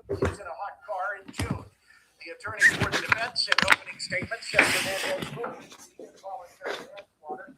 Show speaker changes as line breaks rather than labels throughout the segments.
He's in a hot car in June. The attorneys for the defense in opening statements said that they will involuntary manslaughter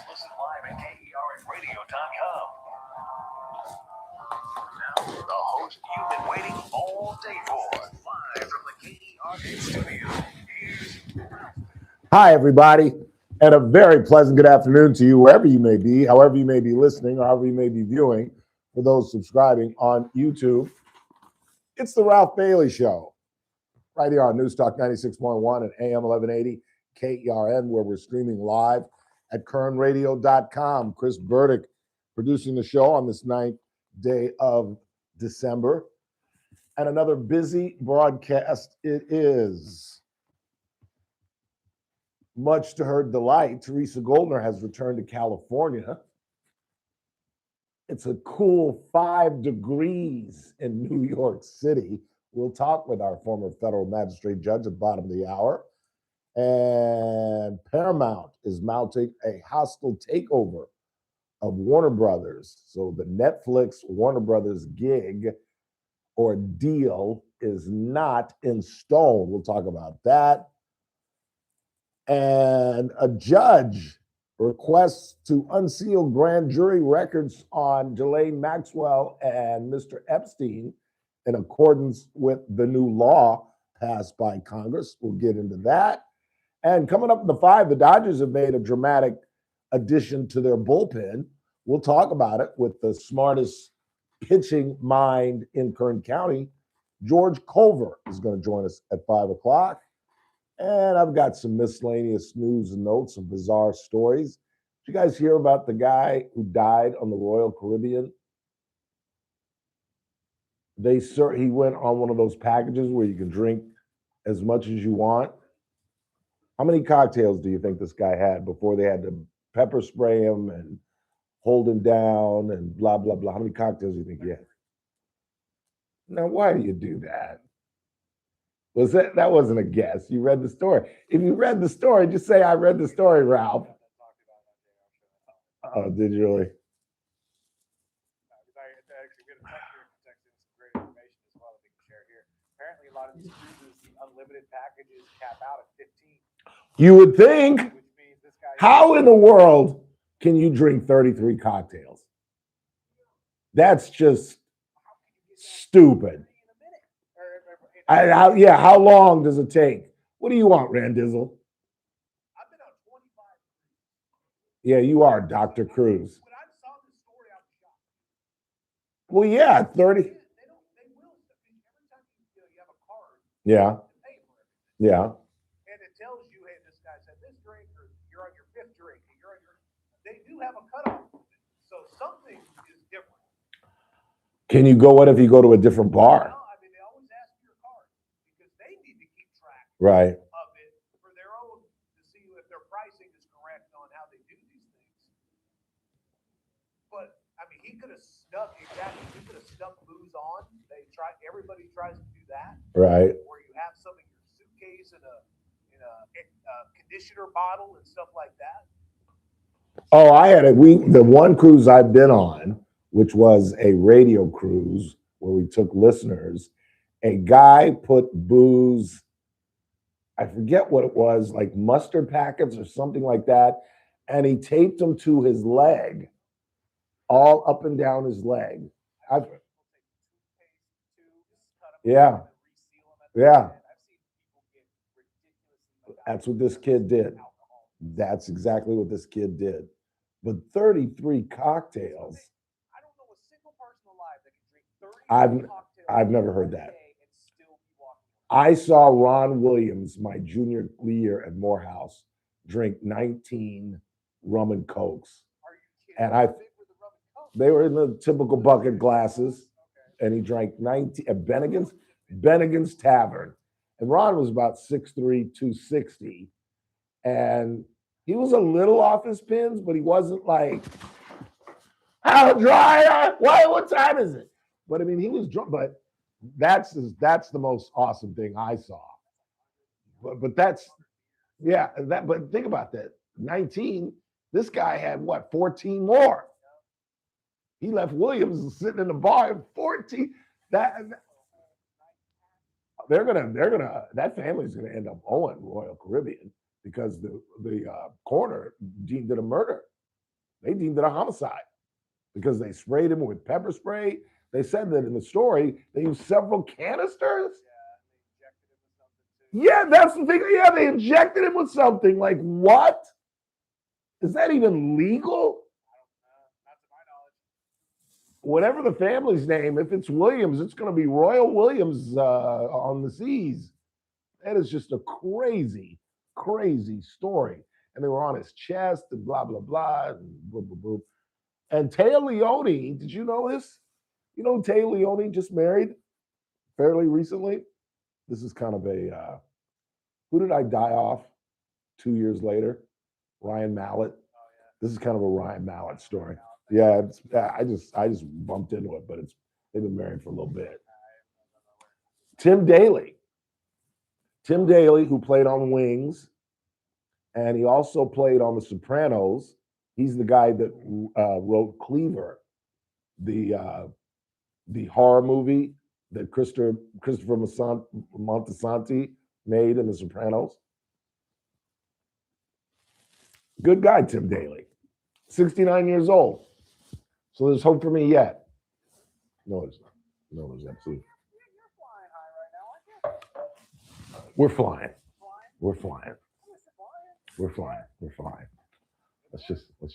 Listen live at KERNradio.com. Now, the host you've been waiting all day for, live from the KERN studio. Hi, everybody, and a very pleasant good afternoon to you, wherever you may be, however you may be listening, or however you may be viewing. For those subscribing on YouTube, it's the Ralph Bailey Show, right here on News Talk 96.1 and AM 1180 KERN, where we're streaming live at KERNradio.com. Chris Burdick producing the show on this 9th day of December. And another busy broadcast it is. Much to her delight, Teresa Goldner has returned to California. It's a cool 5 degrees in New York City. We'll talk with our former federal magistrate judge at the bottom of the hour. And Paramount is mounting a hostile takeover of Warner Brothers. So the Netflix Warner Brothers gig or deal is not in stone. We'll talk about that. And a judge requests to unseal grand jury records on Ghislaine Maxwell and Mr. Epstein in accordance with the new law passed by Congress. We'll get into that. And coming up in the 5, the Dodgers have made a dramatic addition to their bullpen. We'll talk about it with the smartest pitching mind in Kern County. George Culver is going to join us at 5 o'clock. And I've got some miscellaneous news and notes, some bizarre stories. Did you guys hear about the guy who died on the Royal Caribbean? He went on one of those packages where you can drink as much as you want. How many cocktails do you think this guy had before they had to pepper spray him and hold him down and blah, blah, blah? How many cocktails do you think he had? Now, why do you do that? That wasn't a guess. You read the story. If you read the story, just say, I read the story, Ralph. Oh, did you really?
Apparently, a lot of these cruises, the unlimited packages cap out at 15.
You would think. Which means this guy. How in the world can you drink 33 cocktails? That's just stupid. How long does it take? What do you want, Randizzle? I've been on 25. Yeah, you are, Dr. Cruz. When I saw this story, I was shocked. Well, yeah, 30. They will. Every time you have a card. Yeah. Pay for it. Yeah. And it tells you, hey, this guy said this drink, or you're on your 5th drink, and you're on your. They do have a cutoff. So something is different. Can you go? What if you go to a different bar? No, I mean, they always ask for your card because they need to keep track right. of it for their own to see if their pricing is correct on how they do these things. But I mean, he could have snuck booze on. Everybody tries to do that. Right. Where you have some in your suitcase in a conditioner bottle and stuff like that. Oh, the one cruise I've been on, which was a radio cruise where we took listeners, a guy put booze, I forget what it was, like mustard packets or something like that, and he taped them to his leg all up and down his leg. I've,
People take toothpaste tubes, cut 'em
Yeah.
open and reseal 'em at the
Yeah.
end. I've seen people get ridiculously
That's what this kid did.
alcohol.
That's exactly what this kid did. But 33 cocktails.
I don't know a single person alive that can drink 30
I've
cocktails
I've never heard
every
that.
day and still be walking around.
I saw Ron Williams my junior year at Morehouse drink 19 rum and cokes.
Are you kidding?
And
How
I-
big were the rum and Coke?
They were in the typical bucket glasses,
Okay.
and he drank 19 at Bennigan's Tavern. And Ron was about 6'3", 260. And he was a little off his pins, but he wasn't like, how dry? What time is it? But I mean, he was drunk. But that's the most awesome thing I saw. But that's But think about that. 19. This guy had what? 14 more. He left Williams sitting in the bar at 14. That that family's gonna end up owing Royal Caribbean because the coroner deemed it a murder. They deemed it a homicide because they sprayed him with pepper spray. They said that in the story they used several canisters. Yeah, that's the thing. Yeah, they injected him with something. Like, what? Is that even legal?
Not to my knowledge.
Whatever the family's name, if it's Williams, it's going to be Royal Williams on the seas. That is just a crazy, crazy story. And they were on his chest and blah, blah, blah, and blah, blah, blah. And Taya Leone, did you know this? You know, Taya Leone just married fairly recently. This is kind of a, who did I die off 2 years later? Ryan Mallett.
Oh, yeah.
This is kind of a Ryan Mallett story. Yeah, I just bumped into it, but they've been married for a little bit. Tim Daly, who played on Wings, and he also played on The Sopranos. He's the guy that wrote Culver, the horror movie that Christopher Montesanti made in The Sopranos. Good guy, Tim Daly. 69 years old. So there's hope for me yet. No, there's not. No, there's absolutely.
You're flying high right now, aren't you?
We're flying.
Flying?
We're flying.
Who's flying?
We're flying. We're flying. Let's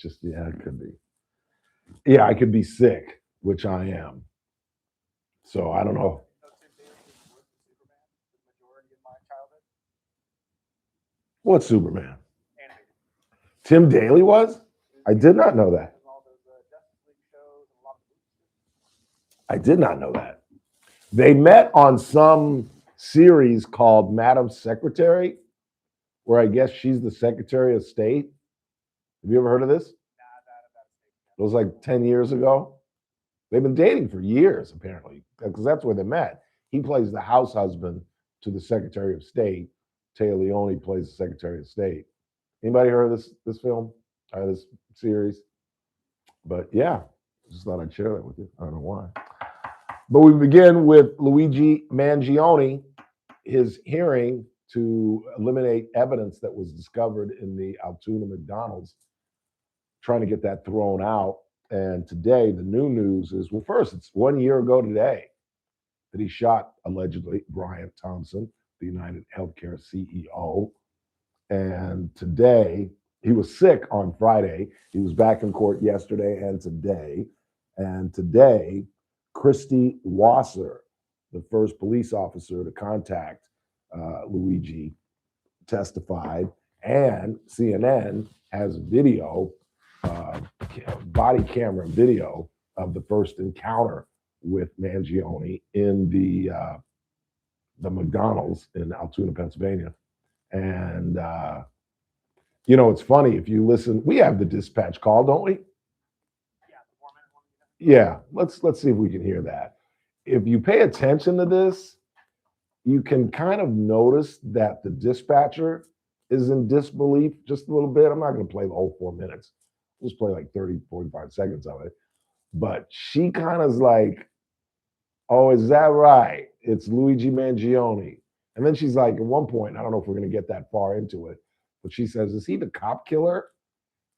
just, yeah, it could be. Yeah, I could be sick, which I am. So I don't know.
You know Tim Daly was Superman the majority of my childhood?
What's Superman?
Animated.
Tim Daly was? I did not know that.
All those Justice League shows and a lot of movies.
I did not know that. They met on some series called Madam Secretary, where I guess she's the Secretary of State. Have you ever heard of this? It was like 10 years ago. They've been dating for years, apparently, because that's where they met. He plays the house husband to the Secretary of State. Taya Leone plays the Secretary of State. Anybody heard of this film or this series? But yeah, just thought I'd share that with you. I don't know why. But we begin with Luigi Mangione, his hearing to eliminate evidence that was discovered in the Altoona McDonald's, trying to get that thrown out. And today, the new news is, well, first, it's 1 year ago today that he shot, allegedly, Bryant Thompson, the United Healthcare CEO. And today, he was sick on Friday. He was back in court yesterday and today. And today, Christy Wasser, the first police officer to contact Luigi, testified. And CNN has video, body camera video of the first encounter with Mangione in the McDonald's in Altoona, Pennsylvania. And it's funny if you listen. We have the dispatch call, don't we?
Yeah, the 4-minute one.
Yeah, let's see if we can hear that. If you pay attention to this, you can kind of notice that the dispatcher is in disbelief just a little bit. I'm not going to play the whole 4 minutes. I'll just play like 30, 45 seconds of it. But she kind of is like, oh, is that right? It's Luigi Mangione. And then she's like, at one point, I don't know if we're going to get that far into it, but she says, is he the cop killer?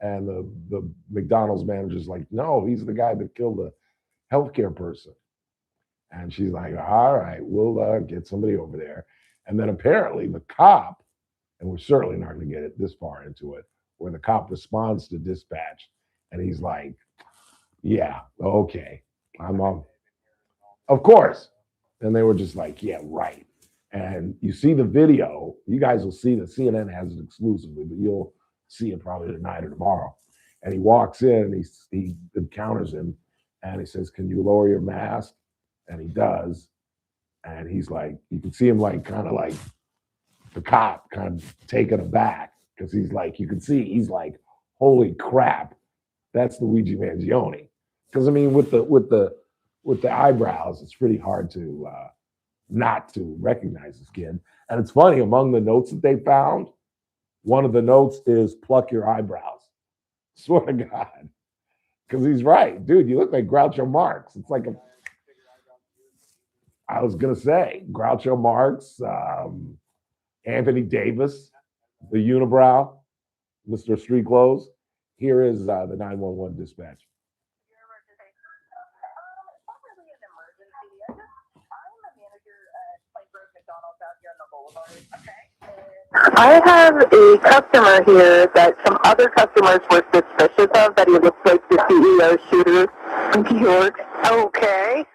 And the McDonald's manager's like, no, he's the guy that killed the healthcare person. And she's like, all right, we'll get somebody over there. And then apparently the cop, and we're certainly not going to get it this far into it, where the cop responds to dispatch, and he's like, yeah, okay, I'm on. Of course. And they were just like, yeah, right. And you see the video, you guys will see that CNN has it exclusively, but you'll see it probably tonight or tomorrow. And he walks in and he encounters him and he says, can you lower your mask? And he does. And he's like, you can see him like kind of like the cop kind of taken aback because he's like, you can see he's like, holy crap, that's Luigi Mangione. Because I mean, with the eyebrows, it's pretty hard to not to recognize this kid. And it's funny, among the notes that they found, one of the notes is pluck your eyebrows. Swear to God. Because he's right. Dude, you look like Groucho Marx. It's like I was going to say, Groucho Marx, Anthony Davis, the unibrow, Mr. Street Clothes. Here is the 911 dispatch.
I have a customer here that some other customers were suspicious of, that he looks like the CEO shooter in New York. Okay.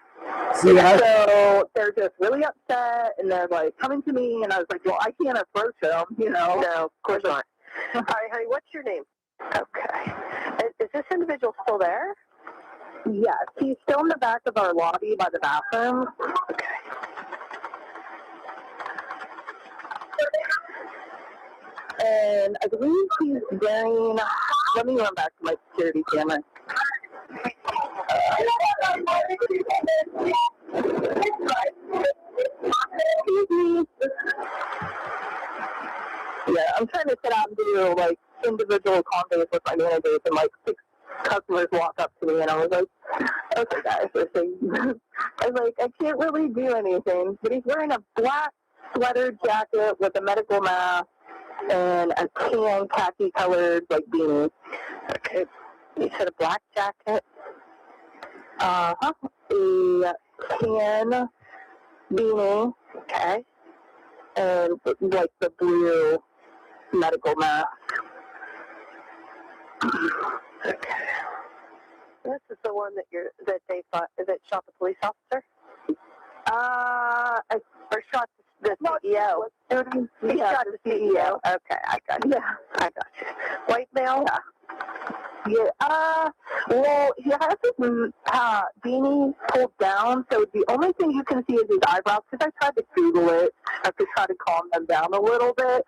See that?
So they're just really upset, and they're like coming to me, and I was like, well, I can't approach them, you know. No, of course not. Hi, honey, what's your name? Okay. Is this individual still there? Yes, he's still in the back of our lobby by the bathroom. Okay. And I believe he's wearing, let me run back to my security camera. Excuse me. Yeah, I'm trying to sit out and do like individual conversations with my managers, and like 6 customers walk up to me, and I was like, okay guys, listen. I was like, I can't really do anything, but he's wearing a black sweater jacket with a medical mask and a tan khaki colored like beanie. Okay. You said a black jacket? A tan beanie. Okay. And like the blue medical mask. Okay. This is the one that they thought that shot the police officer? Or shot the CEO. He shot the CEO. Okay, I got you. Yeah, I got you. White male? Yeah. Well, he has his beanie pulled down, so the only thing you can see is his eyebrows, because I tried to Google it. I could try to calm them down a little bit.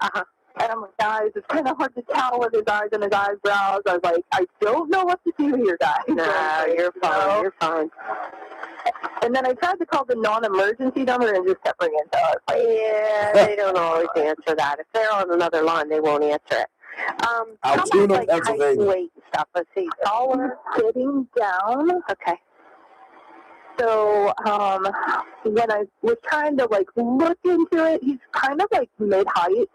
And I'm like, guys, it's kind of hard to tell with his eyes and his eyebrows. I was like, I don't know what to do here, guys. Nah, you're fine. You're fine. And then I tried to call the non-emergency number and just kept ringing. So like, yeah, they don't always answer that. If they're on another line, they won't answer it. How about like height, weight stuff? Let's see. Taller, sitting down. Okay. So when I was trying to like look into it, he's kind of like mid-height.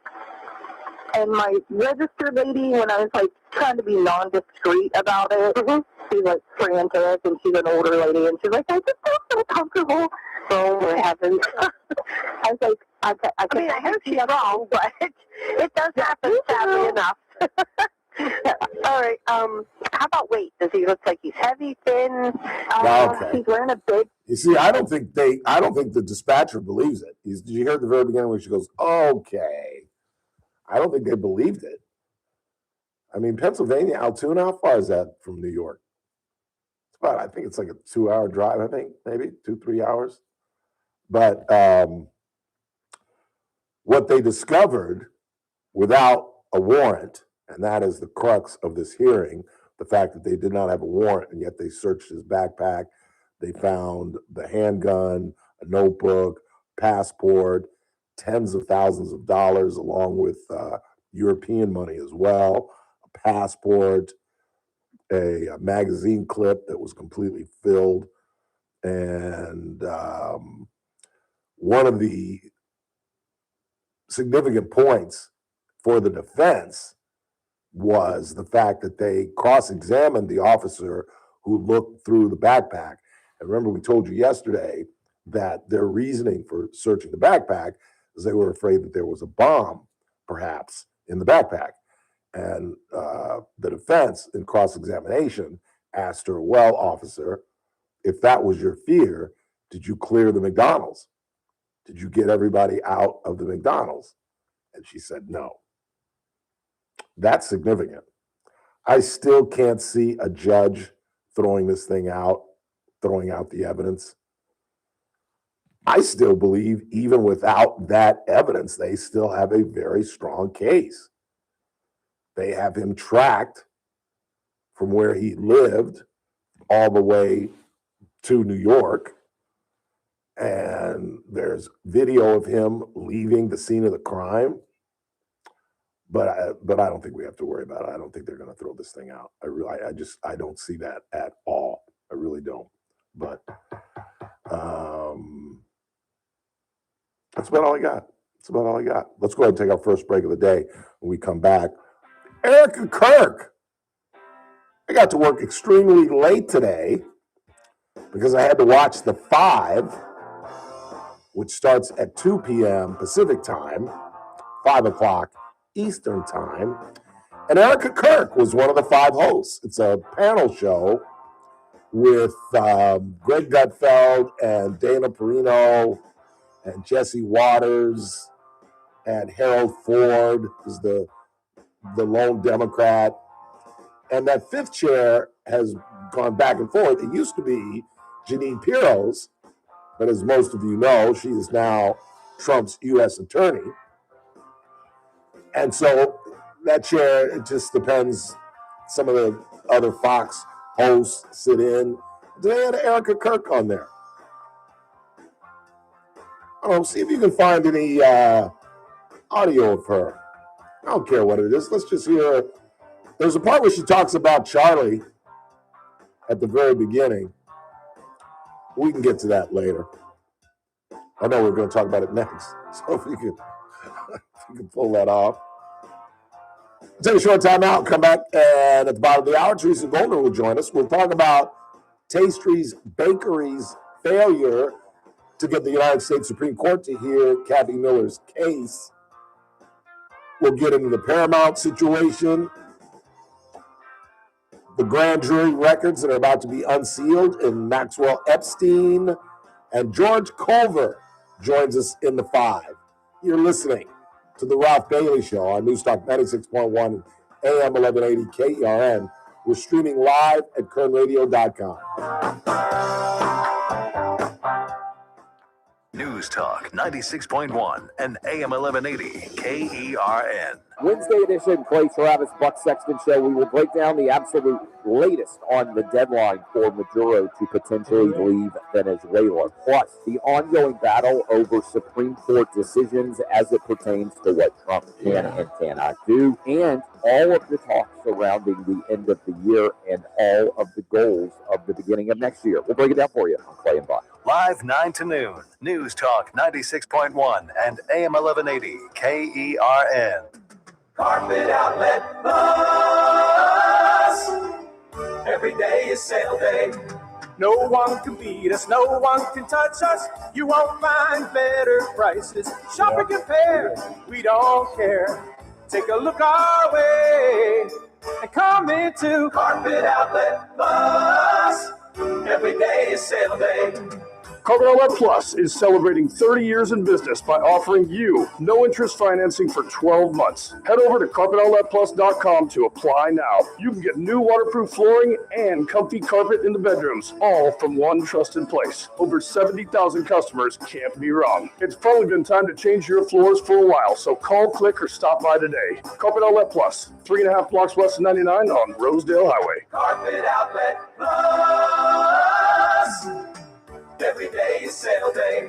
And my register lady, when I was like trying to be non-discreet about it, she's like frantic, and she's an older lady, and she's like, I just don't feel comfortable. Oh my heavens! I was like, I mean, I know she's wrong, but it does happen, sadly enough. All right. How about weight? Does he look like he's heavy, thin?
Okay.
He's wearing a big.
You see, I don't think the dispatcher believes it. Did you hear at the very beginning when she goes, okay? I don't think they believed it. I mean, Pennsylvania, Altoona, how far is that from New York? It's about, I think it's like a 2-hour drive, I think, maybe 2-3 hours. But what they discovered without a warrant, and that is the crux of this hearing, the fact that they did not have a warrant, and yet they searched his backpack. They found the handgun, a notebook, passport, tens of thousands of dollars, along with European money as well, a passport, a magazine clip that was completely filled. And one of the significant points for the defense was the fact that they cross-examined the officer who looked through the backpack. And remember, we told you yesterday that their reasoning for searching the backpack is they were afraid that there was a bomb, perhaps, in the backpack. And the defense in cross-examination asked her, well, officer, if that was your fear, did you clear the McDonald's? Did you get everybody out of the McDonald's? And she said, no. That's significant. I still can't see a judge throwing this thing out, throwing out the evidence. I still believe even without that evidence, they still have a very strong case. They have him tracked from where he lived all the way to New York. And there's video of him leaving the scene of the crime. But I don't think we have to worry about it. I don't think they're going to throw this thing out. I don't see that at all. I really don't. But that's about all I got. That's about all I got. Let's go ahead and take our first break of the day. When we come back, Erica Kirk. I got to work extremely late today because I had to watch The Five, which starts at 2 p.m. Pacific time, 5 o'clock Eastern time. And Erica Kirk was one of the 5 hosts. It's a panel show with Greg Gutfeld and Dana Perino and Jesse Waters and Harold Ford is the lone Democrat. And that 5th chair has gone back and forth. It used to be Jeanine Pirro's, but as most of you know, she is now Trump's U.S. attorney. And so that chair, it just depends. Some of the other Fox hosts sit in. They had Erica Kirk on there. I don't know, see if you can find any audio of her. I don't care what it is. Let's just hear her. There's a part where she talks about Charlie at the very beginning. We can get to that later. I know we're going to talk about it next. So if you can pull that off. Take a short time out, come back, and at the bottom of the hour, Teresa Goldner will join us. We'll talk about Tastries Bakery's failure to get the United States Supreme Court to hear Kathy Miller's case. We'll get into the Paramount situation, the grand jury records that are about to be unsealed in Maxwell Epstein, and George Culver joins us in the 5. You're listening to The Ralph Bailey Show on Newstalk 96.1 AM 1180 KERN. We're streaming live at kernradio.com.
News Talk 96.1 and AM 1180 KERN.
Wednesday edition, Clay Travis, Buck Sexton Show. We will break down the absolute latest on the deadline for Maduro to potentially leave Venezuela, plus the ongoing battle over Supreme Court decisions as it pertains to what Trump can and cannot do, and all of the talk surrounding the end of the year and all of the goals of the beginning of next year. We'll break it down for you on Clay and Buck.
Live 9 to noon. News Talk 96.1 and AM 1180 KERN.
Carpet Outlet Plus. Every day is sale day. No one can beat us. No one can touch us. You won't find better prices. Shop and compare. We don't care. Take a look our way and come into Carpet Outlet Plus. Every day is sale day.
Carpet Outlet Plus is celebrating 30 years in business by offering you no interest financing for 12 months. Head over to carpetoutletplus.com to apply now. You can get new waterproof flooring and comfy carpet in the bedrooms, all from one trusted place. Over 70,000 customers can't be wrong. It's probably been time to change your floors for a while, so call, click, or stop by today. Carpet Outlet Plus, 3.5 blocks west of 99 on Rosedale Highway.
Carpet Outlet Plus. Every day is sale day.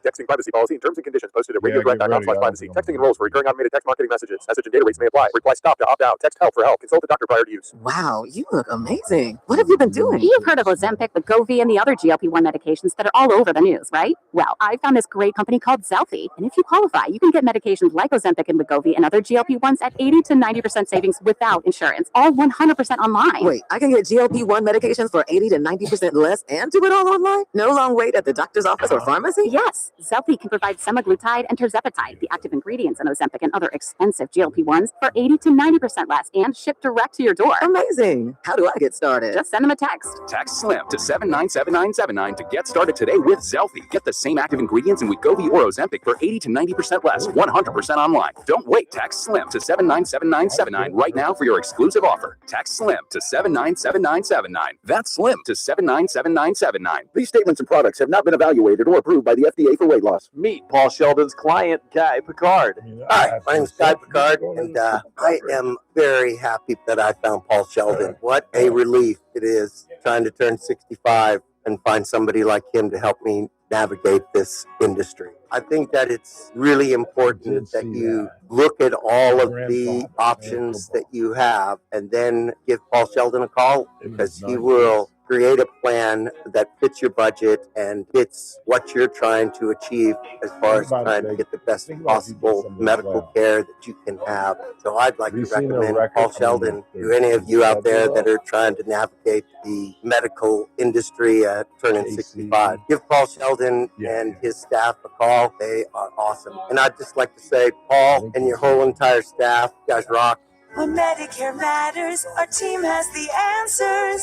Texting privacy policy and terms and conditions posted at
Yeah, get ready.
radiodirect.com/privacy.
I don't
Texting
think
enrolls for recurring automated text marketing messages. Message and data rates may apply. Reply stop to opt out. Text help for help. Consult a doctor prior to use.
Wow, you look amazing. What have you been doing?
You've heard of Ozempic, Wegovy, and the other GLP-1 medications that are all over the news, right? Well, I found this great company called Zelfie, and if you qualify, you can get medications like Ozempic and Wegovy and other GLP-1s at 80 to 90% savings without insurance, all 100% online.
Wait, I can get GLP-1 medications for 80 to 90% less and do it all online? No long wait at the doctor's office or pharmacy?
Yes, Zelfie can provide semaglutide and tirzepatide, the active ingredients in Ozempic and other expensive GLP-1s, for 80 to 90% less and shipped direct to your door.
Amazing. How do I get started?
Just send them a text.
Text SLIM to 797979 to get started today with Zelfie. Get the same active ingredients in Wegovy or Ozempic for 80 to 90% less, 100% online. Don't wait. Text SLIM to 797979 right now for your exclusive offer. Text SLIM to 797979. That's SLIM to 797979.
These statements and products have not been evaluated or approved by the FDA for weight loss. Meet Paul Sheldon's client, Guy Picard.
Hi, my name's Guy Picard, and I am very happy that I found Paul Sheldon. What a relief it is trying to turn 65 and find somebody like him to help me navigate this industry. I think that it's really important that you look at all of the options that you have and then give Paul Sheldon a call, because he will create a plan that fits your budget and fits what you're trying to achieve as far as trying to get the best possible medical care that you can have. So I'd like to recommend Paul Sheldon to any of you out there that are trying to navigate the medical industry at turning 65. Give Paul Sheldon and his staff a call. They are awesome. And I'd just like to say, Paul and your whole entire staff, you guys rock.
When Medicare matters, our team has the answers.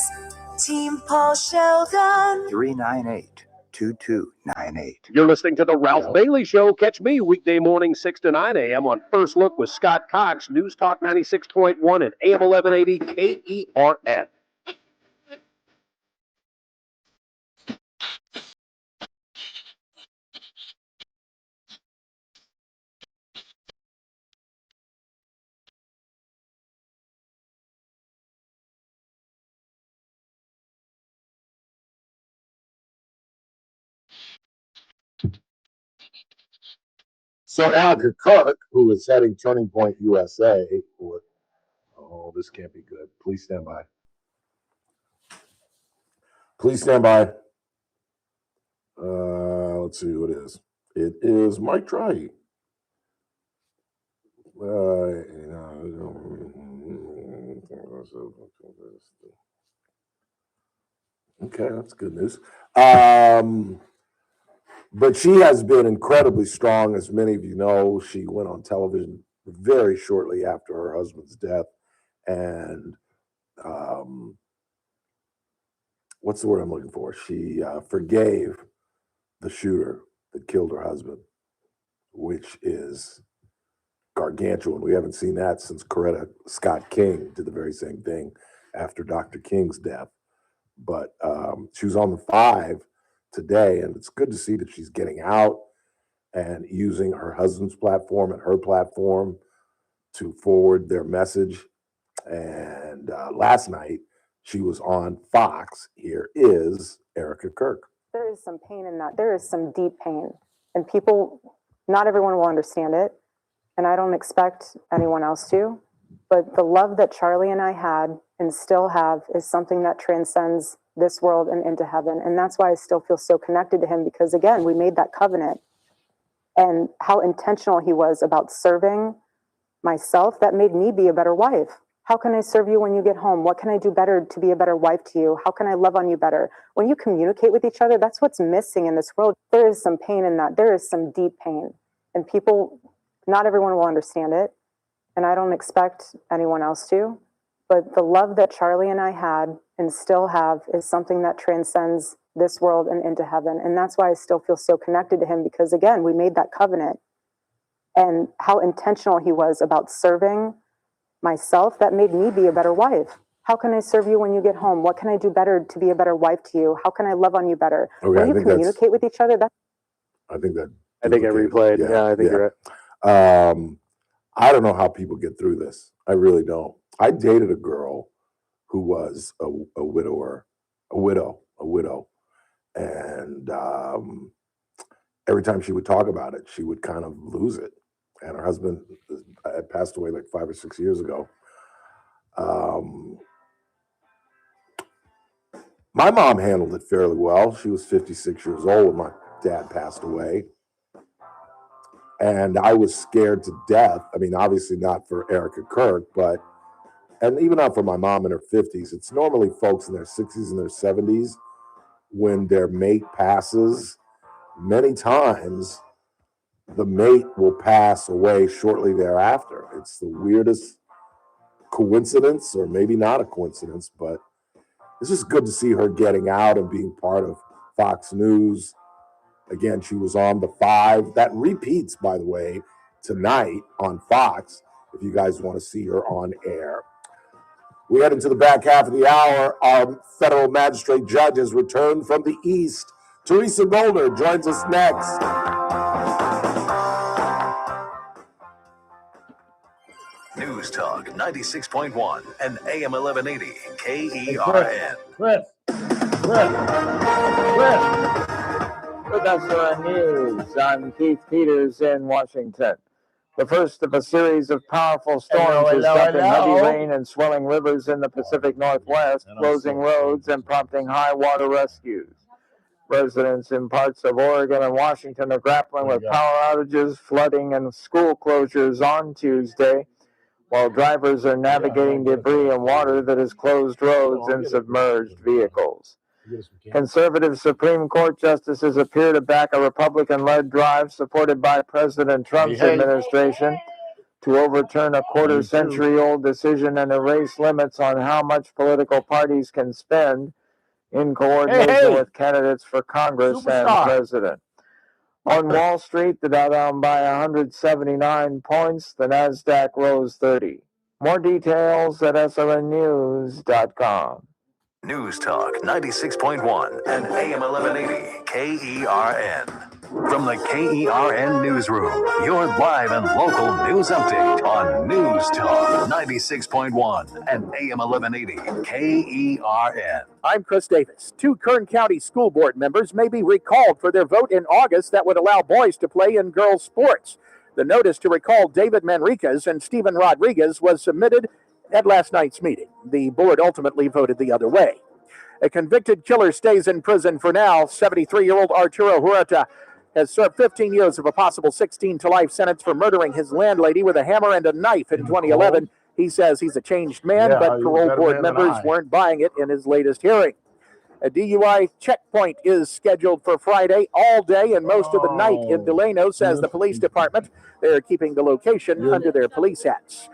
Team Paul Sheldon.
398-2298. You're listening to The Ralph Bailey Show. Catch me weekday morning 6 to 9 a.m. on First Look with Scott Cox, News Talk 96.1 and AM 1180 KERN.
So now Cook, who is heading Turning Point USA, oh, this can't be good. Please stand by. Please stand by. Let's see who it is. It is Mike Trahey. Okay, that's good news. But she has been incredibly strong, as many of you know. She went on television very shortly after her husband's death, and what's the word I'm looking for? She forgave the shooter that killed her husband, which is gargantuan. We haven't seen that since Coretta Scott King did the very same thing after Dr. King's death. But she was on the 5 today, and it's good to see that she's getting out and using her husband's platform and her platform to forward their message. And last night she was on Fox. Here is Erica Kirk.
There is some pain in that. There is some deep pain, and people, not everyone will understand it, and I don't expect anyone else to, but the love that Charlie and I had and still have is something that transcends this world and into heaven. And that's why I still feel so connected to him, because again, we made that covenant, and how intentional he was about serving myself, that made me be a better wife. How can I serve you when you get home? What can I do better to be a better wife to you? How can I love on you better? When you communicate with each other, that's what's missing in this world. There is some pain in that. There is some deep pain, and people, not everyone will understand it, and I don't expect anyone else to, but the love that Charlie and I had and still have is something that transcends this world and into heaven. And that's why I still feel so connected to him, because again, we made that covenant, and how intentional he was about serving myself, that made me be a better wife. How can I serve you when you get home? What can I do better to be a better wife to you? How can I love on you better?
Okay,
when you communicate with each other,
I think I
replayed. Yeah, I think you're
right. I don't know how people get through this. I really don't. I dated a girl who was a widow, and every time she would talk about it, she would kind of lose it. And her husband had passed away like 5 or 6 years ago. My mom handled it fairly well. She was 56 years old when my dad passed away. And I was scared to death. I mean, obviously not for Erica Kirk, and even not for my mom in her 50s. It's normally folks in their 60s and their 70s when their mate passes. Many times, the mate will pass away shortly thereafter. It's the weirdest coincidence, or maybe not a coincidence, but it's just good to see her getting out and being part of Fox News. Again, she was on the 5. That repeats, by the way, tonight on Fox, if you guys want to see her on air. We head into the back half of the hour. Our federal magistrate judge has returned from the East. Teresa Goldner joins us next.
News Talk 96.1 and AM 1180 KERN.
Chris.
With SRN News, I'm Keith Peters in Washington. The first of a series of powerful storms is dumping heavy rain and swelling rivers in the Pacific Northwest, closing roads and prompting high water rescues. Residents in parts of Oregon and Washington are grappling with power outages, flooding, and school closures on Tuesday, while drivers are navigating debris and water that has closed roads and submerged vehicles. Conservative Supreme Court justices appear to back a Republican-led drive supported by President Trump's administration to overturn a quarter-century-old decision and erase limits on how much political parties can spend in coordination with candidates for Congress and president. On Wall Street, the Dow down by 179 points, the NASDAQ rose 30. More details at srnnews.com.
News Talk 96.1 and AM 1180 KERN. From the KERN Newsroom, your live and local news update on News Talk 96.1 and AM 1180 KERN.
I'm Chris Davis. 2 Kern County School Board members may be recalled for their vote in August that would allow boys to play in girls' sports. The notice to recall David Manriquez and Stephen Rodriguez was submitted at last night's meeting. The board ultimately voted the other way. A convicted killer stays in prison for now. 73-year-old Arturo Huerta has served 15 years of a possible 16-to-life sentence for murdering his landlady with a hammer and a knife in 2011. He says he's a changed man, but parole board members weren't buying it in his latest hearing. A DUI checkpoint is scheduled for Friday all day and most of the night in Delano, says the police department. They are keeping the location under their police hats.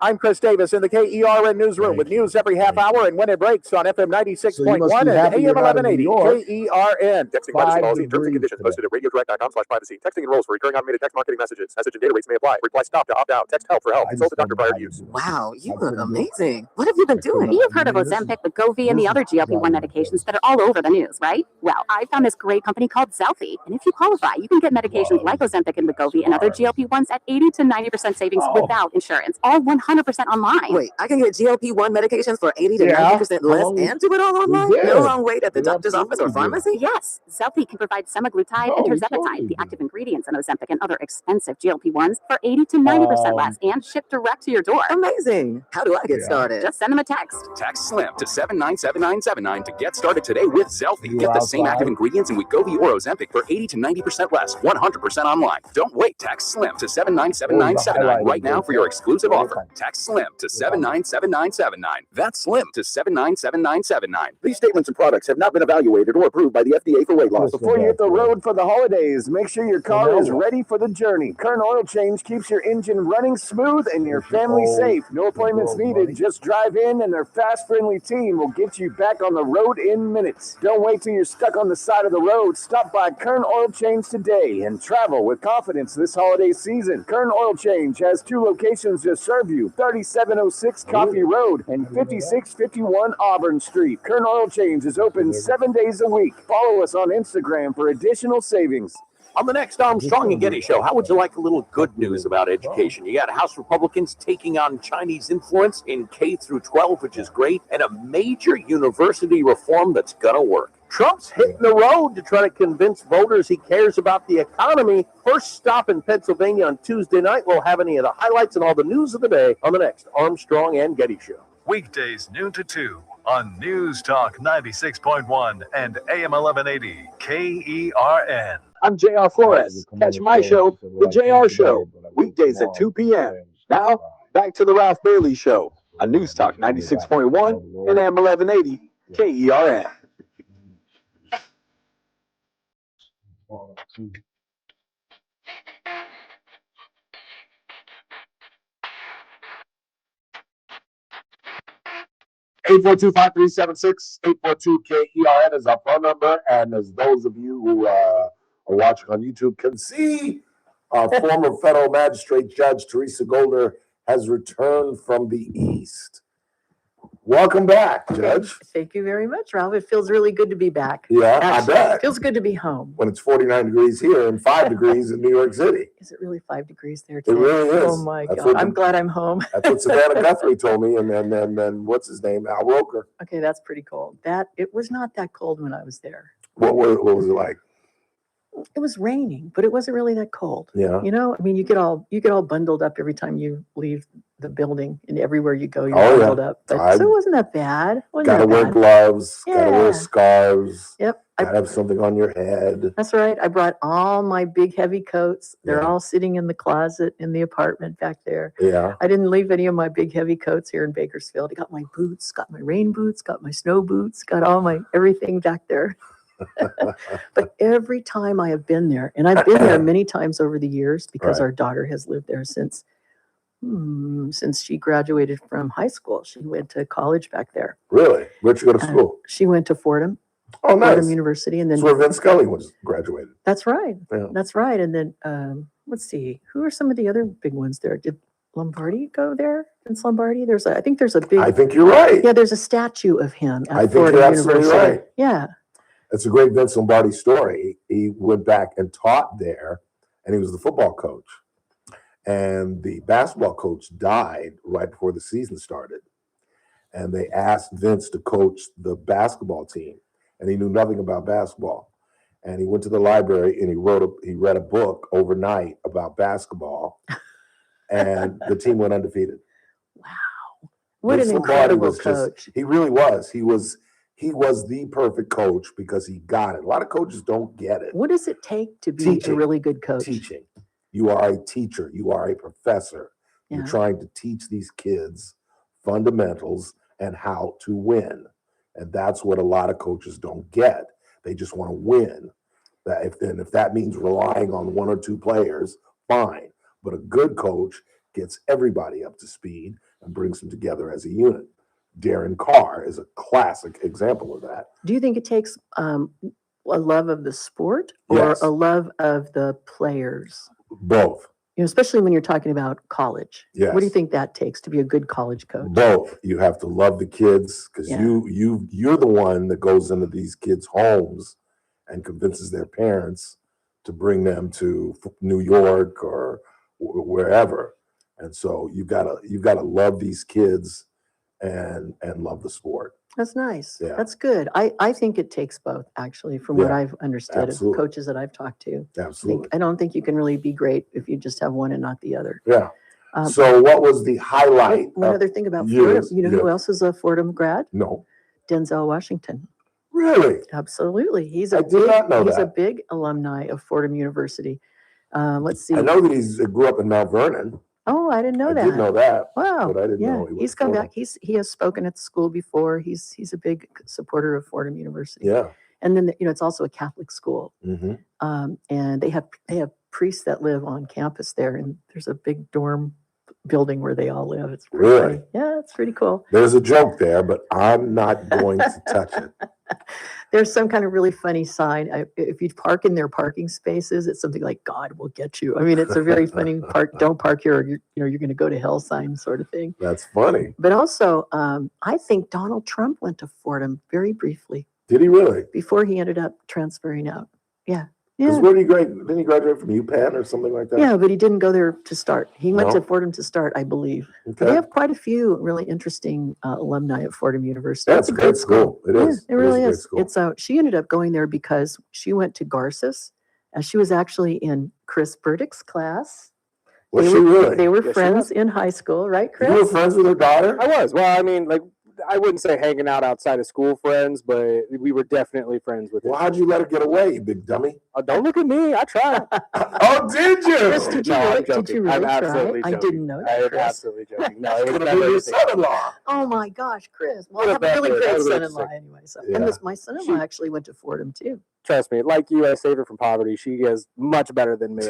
I'm Chris Davis in the KERN Newsroom with news every half hour and when it breaks on FM 96.1 and AM 1180 KERN.
Texting privacy policy, terms and conditions posted at radiodirect.com/privacy. Texting enrolls for recurring automated text marketing messages. Message and data rates may apply. Reply stop to opt out. Text help for help. Consult the doctor prior to use.
Wow, you look amazing. What have you been doing?
You've heard of Ozempic, Wegovy, and the other GLP-1 medications that are all over the news, right? Well, I found this great company called Zelfie, and if you qualify, you can get medications like Ozempic and Wegovy and other GLP-1s at 80 to 90% savings without insurance, all 100% online.
Wait, I can get GLP-1 medications for 80 to 90% less and do it all online? No long wait at the doctor's office or pharmacy?
Yes, Zelfie can provide semaglutide and tirzepatide, the active ingredients in Ozempic and other expensive GLP-1s, for 80 to 90% less and shipped direct to your door.
Amazing. How do I get started?
Just send them a text.
Text SLIM to 797979 to get started today with Zelfie. Get the same active ingredients in Wegovy or Ozempic for 80 to 90% less, 100% online. Don't wait. Text SLIM to 797979 right now for your exclusive offer. Text SLIM to 797979. That's SLIM to 797979.
These statements and products have not been evaluated or approved by the FDA for weight loss. Before you hit the road for the holidays, make sure your car is ready for the journey. Kern Oil Change keeps your engine running smooth and your family safe. No appointments needed. Just drive in and their fast, friendly team will get you back on the road in minutes. Don't wait till you're stuck on the side of the road. Stop by Kern Oil Change today and travel with confidence this holiday season. Kern Oil Change has 2 locations to serve you. 3706 Coffee Road and 5651 Auburn Street. Kern Oil Change is open 7 days a week. Follow us on Instagram for additional savings.
On the next Armstrong and Getty show, how would you like a little good news about education? You got House Republicans taking on Chinese influence in K through 12, which is great, and a major university reform that's going to work.
Trump's hitting the road to try to convince voters he cares about the economy. First stop in Pennsylvania on Tuesday night. We'll have any of the highlights and all the news of the day on the next Armstrong and Getty Show.
Weekdays noon to 2 on News Talk 96.1 and AM 1180 KERN.
I'm JR Flores. Catch my show, The JR Show, weekdays at 2 p.m. Now, back to the Ralph Bailey Show on News Talk 96.1 and AM 1180 KERN.
Eight 842-5376, 842-KERN is our phone number. And as those of you who are watching on YouTube can see, former federal magistrate Judge Teresa Goldner has returned from the East. Welcome back, Judge.
Thank you very much, Ralph. It feels really good to be back.
Yeah,
Actually,
I bet.
It feels good to be home.
When it's 49 degrees here and 5 degrees in New York City.
Is it really 5 degrees there
It
today?
really is.
Oh my God. I'm glad I'm home.
That's what Savannah Guthrie told me, and then what's his name? Al Roker.
Okay, that's pretty cold. It was not that cold when I was there.
What was it like?
It was raining, but it wasn't really that cold.
Yeah.
You know, I mean, you get all bundled up every time you leave the building, and everywhere you go, you're
Oh, yeah.
bundled up. But, so it wasn't that bad.
Gotta wear gloves. Gotta wear
Yeah.
scarves.
Yep.
Gotta have something on your head.
That's right. I brought all my big heavy coats. They're
Yeah.
all sitting in the closet in the apartment back there.
Yeah.
I didn't leave any of my big heavy coats here in Bakersfield. I got my boots, got my rain boots, got my snow boots, got all my everything back there. But every time I have been there, and I've been there many times over the years because
Right.
our daughter has lived there since she graduated from high school. She went to college back there.
Really? Where'd you go to school?
She went to Fordham.
Oh, nice.
Fordham University, and then
That's where Vince Scully was graduated.
That's right.
Yeah.
That's right. And then let's see, who are some of the other big ones there? Did Lombardi go there? Vince Lombardi? I think there's a big.
I think you're right.
Yeah, there's a statue of him at
I think
Fordham
you're absolutely
University.
right.
Yeah.
It's a great Vince Lombardi story. He went back and taught there, and he was the football coach. And the basketball coach died right before the season started. And they asked Vince to coach the basketball team, and he knew nothing about basketball. And he went to the library and he read a book overnight about basketball, and the team went undefeated.
What
Vince
an
Lombardi
incredible
was
coach.
he really was. He was the perfect coach because he got it. A lot of coaches don't get it.
What does it take to be
Teaching.
a really good coach?
Teaching. You are a teacher. You are a professor.
Yeah.
You're trying to teach these kids fundamentals and how to win. And that's what a lot of coaches don't get. They just want to win. If that means relying on one or two players, fine. But a good coach gets everybody up to speed and brings them together as a unit. Darren Carr is a classic example of that.
Do you think it takes a love of the sport or
Yes.
a love of the players?
Both.
You know, especially when you're talking about college.
Yes.
What do you think that takes to be a good college coach?
Both. You have to love the kids because
Yeah.
you're the one that goes into these kids' homes and convinces their parents to bring them to New York or wherever. And so you've got to love these kids and love the sport.
That's nice.
Yeah.
That's good. I think it takes both, actually, from what
Yeah,
I've understood
absolutely.
of coaches that I've talked to.
Absolutely.
I don't think you can really be great if you just have one and not the other.
Yeah.
Um,
So what was the highlight?
One
of
other thing about
yours?
Fordham, you know who else is a Fordham grad?
No.
Denzel Washington.
Really?
Absolutely. He's
I did not know
he's a
that.
big alumni of Fordham University. Let's see.
I know that he grew up in Mount Vernon.
Oh, I didn't know
I
that.
did know that.
Wow.
But I didn't
yeah.
know he went
He's
to
come
Fordham.
back. He has spoken at the school before. He's a big supporter of Fordham University.
Yeah.
And then it's also a Catholic school.
Mm-hmm.
And they have priests that live on campus there, and there's a big dorm building where they all live. It's pretty
Really?
funny. Yeah, it's pretty cool.
There's a joke there, but I'm not going to touch it.
There's some kind of really funny sign. If you park in their parking spaces, it's something like "God will get you." I mean, it's a very funny "Don't park here, or you're going to go to hell" sign sort of thing.
That's funny.
But also, I think Donald Trump went to Fordham very briefly
Did he really?
before he ended up transferring out. Yeah.
Because
Yeah.
where did he graduate? Didn't he graduate from UPenn or something like that?
Yeah, but he didn't go there to start. He went
No?
to Fordham to start, I believe.
Okay.
They have quite a few really interesting alumni at Fordham University.
Yeah,
It's
it's a great school. It is.
Yeah, it really
a great
is.
school.
It's she ended up going there because she went to Garces. She was actually in Chris Burdick's class.
Was she really?
They were
Yes, she
friends
was.
in high school, right, Chris?
You were friends with her daughter?
I was. Well, I mean, like, I wouldn't say hanging out outside of school friends, but we were definitely friends with
Well,
her.
how'd you let her get away, you big dummy?
Oh, don't look at me. I tried.
Oh, did you?
Chris, did you
No, I'm
really,
joking.
did you really
I'm
try?
absolutely
I
joking.
didn't know that,
I'm
Chris.
absolutely joking. No, it
It's
was
gonna
never
be your
anything.
son-in-law.
Oh my gosh, Chris. Well, I
What
have a
about
really
that?
great
That was
son-in-law
interesting.
anyway. So,
Yeah.
and my son-in-law actually went to Fordham too.
Trust me, like you, I saved her from poverty. She is much better than me.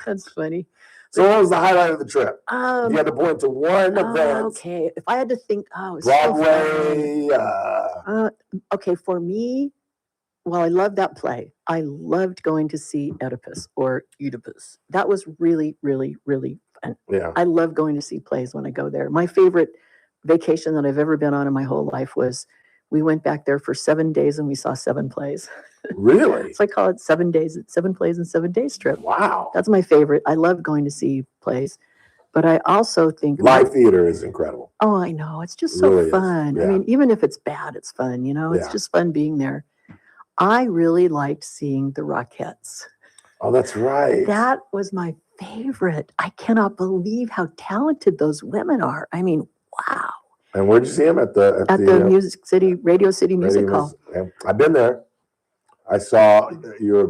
That's funny.
So what was the highlight of the trip? If you had to point to one event.
Okay, if I had to think, it was so fun.
Broadway.
Okay, for me, well, I loved that play. I loved going to see Oedipus or Oedipus. That was really, really, really fun.
Yeah.
I love going to see plays when I go there. My favorite vacation that I've ever been on in my whole life was we went back there for 7 days and we saw 7 plays.
Really?
So I call it 7 days, 7 plays in 7 days trip.
Wow.
That's my favorite. I love going to see plays. But I also think
Live theater is incredible.
oh, I know. It's just
It
so
really is,
fun. I
yeah.
mean, even if it's bad, it's fun, It's
Yeah.
just fun being there. I really liked seeing the Rockettes.
Oh, that's right.
That was my favorite. I cannot believe how talented those women are. I mean, wow.
And where'd you see him? At the
Music City, Radio City Music Hall.
Yeah. I've been there. I saw you're a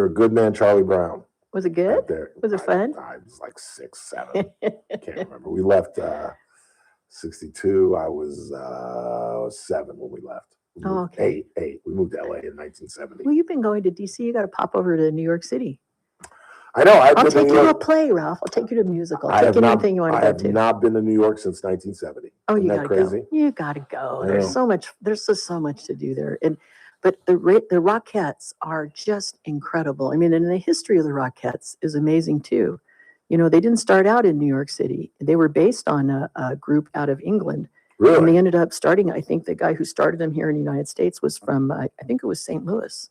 good man, Charlie Brown.
Was it good?
Right there.
Was it fun?
I was like 6, 7. Can't remember. We left 62. I was 7 when we left. We
Oh,
moved-
okay.
8. We moved to LA in 1970.
Well, you've been going to DC. You got to pop over to New York City.
I know.
I'll take you to a play, Ralph. I'll take you to a musical. I'll take you to anything you want to
I
go
have
to.
not been to New York since 1970.
Oh, you
Isn't that
gotta
crazy?
go. You gotta go.
I
There's
know.
so much. There's just so much to do there. But the Rockettes are just incredible. I mean, and the history of the Rockettes is amazing too. They didn't start out in New York City. They were based on a group out of England.
Really?
And they ended up starting. I think the guy who started them here in the United States was from. I think it was St. Louis,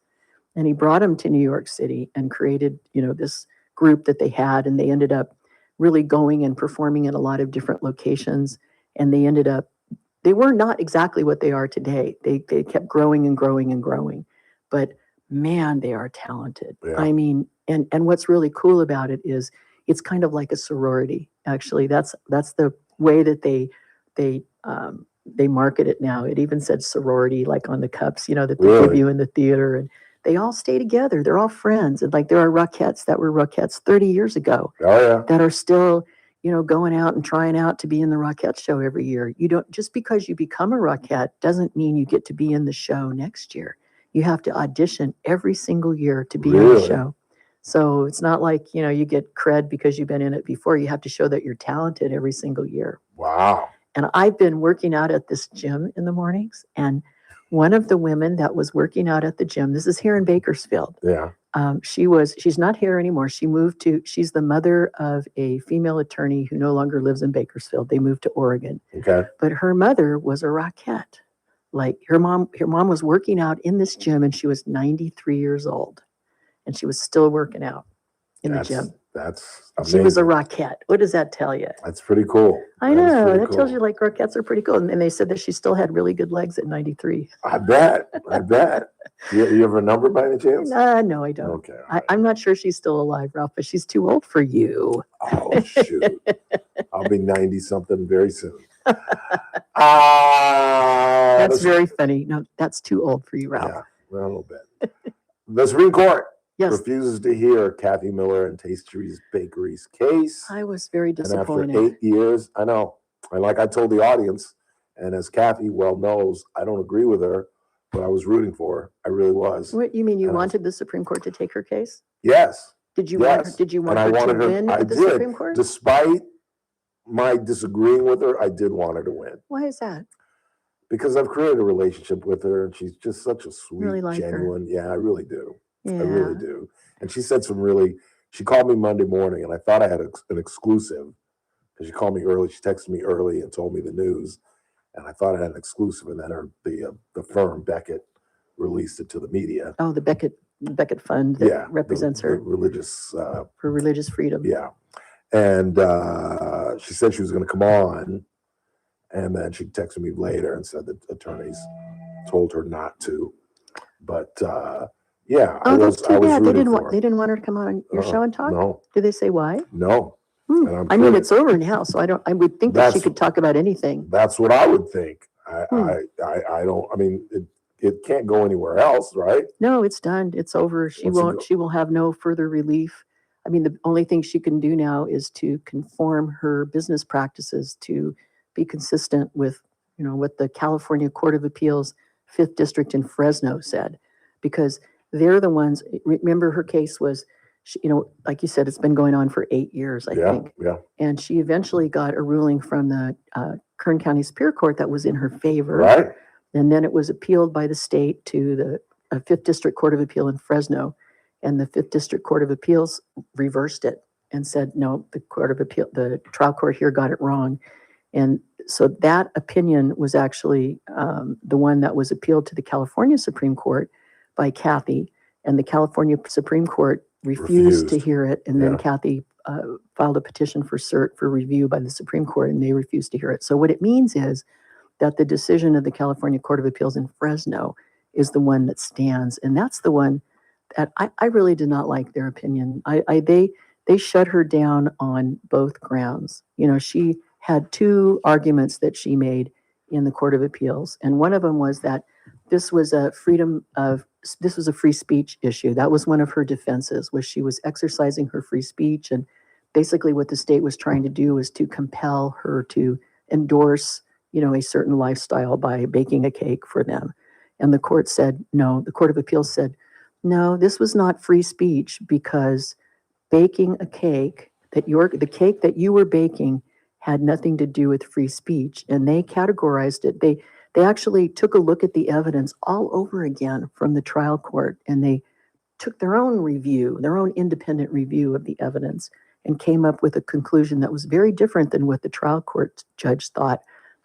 and he brought them to New York City and created this group that they had, and they ended up really going and performing in a lot of different locations, and they were not exactly what they are today. They kept growing and growing and growing, but man, they are talented.
Yeah.
I mean, and what's really cool about it is it's kind of like a sorority. Actually, that's the way that they market it now. It even said sorority like on the cups, that they give
Really?
you in the theater, and they all stay together. They're all friends. And like there are Rockettes that were Rockettes 30 years ago
Oh, yeah.
that are still, going out and trying out to be in the Rockette show every year. You don't, just because you become a Rockette doesn't mean you get to be in the show next year. You have to audition every single year to be in the
Really?
show. So it's not like, you get cred because you've been in it before. You have to show that you're talented every single year.
Wow.
And I've been working out at this gym in the mornings, and one of the women that was working out at the gym, this is here in Bakersfield.
Yeah.
She's not here anymore. She's the mother of a female attorney who no longer lives in Bakersfield. They moved to Oregon.
Okay.
But her mother was a Rockette. Like her mom was working out in this gym, and she was 93 years old, and she was still working out in the gym.
That's
She was a
amazing.
Rockette. What does that tell you?
That's pretty cool.
I
That is
know.
pretty
That tells
cool.
you like Rockettes are pretty cool. And they said that she still had really good legs at 93.
I bet. You have a number by any chance?
No, I don't.
Okay.
I'm not sure she's still alive, Ralph, but she's too old for you.
Oh, shoot. I'll be 90 something very soon.
That's very funny. No, that's too old for you, Ralph.
Yeah, well, a little bit. The Supreme Court
Yes.
refuses to hear Kathy Miller and Tasteries Bakery's case.
I was very
And
disappointed.
after 8 years, I know. And like I told the audience, and as Kathy well knows, I don't agree with her, but I was rooting for her. I really was.
What you mean? You
And I-
wanted the Supreme Court to take her case?
Yes.
Did you want her,
yes.
did you want
And
her
I
to
wanted
win
I
at the
did.
Supreme Court?
Despite my disagreeing with her, I did want her to win.
Why is that?
Because I've created a relationship with her, and she's just such a sweet,
Really like her.
genuine. Yeah, I really do.
Yeah.
I really do. And she said she called me Monday morning, and I thought I had an exclusive because she called me early. She texted me early and told me the news, and I thought I had an exclusive. And then the firm, Beckett, released it to the media.
Oh, the Beckett Fund that represents
the
her
religious
for religious freedom.
Yeah, and she said she was going to come on, and then she texted me later and said that attorneys told her not to. But yeah,
Oh, that's too bad. They didn't
want.
They didn't want her to come on your show and talk.
No.
Did they say why?
No.
I mean, it's over now, so I would think that she could talk about anything.
That's what I would think. I don't. I mean, it can't go anywhere else, right?
No, it's done. It's over. She will have no further relief. I mean, the only thing she can do now is to conform her business practices to be consistent with, what the California Court of Appeals 5th District in Fresno said, because they're the ones. Remember, her case was, like you said, it's been going on for 8 years, I think.
Yeah.
And she eventually got a ruling from the Kern County Superior Court that was in her favor.
Right.
And then it was appealed by the state to the 5th District Court of Appeal in Fresno. And the 5th District Court of Appeals reversed it and said, no, the trial court here got it wrong. And so that opinion was actually the one that was appealed to the California Supreme Court by Kathy. And the California Supreme Court refused to hear it. And then Kathy filed a petition for cert for review by the Supreme Court, and they refused to hear it. So what it means is that the decision of the California Court of Appeals in Fresno is the one that stands. And that's the one that I really did not like their opinion. They shut her down on both grounds. She had 2 arguments that she made in the Court of Appeals. And one of them was that this was a free speech issue. That was one of her defenses, was she was exercising her free speech. And basically what the state was trying to do was to compel her to endorse, a certain lifestyle by baking a cake for them. And the court said, no, the Court of Appeals said, no, this was not free speech, because baking a cake, the cake that you were baking had nothing to do with free speech. And they categorized it. They actually took a look at the evidence all over again from the trial court, and they took their own independent review of the evidence, and came up with a conclusion that was very different than what the trial court judge thought.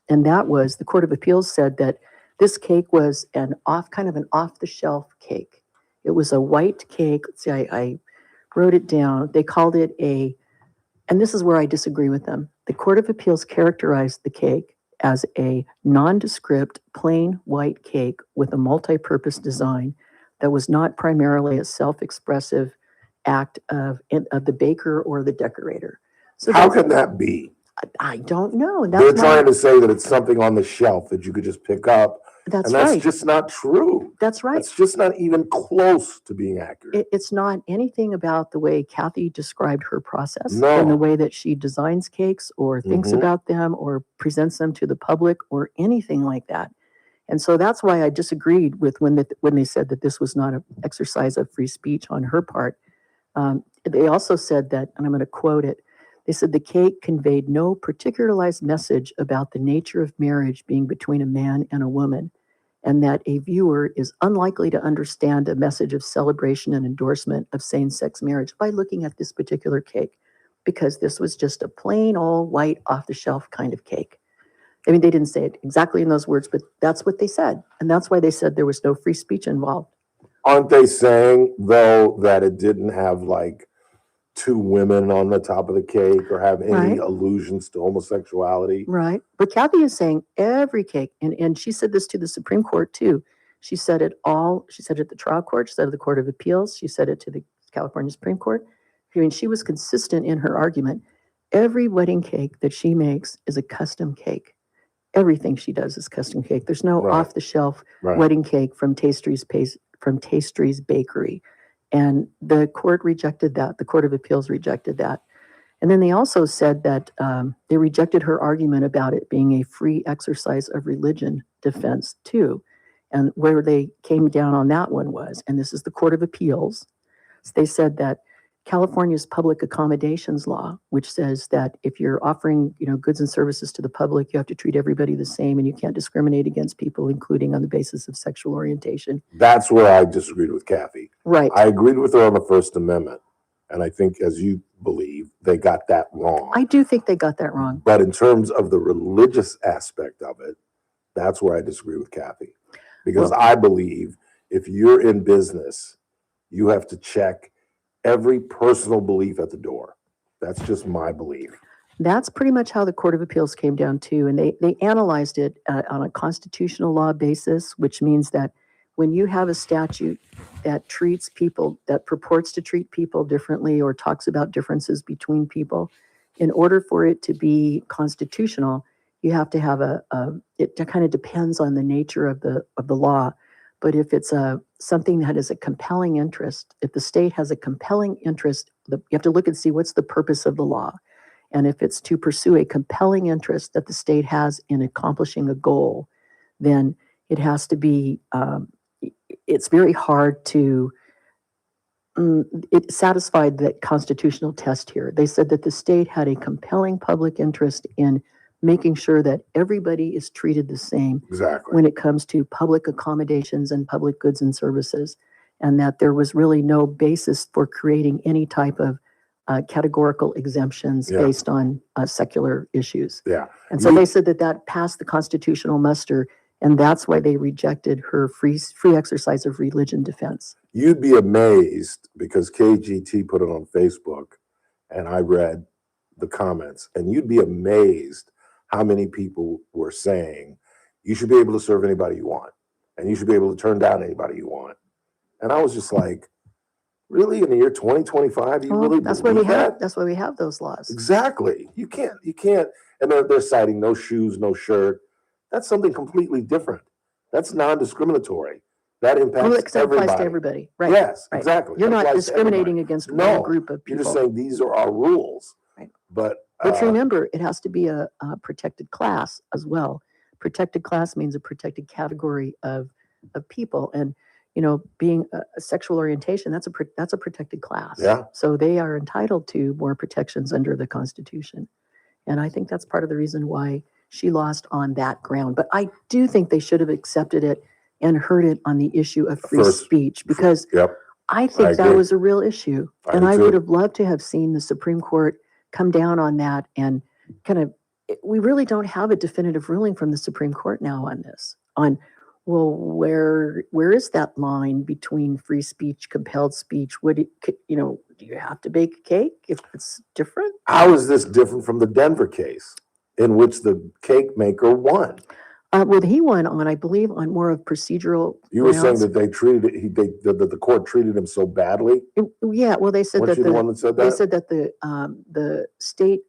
And that was, the Court of Appeals said that this cake was kind of an off-the-shelf cake. It was a white cake. Let's see, I wrote it down. They called it and this is where I disagree with them. The Court of Appeals characterized the cake as a nondescript, plain white cake with a multi-purpose design that was not primarily a self-expressive act of the baker or the decorator. So
how can that be?
I don't know.
They're trying to say that it's something on the shelf that you could just pick up.
That's
right.
That's
just not true.
That's right.
It's just not even close to being accurate.
It's not anything about the way Kathy described her process
No.
and the way that she designs cakes or thinks about them or presents them to the public or anything like that. And so that's why I disagreed with when they said that this was not an exercise of free speech on her part. They also said that, and I'm going to quote it, they said the cake conveyed no particularized message about the nature of marriage being between a man and a woman, and that a viewer is unlikely to understand a message of celebration and endorsement of same-sex marriage by looking at this particular cake, because this was just a plain old white off-the-shelf kind of cake. I mean, they didn't say it exactly in those words, but that's what they said. And that's why they said there was no free speech involved.
Aren't they saying, though, that it didn't have like 2 women on the top of the cake or have any allusions to homosexuality?
Right. But Kathy is saying every cake, and she said this to the Supreme Court too. She said it at the trial court, she said it at the Court of Appeals, she said it to the California Supreme Court. I mean, she was consistent in her argument. Every wedding cake that she makes is a custom cake. Everything she does is custom cake. There's no off-the-shelf wedding cake from Tastry's Bakery. And the court rejected that. The Court of Appeals rejected that. And then they also said that they rejected her argument about it being a free exercise of religion defense too. And where they came down on that one was, and this is the Court of Appeals, they said that California's public accommodations law, which says that if you're offering, goods and services to the public, you have to treat everybody the same and you can't discriminate against people, including on the basis of sexual orientation.
That's where I disagreed with Kathy.
Right.
I agreed with her on the First Amendment. And I think, as you believe, they got that wrong.
I do think they got that wrong.
But in terms of the religious aspect of it, that's where I disagree with Kathy. Because I believe if you're in business, you have to check every personal belief at the door. That's just my belief.
That's pretty much how the Court of Appeals came down too, and they analyzed it on a constitutional law basis, which means that when you have a statute that treats people, that purports to treat people differently or talks about differences between people, in order for it to be constitutional, you have to have it kind of depends on the nature of the law. But if it's something that is a compelling interest, if the state has a compelling interest, you have to look and see what's the purpose of the law. And if it's to pursue a compelling interest that the state has in accomplishing a goal, then it has to be, it's very hard to, it satisfied the constitutional test here. They said that the state had a compelling public interest in making sure that everybody is treated the same when it comes to public accommodations and public goods and services, and that there was really no basis for creating any type of categorical exemptions based on secular issues.
Yeah.
And so they said that passed the constitutional muster, and that's why they rejected her free exercise of religion defense.
You'd be amazed, because KGT put it on Facebook and I read the comments, and you'd be amazed how many people were saying you should be able to serve anybody you want and you should be able to turn down anybody you want. And I was just like, really, in the year 2025, you really
that's why
believe
we have
that?
that's why we have those laws.
Exactly. You can't, and they're citing no shoes, no shirt. That's something completely different. That's non-discriminatory. That impacts
Well,
everybody.
applies to everybody, right?
Yes,
right.
exactly.
You're
It
not
applies to
discriminating
everybody.
against
No,
one group of people.
You're just saying these are our rules.
Right.
But
remember, it has to be a protected class as well. Protected class means a protected category of people, and being a sexual orientation, that's a protected class.
Yeah.
So they are entitled to more protections under the Constitution, and I think that's part of the reason why she lost on that ground. But I do think they should have accepted it and heard it on the issue of free speech, because I think that was a real issue. And I would have loved to have seen the Supreme Court come down on that and kind of, we really don't have a definitive ruling from the Supreme Court now on this, well, where is that line between free speech, compelled speech? Do you have to bake a cake if it's different?
how is this different from the Denver case in which the cake maker won?
Well, he won on, I believe, on more of procedural.
You were saying that they treated it, that the court treated him so badly?
Yeah, well, they said
Weren't you the one that said that?
They said that the state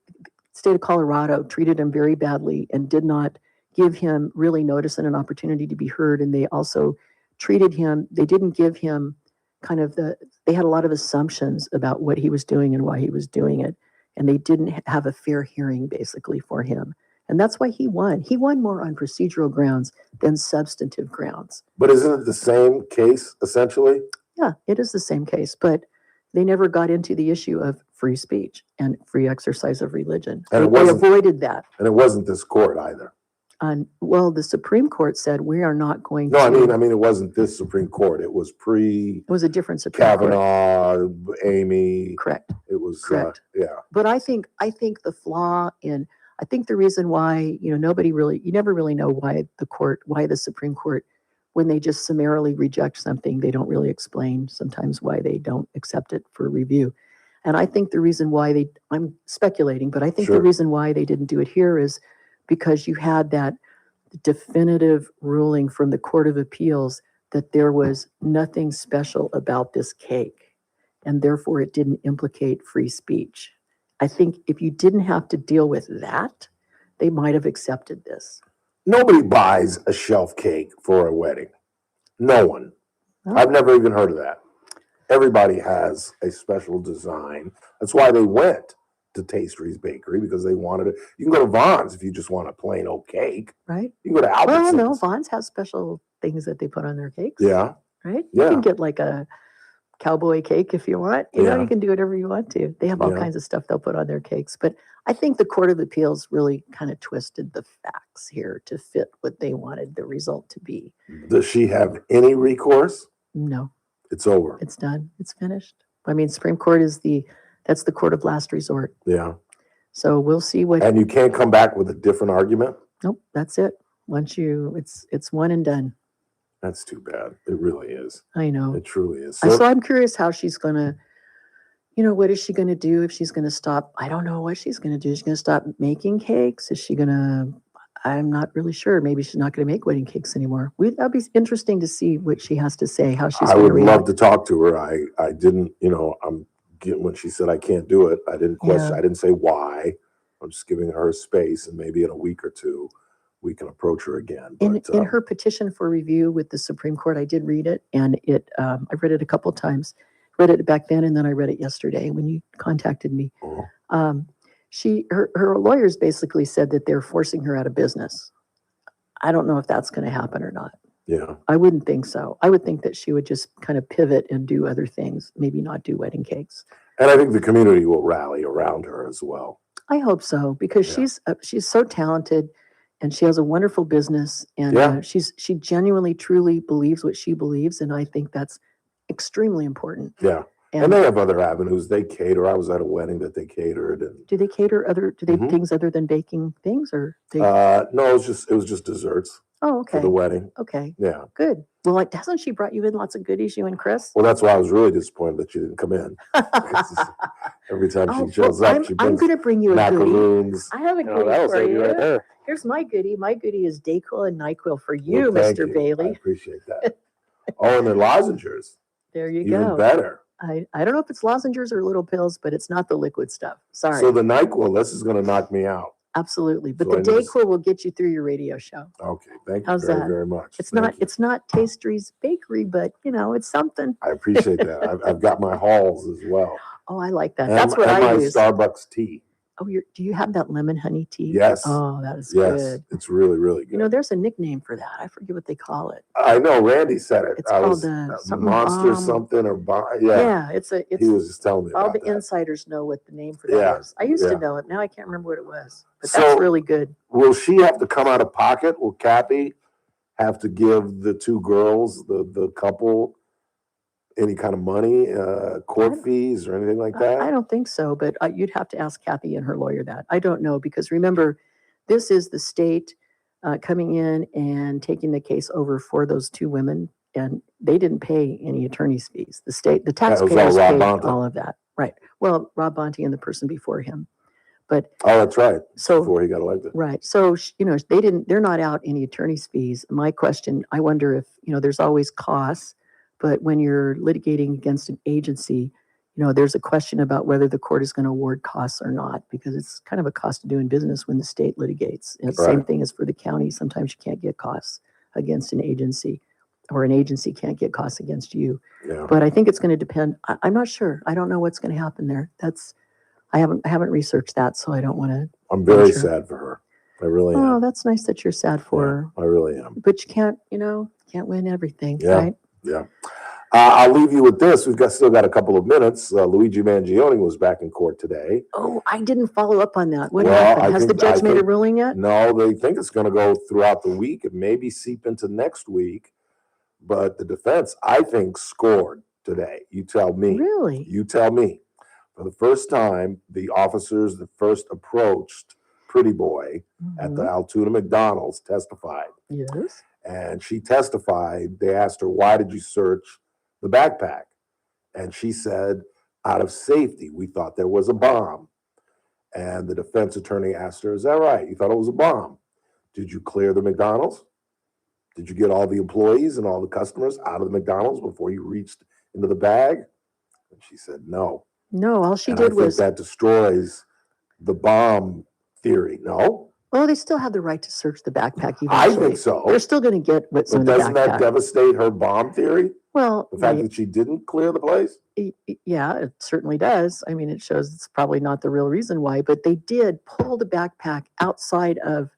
of Colorado treated him very badly and did not give him really notice and an opportunity to be heard. And they also treated him, they didn't give him they had a lot of assumptions about what he was doing and why he was doing it. And they didn't have a fair hearing basically for him. And that's why he won. He won more on procedural grounds than substantive grounds.
But isn't it the same case, essentially?
Yeah, it is the same case, but they never got into the issue of free speech and free exercise of religion.
And
they avoided that.
And it wasn't this court either.
Well, the Supreme Court said we are not going to.
No, I mean, it wasn't this Supreme Court. It was
It was a different Supreme Court.
Kavanaugh, Amy.
Correct.
It was
Correct.
Yeah.
But I think the flaw in, I think the reason why, you never really know why the Supreme Court, when they just summarily reject something, they don't really explain sometimes why they don't accept it for review. And I think the reason why I'm speculating, but I think the reason why they didn't do it here is because you had that definitive ruling from the Court of Appeals that there was nothing special about this cake, and therefore it didn't implicate free speech. I think if you didn't have to deal with that, they might have accepted this.
Nobody buys a shelf cake for a wedding. No one.
Oh.
I've never even heard of that. Everybody has a special design. That's why they went to Tastry's Bakery, because they wanted it. You can go to Vaughn's if you just want a plain old cake.
Right.
You can go to Albertsons.
Well, no, Vaughn's has special things that they put on their cakes.
Yeah.
Right?
Yeah.
You can get like a cowboy cake if you want. You
Yeah.
you can do whatever you want to. They have all
Yeah.
kinds of stuff they'll put on their cakes. But I think the Court of Appeals really kind of twisted the facts here to fit what they wanted the result to be.
Does she have any recourse?
No.
It's over.
It's done. It's finished. I mean, Supreme Court that's the court of last resort.
Yeah.
So we'll see what.
And you can't come back with a different argument?
Nope, that's it. Once it's one and done.
That's too bad. It really is.
I know.
It truly is.
So I'm curious how she's going to, what is she going to do if she's going to stop? I don't know what she's going to do. She's going to stop making cakes? Is she going to, I'm not really sure. Maybe she's not going to make wedding cakes anymore. That'd be interesting to see what she has to say, how she's
I
going to
would
react.
love to talk to her. I didn't, when she said I can't do it, I didn't question.
Yeah.
I didn't say why. I'm just giving her space, and maybe in a week or two, we can approach her again. But,
In her petition for review with the Supreme Court, I did read it, and I read it a couple of times. Read it back then, and then I read it yesterday when you contacted me. Her lawyers basically said that they're forcing her out of business. I don't know if that's going to happen or not.
Yeah.
I wouldn't think so. I would think that she would just kind of pivot and do other things, maybe not do wedding cakes.
And I think the community will rally around her as well.
I hope so, because she's so talented, and she has a wonderful business, and she genuinely, truly believes what she believes, and I think that's extremely important.
Yeah. And they have other avenues. They cater. I was at a wedding that they catered. And
do they cater things other than baking things, or
no, it was just desserts.
Oh, okay.
For the wedding.
Okay.
Yeah.
Good. Well, hasn't she brought you in lots of goodies, you and Chris?
Well, that's why I was really disappointed that she didn't come in. Every time she shows up, she brings
I'm going to bring you a
macaroons.
goodie. I have a goodie for you. Right there. Here's my goodie. My goodie is Dayquil and NyQuil for you, Mr. Bailey.
I appreciate that. Oh, and they're lozenges.
There you go.
Even better.
I don't know if it's lozenges or little pills, but it's not the liquid stuff. Sorry.
So the NyQuil, this is going to knock me out.
Absolutely. But the Dayquil will get you through your radio show.
Okay. Thank
How's
you very,
that?
very much.
It's not Tastery's Bakery, but it's something.
I appreciate that. I've got my halls as well.
Oh, I like that.
And
That's what I use.
My Starbucks tea.
Oh, do you have that lemon honey tea?
Yes.
Oh, that is
good.
Yes,
it's really, really good.
There's a nickname for that. I forget what they call it.
I know. Randy said it.
It's called something
Monster something or yeah.
It's
he was just telling me
all
about
the
that.
insiders know what the name for that is. I used to know it. Now I can't remember what it was. But
So,
that's really good.
Will she have to come out of pocket? Will Kathy have to give the two girls, the couple, any kind of money, court fees or anything like that?
I don't think so, but you'd have to ask Kathy and her lawyer that. I don't know, because remember, this is the state coming in and taking the case over for those two women, and they didn't pay any attorney's fees. The taxpayers paid all of that. Right. Well, Rob Bonte and the person before him. But
that's right.
So
before he got elected.
Right. So, they're not out any attorney's fees. My question, I wonder if, there's always costs, but when you're litigating against an agency, there's a question about whether the court is going to award costs or not, because it's kind of a cost of doing business when the state litigates. And the same thing as for the county. Sometimes you can't get costs against an agency, or an agency can't get costs against you.
Yeah.
But I think it's going to depend. I'm not sure. I don't know what's going to happen there. I haven't researched that, so I don't want to.
I'm very sad for her. I really am.
Oh, that's nice that you're sad for her.
I really am.
But you can't win everything,
Yeah.
right?
Yeah. I'll leave you with this. We've still got a couple of minutes. Luigi Mangione was back in court today.
Oh, I didn't follow up on that. What happened? Has the judge made a ruling yet?
No, they think it's going to go throughout the week. It may seep into next week. But the defense, I think, scored today. You tell me.
Really?
You tell me. For the first time, the officers that first approached Pretty Boy at the Altoona McDonald's testified.
Yes.
And she testified. They asked her, why did you search the backpack? And she said, out of safety, we thought there was a bomb. And the defense attorney asked her, is that right? You thought it was a bomb? Did you clear the McDonald's? Did you get all the employees and all the customers out of the McDonald's before you reached into the bag? And she said, no.
No, all she
And
did
I think
was.
that destroys the bomb theory. No?
Well, they still have the right to search the backpack eventually.
I think so.
They're still going to get what's in
But
the
doesn't
backpack.
that devastate her bomb theory?
Well,
The fact that she didn't clear the place?
yeah, it certainly does. I mean, it shows it's probably not the real reason why, but they did pull the backpack outside of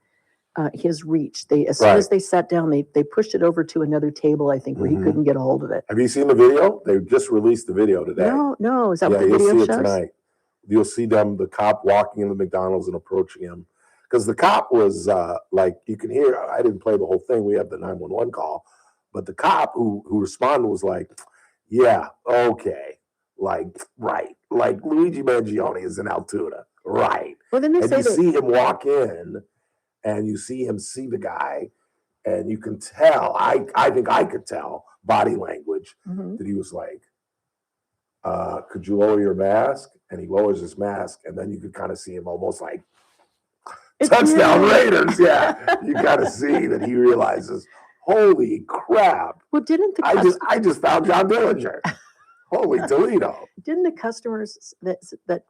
his reach. As soon as they sat down, they pushed it over to another table, I think, where he couldn't get a hold of it.
Have you seen the video? They just released the video today.
No. Is that what the
you'll
video
see
shows?
it tonight. You'll see the cop walking into McDonald's and approaching him. Because the cop was you can hear, I didn't play the whole thing. We have the 911 call. But the cop who responded was like, yeah, okay. Right. Like Luigi Mangione is in Altoona. Right.
Well, then they
and
say
you see him walk in and you see him see the guy And you can tell, I think I could tell body language that he was like, could you lower your mask? And he lowers his mask, and then you could kind of see him almost like, touchdown Raiders. Yeah. You got to see that he realizes, holy crap.
Well, didn't the
I just found John Dillinger. Holy Toledo.
Didn't the customers that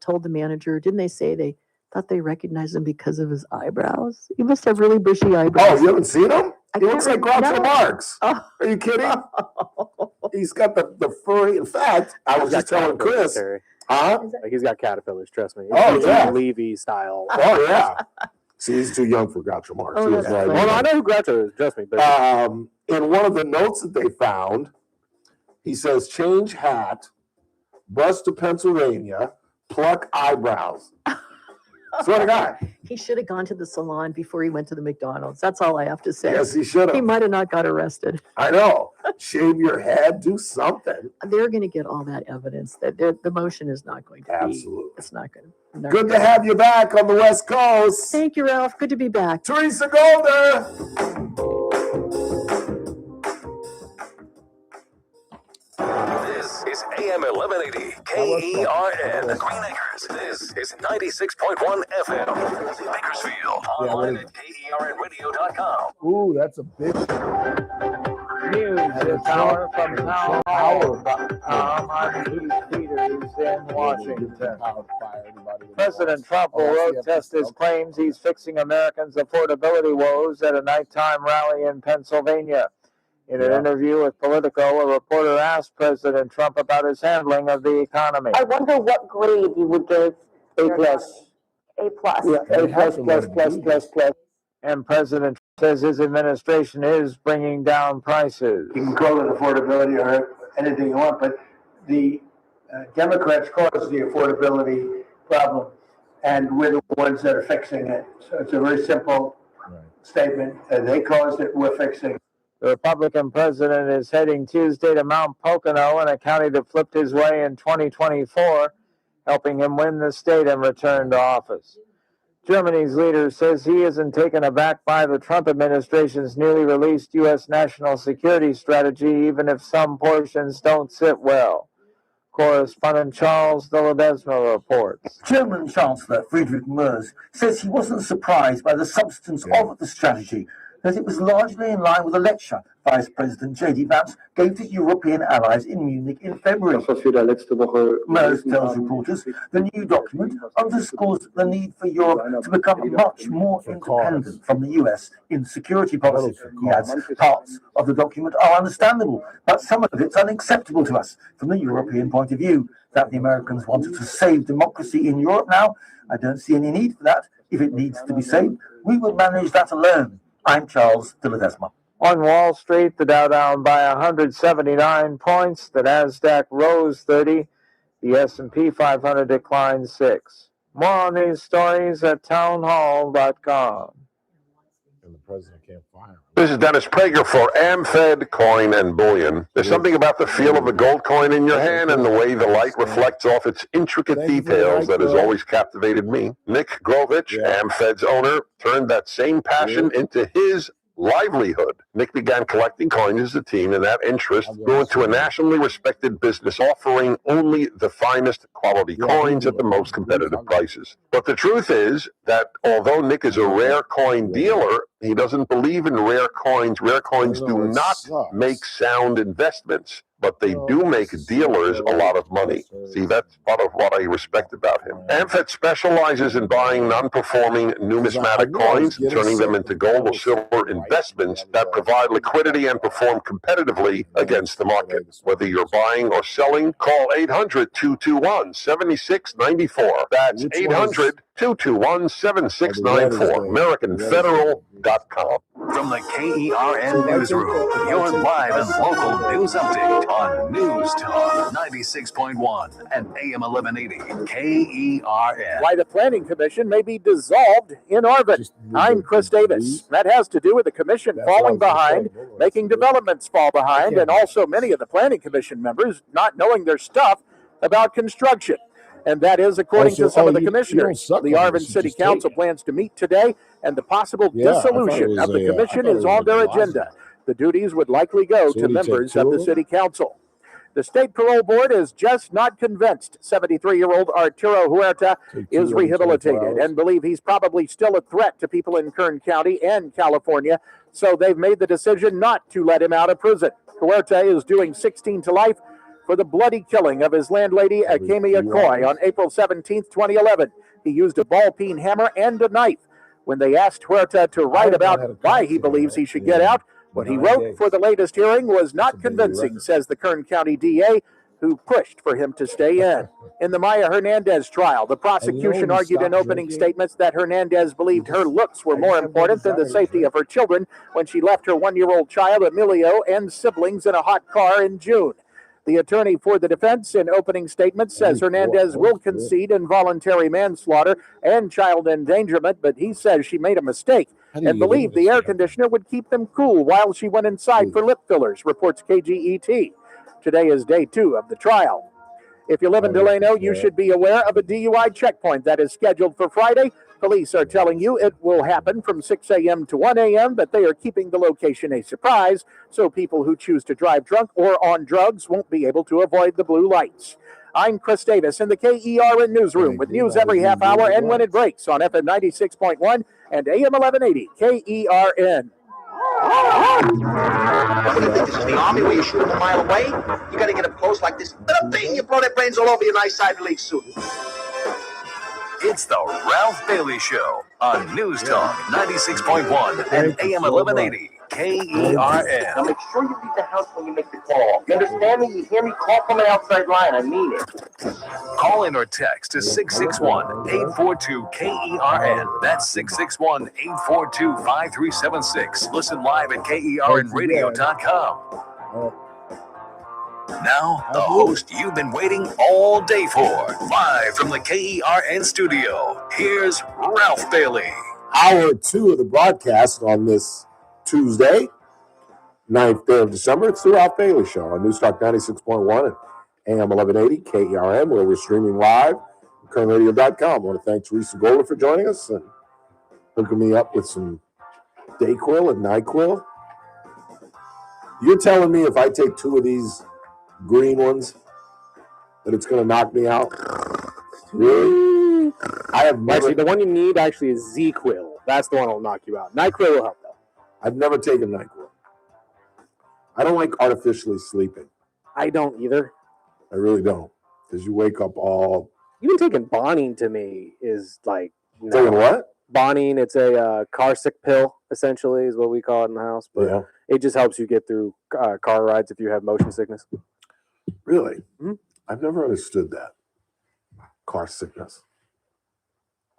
told the manager, didn't they say they thought they recognized him because of his eyebrows? He must have really bushy eyebrows.
Oh, you haven't seen him? He looks like Groucho Marx.
Oh.
Are you kidding? He's got the furry. In fact, I was just telling Chris. Huh?
Like he's got caterpillars, trust me.
Oh, yeah.
Levy style.
Oh, yeah. See, he's too young for Groucho Marx.
Oh,
He was
that's
like,
funny.
Well, I know who Groucho is, trust me. But
in one of the notes that they found, he says, change hat, bus to Pennsylvania, pluck eyebrows. Swear to God.
He should have gone to the salon before he went to the McDonald's. That's all I have to say.
Yes, he should have.
He might have not got arrested.
I know. Shave your head, do something.
They're going to get all that evidence that the motion is not going to
Absolutely.
It's not going to.
Good to have you back on the West Coast.
Thank you, Ralph. Good to be back.
Teresa Goldner.
This is AM 1180 KERN Green Acres. This is 96.1 FM Bakersfield. Online at KERNradio.com.
Ooh, that's a big
News this hour from townhall.com. I'm Keith Peters in Washington. President Trump will road test his claims he's fixing Americans' affordability woes at a nighttime rally in Pennsylvania. In an interview with Politico, a reporter asked President Trump about his handling of the economy.
I wonder what grade you would give.
A plus.
A plus.
Yeah, A plus. And President Trump says his administration is bringing down prices.
You can call it affordability or anything you want, but the Democrats caused the affordability problem, and we're the ones that are fixing it. So it's a very simple statement. They caused it, we're fixing it.
The Republican president is heading Tuesday to Mount Pocono, in a county that flipped his way in 2024, helping him win the state and return to office. Germany's leader says he isn't taken aback by the Trump administration's newly released U.S. national security strategy, even if some portions don't sit well. Correspondent Charles de Ledesma reports.
German Chancellor Friedrich Merz says he wasn't surprised by the substance of the strategy, that it was largely in line with a lecture Vice President J.D. Vance gave to European allies in Munich in February. Merz tells reporters the new document underscores the need for Europe to become much more independent from the US in security policy. He adds, parts of the document are understandable, but some of it's unacceptable to us from the European point of view. That the Americans wanted to save democracy in Europe now, I don't see any need for that. If it needs to be saved, we will manage that alone. I'm Charles de Ledesma.
On Wall Street, the Dow down by 179 points, the Nasdaq rose 30, the S&P 500 declined 6. More on these stories at townhall.com.
And the president can't fire him.
This is Dennis Prager for AmFed Coin and Bullion. There's something about the feel of the gold coin in your hand and the way the light reflects off its intricate details that has always captivated me. Nick Grovich, AmFed's owner, turned that same passion into his livelihood. Nick began collecting coins as a teen, and that interest grew into a nationally respected business offering only the finest quality coins at the most competitive prices. But the truth is that although Nick is a rare coin dealer, he doesn't believe in rare coins. Rare coins do not make sound investments, but they do make dealers a lot of money. See, that's part of what I respect about him. AmFed specializes in buying non-performing numismatic coins and turning them into gold or silver investments that provide liquidity and perform competitively against the market. Whether you're buying or selling, call 800-221-7694. That's 800-221-7694. AmericanFederal.com.
From the KERN Newsroom, your live and local news update on News Talk 96.1 and AM 1180 KERN.
Why the Planning Commission may be dissolved in orbit. I'm Chris Davis. That has to do with the commission falling behind, making developments fall behind, and also many of the Planning Commission members not knowing their stuff about construction. And that is according to some of the commissioners.
suck
The
on
Arvin
this, you
City
just take
Council plans to meet today, and the possible
Yeah, I thought it
dissolution
was
of the
a, I
commission
thought it
is
was
on
like
their
a
agenda. The duties would likely go
So
to
what do you take,
members
two
of
of
the
them?
city council. The state parole board is just not convinced 73-year-old Arturo Huerta
Take two
is
every 24
rehabilitated
hours.
and believe he's probably still a threat to people in Kern County and California, so they've made the decision not to let him out of prison. Huerta is doing 16 to life for the bloody killing of his landlady, Akemi Okoye, on April 17, 2011. He used a ball-peen hammer and a knife. When they asked Huerta to write about why he believes he should get out, what he wrote for the latest hearing was not convincing, says the Kern County DA, who pushed for him to stay in. In the Maya Hernandez trial, the prosecution argued in opening statements that Hernandez believed her looks were more important than the safety of her children when she left her one-year-old child, Emilio, and siblings in a hot car in June. The attorney for the defense in opening statement says Hernandez will concede involuntary manslaughter and child endangerment, but he says she made a mistake and believed the air conditioner would keep them cool while she went inside for lip fillers, reports KGET. Today is day 2 of the trial. If you live in Delano, you should be aware of a DUI checkpoint that is scheduled for Friday. Police are telling you it will happen from 6 a.m. to 1 a.m., but they are keeping the location a surprise, so people who choose to drive drunk or on drugs won't be able to avoid the blue lights. I'm Chris Davis in the KERN Newsroom with news every half hour and when it breaks on FM 96.1 and AM 1180 KERN.
What do you think? This is the Army where you shoot them a mile away? You gotta get up close like this. Little thing, you blow their brains all over your nice Ivy League suit.
It's the Ralph Bailey Show on News Talk 96.1 and AM 1180 KERN.
Now make sure you leave the house when you make the call. You understand me? You hear me? Call from an outside line. I mean it.
Call in or text to 661-842-KERN. That's 661-842-5376. Listen live at KERNradio.com. Now, the host you've been waiting all day for. Live from the KERN studio, here's Ralph Bailey.
Hour 2 of the broadcast on this Tuesday, 9th day of December. It's the Ralph Bailey Show on News Talk 96.1 and AM 1180 KERN, where we're streaming live at KERNradio.com. I want to thank Teresa Goldner for joining us and hooking me up with some Dayquil and NyQuil. You're telling me if I take 2 of these green ones that it's going to knock me out? Really? I have never,
Actually, the one you need actually is Z-Quil. That's the one that'll knock you out. NyQuil will help, though.
I've never taken NyQuil. I don't like artificially sleeping.
I don't either.
I really don't. Because you wake up all...
Even taking Bonine to me is like...
Taking what?
Bonine, it's a car sick pill, essentially, is what we call it in the house. But it just helps you get through car rides if you have motion sickness.
Really? Mm-hmm. I've never understood that. Car sickness.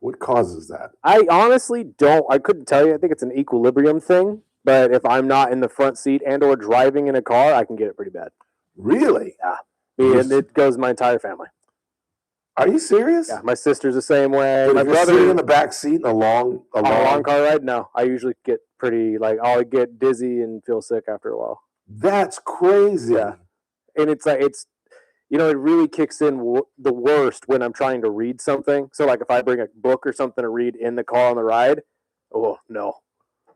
What causes that?
I honestly don't. I couldn't tell you. I think it's an equilibrium thing. But if I'm not in the front seat and or driving in a car, I can get it pretty bad.
Really?
Yeah. And it goes my entire family.
Are you serious?
Yeah. My sister's the same way.
But
my
if you're
brother
sitting in the back seat in a long
car ride, no. I usually get I'll get dizzy and feel sick after a while.
That's crazy.
Yeah. And it's it really kicks in the worst when I'm trying to read something. So, like, if I bring a book or something to read in the car on the ride, oh, no,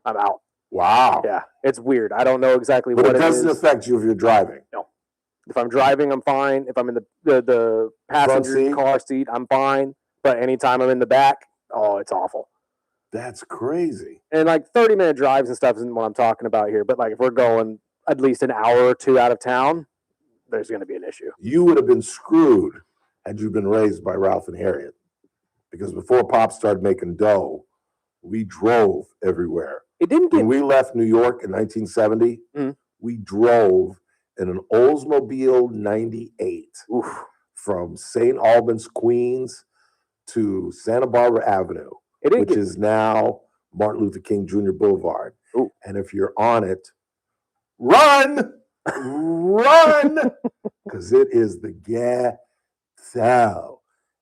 I'm out.
Wow.
Yeah, it's weird. I don't know exactly what it is.
But it doesn't affect you if you're driving?
No. If I'm driving, I'm fine. If I'm in the passenger car seat, I'm fine. But anytime I'm in the back, oh, it's awful.
That's crazy.
And, 30-minute drives and stuff isn't what I'm talking about here. But, if we're going at least an hour or 2 out of town, there's going to be an issue.
You would have been screwed had you been raised by Ralph and Harriet. Because before Pop started making dough, we drove everywhere. When we left New York in 1970, we drove in an Oldsmobile 98 from St. Albans, Queens to Santa Barbara Avenue, which is now Martin Luther King Jr. Boulevard. And if you're on it, run! Run! Because it is the ghetto.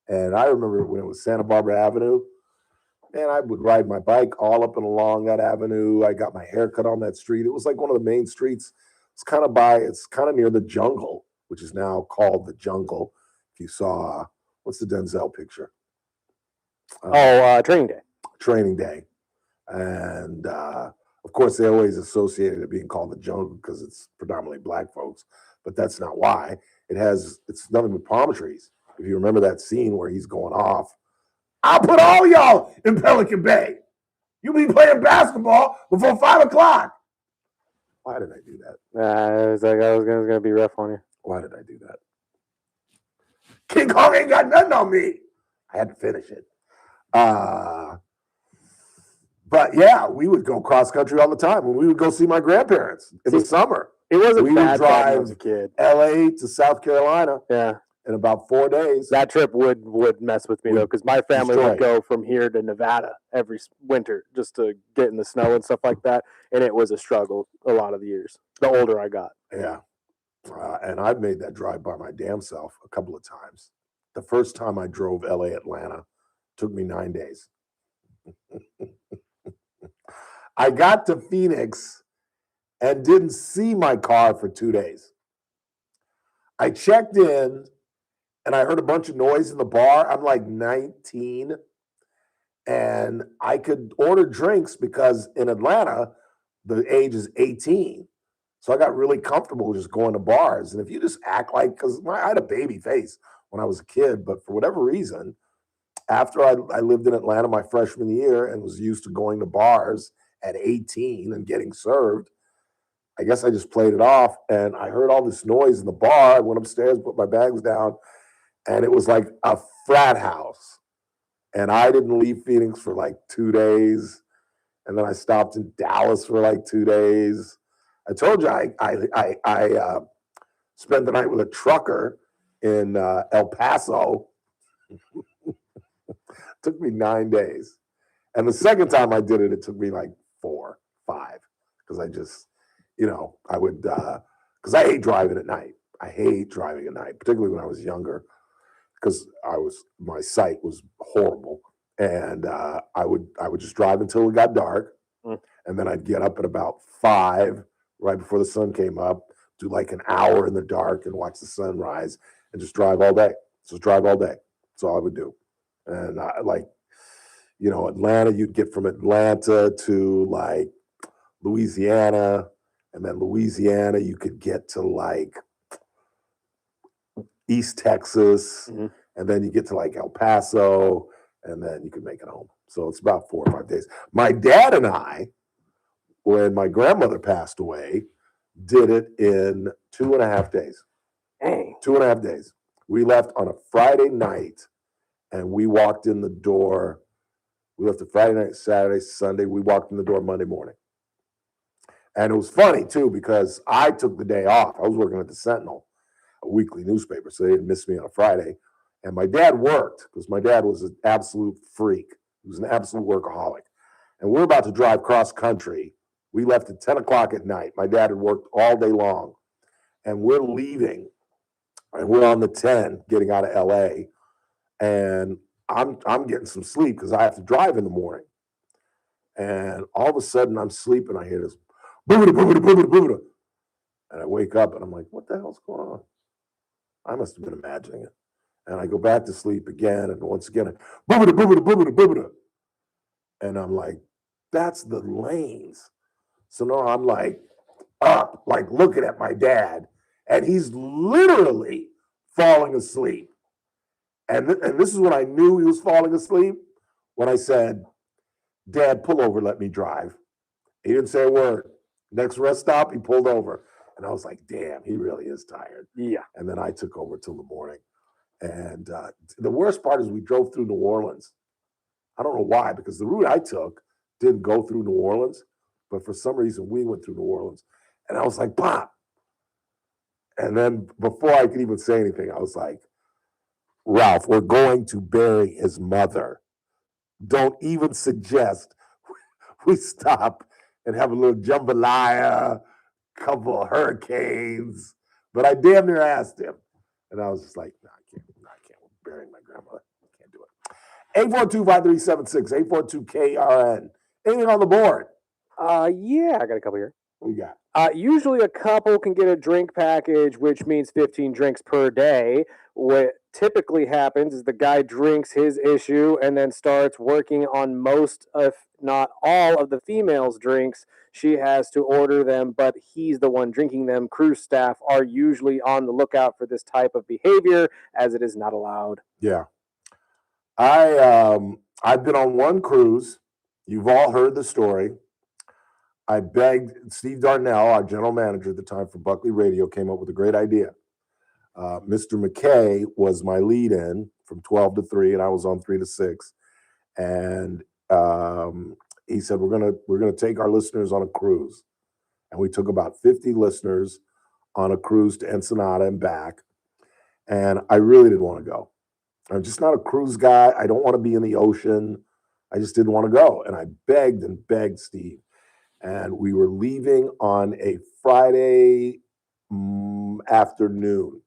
And I remember when it was Santa Barbara Avenue, and I would ride my bike all up and along that avenue. I got my hair cut on that street. It was like one of the main streets. It's kind of near the Jungle, which is now called the Jungle. If you saw what's the Denzel picture?
Training Day.
Training Day. And of course, they always associated it being called the jungle because it's predominantly black folks, but that's not why. It's nothing but palm trees. If you remember that scene where he's going off, I'll put all y'all in Pelican Bay. You'll be playing basketball before 5 o'clock. Why did I do that?
It was like I was gonna be rough on you.
Why did I do that? King Kong ain't got nothing on me. I had to finish it. But yeah, we would go cross country all the time. When we would go see my grandparents in the summer.
It wasn't
we
bad
would
back when I
drive
was a kid.
LA to South Carolina.
Yeah.
In about 4 days.
That trip would mess with me though, because my family
destroy
would go from here to Nevada every winter just to get in the snow and stuff like that, and it was a struggle a lot of the years. The older I got.
Yeah, and I've made that drive by my damn self a couple of times. The first time I drove LA Atlanta took me 9 days. I got to Phoenix and didn't see my car for 2 days. I checked in. And I heard a bunch of noise in the bar. I'm like 19, and I could order drinks because in Atlanta, the age is 18. So I got really comfortable just going to bars. And if you just act like, because I had a baby face when I was a kid, but for whatever reason, after I lived in Atlanta my freshman year and was used to going to bars at 18 and getting served, I guess I just played it off. And I heard all this noise in the bar. I went upstairs, put my bags down. And it was like a frat house. And I didn't leave Phoenix for like 2 days. And then I stopped in Dallas for like 2 days. I told you I spent the night with a trucker in El Paso. Took me 9 days. And the second time I did it, it took me like 4, 5. Because I just, I would, because I hate driving at night. I hate driving at night, particularly when I was younger. Because my sight was horrible, and I would just drive until it got dark, and then I'd get up at about 5, right before the sun came up, do like an hour in the dark and watch the sunrise, and just drive all day. Just drive all day. That's all I would do. And Atlanta, you'd get from Atlanta to like Louisiana, and then Louisiana, you could get to like East Texas, and then you get to like El Paso, and then you can make it home. So it's about 4 or 5 days. My dad and I, when my grandmother passed away, did it in 2.5 days.
Dang.
2.5 days. We left on a Friday night, and we walked in the door. We left a Friday night, Saturday, Sunday. We walked in the door Monday morning. And it was funny, too, because I took the day off. I was working at the Sentinel, a weekly newspaper, so they didn't miss me on a Friday. And my dad worked because my dad was an absolute freak. He was an absolute workaholic. And we're about to drive cross country. We left at 10 o'clock at night. My dad had worked all day long. And we're leaving. And we're on the 10 getting out of LA. And I'm getting some sleep because I have to drive in the morning. And all of a sudden I'm sleeping. I hear this boobada, boobada, boobada, boobada. And I wake up and I'm like, what the hell's going on? I must have been imagining it. And I go back to sleep again. And once again, boobada, boobada, boobada, boobada. And I'm like, that's the lanes. So now I'm like up, like looking at my dad. And he's literally falling asleep. And this is when I knew he was falling asleep, when I said, Dad, pull over, let me drive. He didn't say a word. Next rest stop, he pulled over. And I was like, damn, he really is tired.
Yeah.
And then I took over till the morning. And the worst part is we drove through New Orleans. I don't know why, because the route I took didn't go through New Orleans. But for some reason, we went through New Orleans. And I was like, Pop. And then before I could even say anything, I was like, Ralph, we're going to bury his mother. Don't even suggest we stop and have a little jambalaya, couple of hurricanes. But I damn near asked him. And I was just like, no, I can't. We're burying my grandmother. I can't do it. 842-5376, 842-KRN. Anything on the board?
Yeah, I got a couple here.
What you got?
Usually a couple can get a drink package, which means 15 drinks per day. typically happens is the guy drinks his issue and then starts working on most, if not all, of the female's drinks. She has to order them, but he's the one drinking them. Cruise staff are usually on the lookout for this type of behavior, as it is not allowed.
Yeah. I've been on one cruise. You've all heard the story. I begged Steve Darnell, our general manager at the time for Buckley Radio, came up with a great idea. Mr. McKay was my lead-in from 12 to 3, and I was on 3 to 6. And he said, we're gonna take our listeners on a cruise. And we took about 50 listeners on a cruise to Ensenada and back. And I really didn't want to go. I'm just not a cruise guy. I don't want to be in the ocean. I just didn't want to go. And I begged and begged Steve. And we were leaving on a Friday afternoon.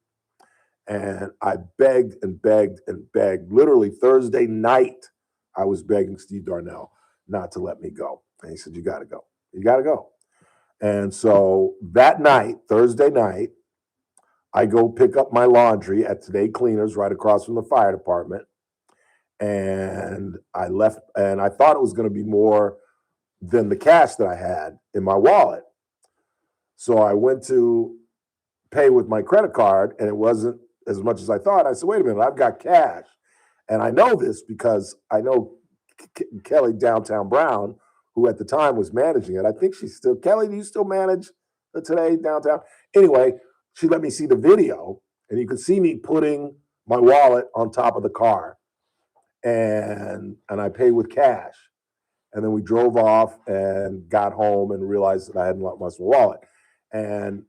And I begged and begged and begged. Literally Thursday night, I was begging Steve Darnell not to let me go. And he said, you got to go. You got to go. And so that night, Thursday night, I go pick up my laundry at Today Cleaners right across from the fire department. And I left, and I thought it was going to be more than the cash that I had in my wallet. So I went to pay with my credit card, and it wasn't as much as I thought. I said, wait a minute, I've got cash. And I know this because I know Kelly Downtown Brown, who at the time was managing it. I think she's still, Kelly, do you still manage the Today Downtown? Anyway, she let me see the video, and you could see me putting my wallet on top of the car. And I paid with cash. And then we drove off and got home and realized that I hadn't lost my wallet. And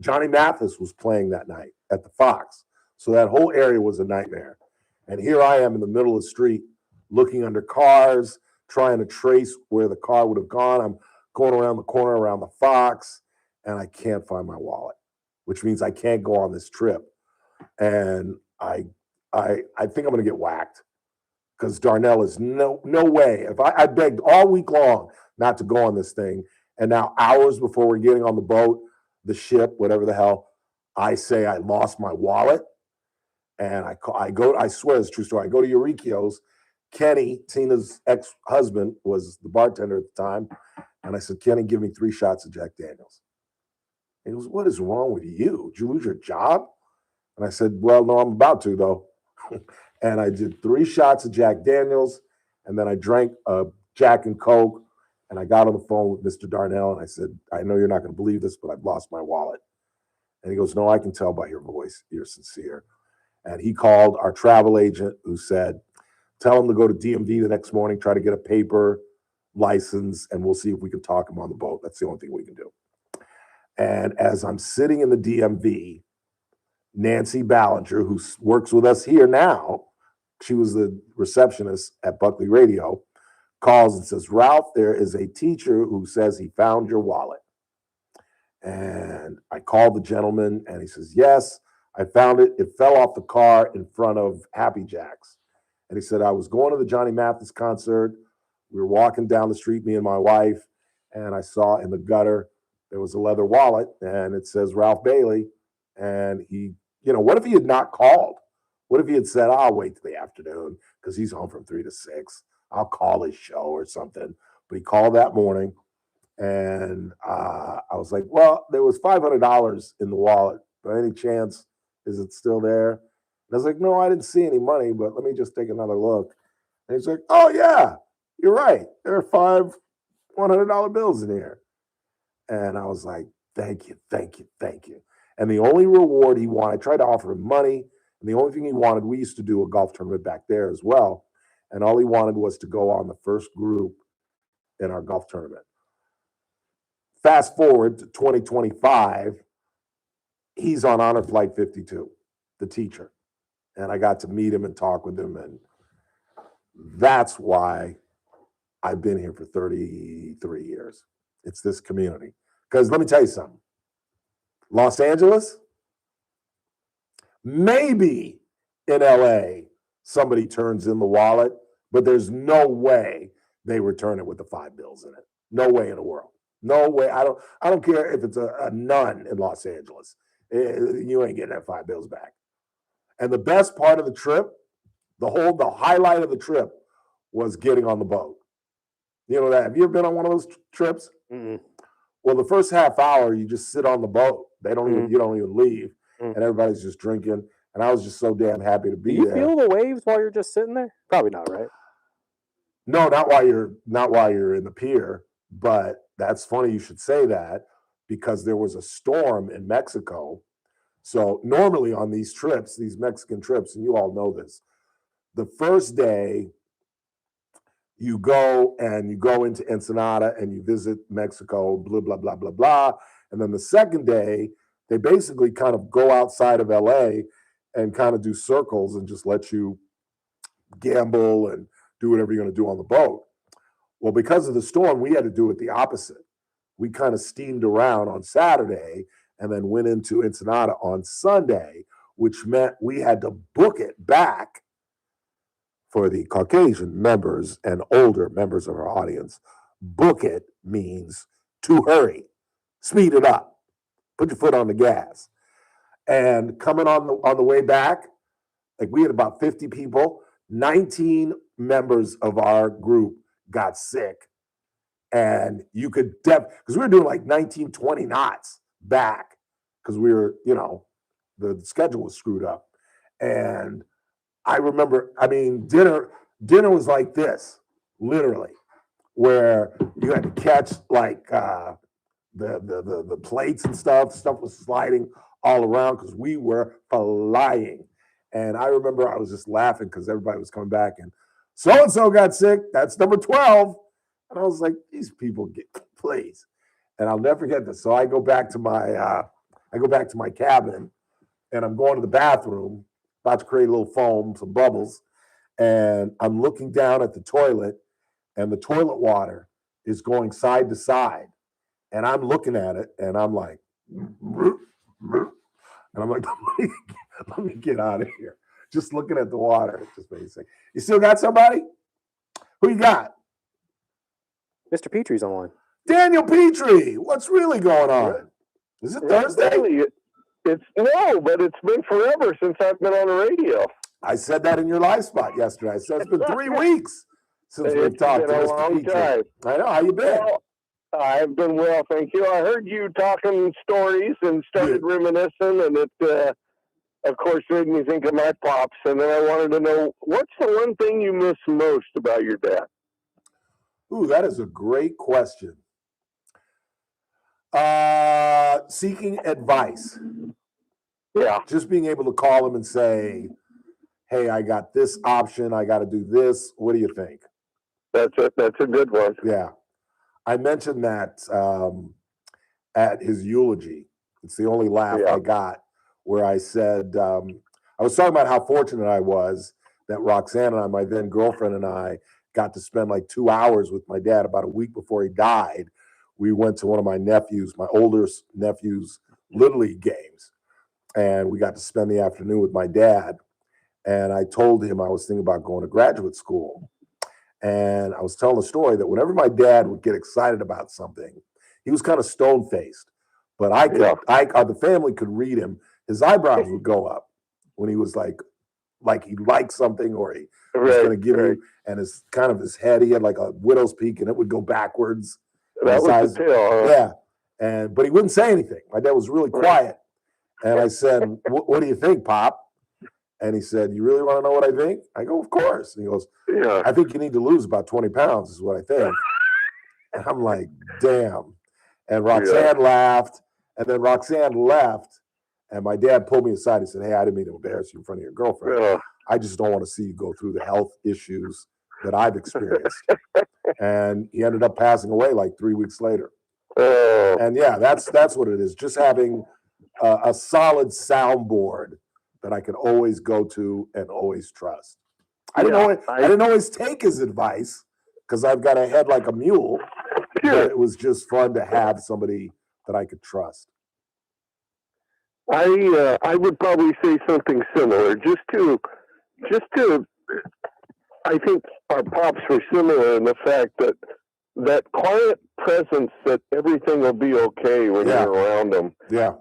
Johnny Mathis was playing that night at the Fox. So that whole area was a nightmare. And here I am in the middle of the street looking under cars, trying to trace where the car would have gone. I'm going around the corner around the Fox, and I can't find my wallet, which means I can't go on this trip. And I think I'm going to get whacked because Darnell is no way. If I begged all week long not to go on this thing, and now hours before we're getting on the boat, the ship, whatever the hell, I say I lost my wallet, and I swear it's a true story. I go to Eureka's. Kenny, Tina's ex-husband, was the bartender at the time, and I said, Kenny, give me 3 shots of Jack Daniels. He goes, what is wrong with you? Did you lose your job? And I said, well, no, I'm about to, though. And I did 3 shots of Jack Daniels, and then I drank Jack and Coke, and I got on the phone with Mr. Darnell, and I said, I know you're not going to believe this, but I've lost my wallet. And he goes, no, I can tell by your voice. You're sincere. And he called our travel agent, who said, tell him to go to DMV the next morning, try to get a paper license, and we'll see if we can talk him on the boat. That's the only thing we can do. And as I'm sitting in the DMV, Nancy Ballinger, who works with us here now, she was the receptionist at Buckley Radio, calls and says, Ralph, there is a teacher who says he found your wallet. And I called the gentleman, and he says, yes, I found it. It fell off the car in front of Happy Jack's. And he said, I was going to the Johnny Mathis concert. We were walking down the street, me and my wife, and I saw in the gutter, there was a leather wallet, and it says Ralph Bailey. And he, what if he had not called? What if he had said, I'll wait till the afternoon because he's home from 3 to 6. I'll call his show or something. But he called that morning, and I was like, well, there was $500 in the wallet. By any chance, is it still there? And I was like, no, I didn't see any money, but let me just take another look. And he's like, oh, yeah, you're right. There are 5 $100 bills in here. And I was like, thank you, thank you, thank you. And the only reward he wanted, I tried to offer him money, and the only thing he wanted, we used to do a golf tournament back there as well, and all he wanted was to go on the first group in our golf tournament. Fast forward to 2025, he's on Honor Flight 52, the teacher. And I got to meet him and talk with him, and that's why I've been here for 33 years. It's this community. Because let me tell you something. Los Angeles, maybe in LA, somebody turns in the wallet, but there's no way they return it with the 5 bills in it. No way in the world. No way. I don't care if it's a nun in Los Angeles. You ain't getting that 5 bills back. And the best part of the trip, the highlight of the trip was getting on the boat. You know that? Have you ever been on one of those trips?
Mm-mm.
Well, the first half hour, you just sit on the boat. You don't even leave, and everybody's just drinking. And I was just so damn happy to be
Do you
there.
feel the waves while you're just sitting there? Probably not, right?
No, not while you're in the pier. But that's funny you should say that, because there was a storm in Mexico. So normally on these trips, these Mexican trips, and you all know this, the first day you go into Ensenada and you visit Mexico, blah, blah, blah, blah, blah. And then the second day, they basically kind of go outside of LA and kind of do circles and just let you gamble and do whatever you're going to do on the boat. Well, because of the storm, we had to do it the opposite. We kind of steamed around on Saturday and then went into Ensenada on Sunday, which meant we had to book it back for the Caucasian members and older members of our audience. Book it means to hurry, speed it up, put your foot on the gas. And coming on the way back, like we had about 50 people, 19 members of our group got sick. And you could because we were doing like 19, 20 knots back because we were, the schedule was screwed up. And I remember, dinner was like this, literally, where you had to catch like the plates and stuff. Stuff was sliding all around because we were flying. And I remember I was just laughing because everybody was coming back and so-and-so got sick. That's number 12. And I was like, these people please. And I'll never forget this. So I go back to my cabin and I'm going to the bathroom, about to create a little foam, some bubbles. And I'm looking down at the toilet and the toilet water is going side to side. And I'm looking at it and I'm like, let me get out of here. Just looking at the water. It's just amazing. You still got somebody? Who you got?
Mr. Petrie's online.
Daniel Petrie, what's really going on? Is it Thursday?
No, but it's been forever since I've been on the radio.
I said that in your live spot yesterday. I said it's been 3 weeks since we've talked to Mr. Petrie.
Time.
I know. How you been?
Well, I've been well, thank you. I heard you talking stories and started reminiscing, and it, of course, made me think of my pops. And then I wanted to know, what's the one thing you miss most about your dad?
Ooh, that is a great question. Seeking advice.
Yeah.
Just being able to call him and say, hey, I got this option. I got to do this. What do you think?
That's a good one.
Yeah. I mentioned that at his eulogy. It's the only laugh I got where I said, I was talking about how fortunate I was that Roxanne and I, my then girlfriend and I, got to spend like 2 hours with my dad about a week before he died. We went to one of my oldest nephew's Little League games. And we got to spend the afternoon with my dad. And I told him I was thinking about going to graduate school. And I was telling the story that whenever my dad would get excited about something, he was kind of stone-faced. But the family could read him. His eyebrows would go up when he was like he liked something or he was going to give you. And his head, he had like a widow's peak and it would go backwards.
That was the tail, huh?
Yeah. But he wouldn't say anything. My dad was really quiet. And I said, what do you think, Pop? And he said, you really want to know what I think? I go, of course. And he goes, I think you need to lose about 20 pounds is what I think. And I'm like, damn. And Roxanne laughed. And then Roxanne left. And my dad pulled me aside. He said, hey, I didn't mean to embarrass you in front of your girlfriend. I just don't want to see you go through the health issues that I've experienced. And he ended up passing away like 3 weeks later. And that's what it is. Just having a solid soundboard that I could always go to and always trust. I didn't always take his advice because I've got a head like a mule. But it was just fun to have somebody that I could trust.
I would probably say something similar. Just to I think our pops were similar in the fact that quiet presence, that everything will be okay when you're around them.
Yeah.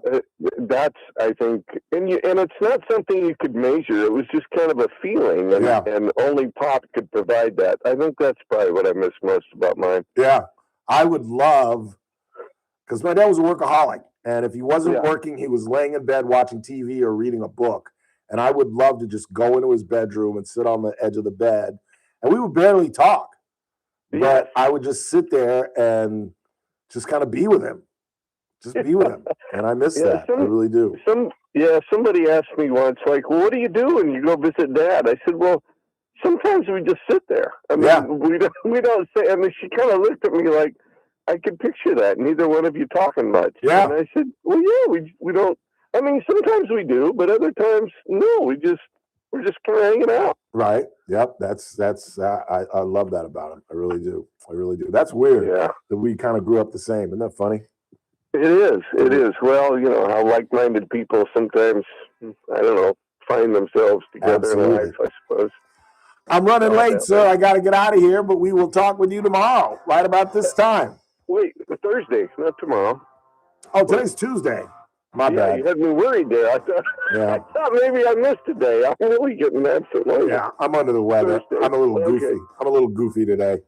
That's, I think, And it's not something you could measure. It was just kind of a feeling, and only Pop could provide that. I think that's probably what I miss most about mine.
Yeah, I would love, because my dad was a workaholic, and if he wasn't working, he was laying in bed watching TV or reading a book. And I would love to just go into his bedroom and sit on the edge of the bed, and we would barely talk, but I would just sit there and just kind of be with him. Just be with him, and I miss that. I really do.
Somebody asked me once, like, well, what do you do when you go visit Dad? I said, well, sometimes we just sit there. I mean, we don't say. I mean, she kind of looked at me like I could picture that. Neither one of you talking much.
Yeah.
And I said, well, yeah, we don't. I mean, sometimes we do, but other times, no. We're just kind of hanging out.
Right. Yep. That's. I love that about him. I really do. That's weird.
Yeah.
That we kind of grew up the same. Isn't that funny?
It is. Well, you know how like-minded people sometimes, I don't know, find themselves together in life, I suppose.
I'm running late, sir. I got to get out of here, but we will talk with you tomorrow, right about this time.
Wait, Thursday, not tomorrow.
Oh, today's Tuesday. My bad.
You had me worried there. I thought maybe I missed a day. I'm really getting absolutely.
Yeah, I'm under the weather.
Thursday.
I'm a little goofy. I'm a little goofy today.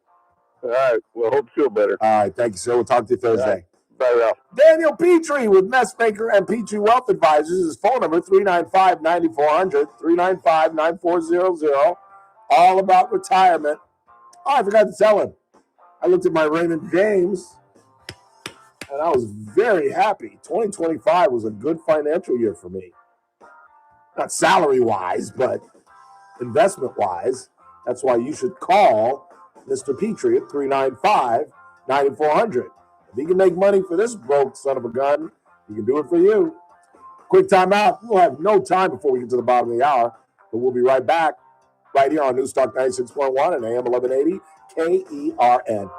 All right. Well, hope you feel better.
All right. Thank you, sir. We'll talk to you Thursday.
Right. Bye, Ralph.
Daniel Petrie with Messmaker and Petrie Wealth Advisors. His phone number, 395-9400, 395-9400. All about retirement. Oh, I forgot to tell him. I looked at my Raymond James, and I was very happy. 2025 was a good financial year for me. Not salary-wise, but investment-wise. That's why you should call Mr. Petrie at 395-9400. If he can make money for this broke son of a gun, he can do it for you. Quick time out. We'll have no time before we get to the bottom of the hour, but we'll be right back right here on News Talk 96.1 and AM 1180 KERN.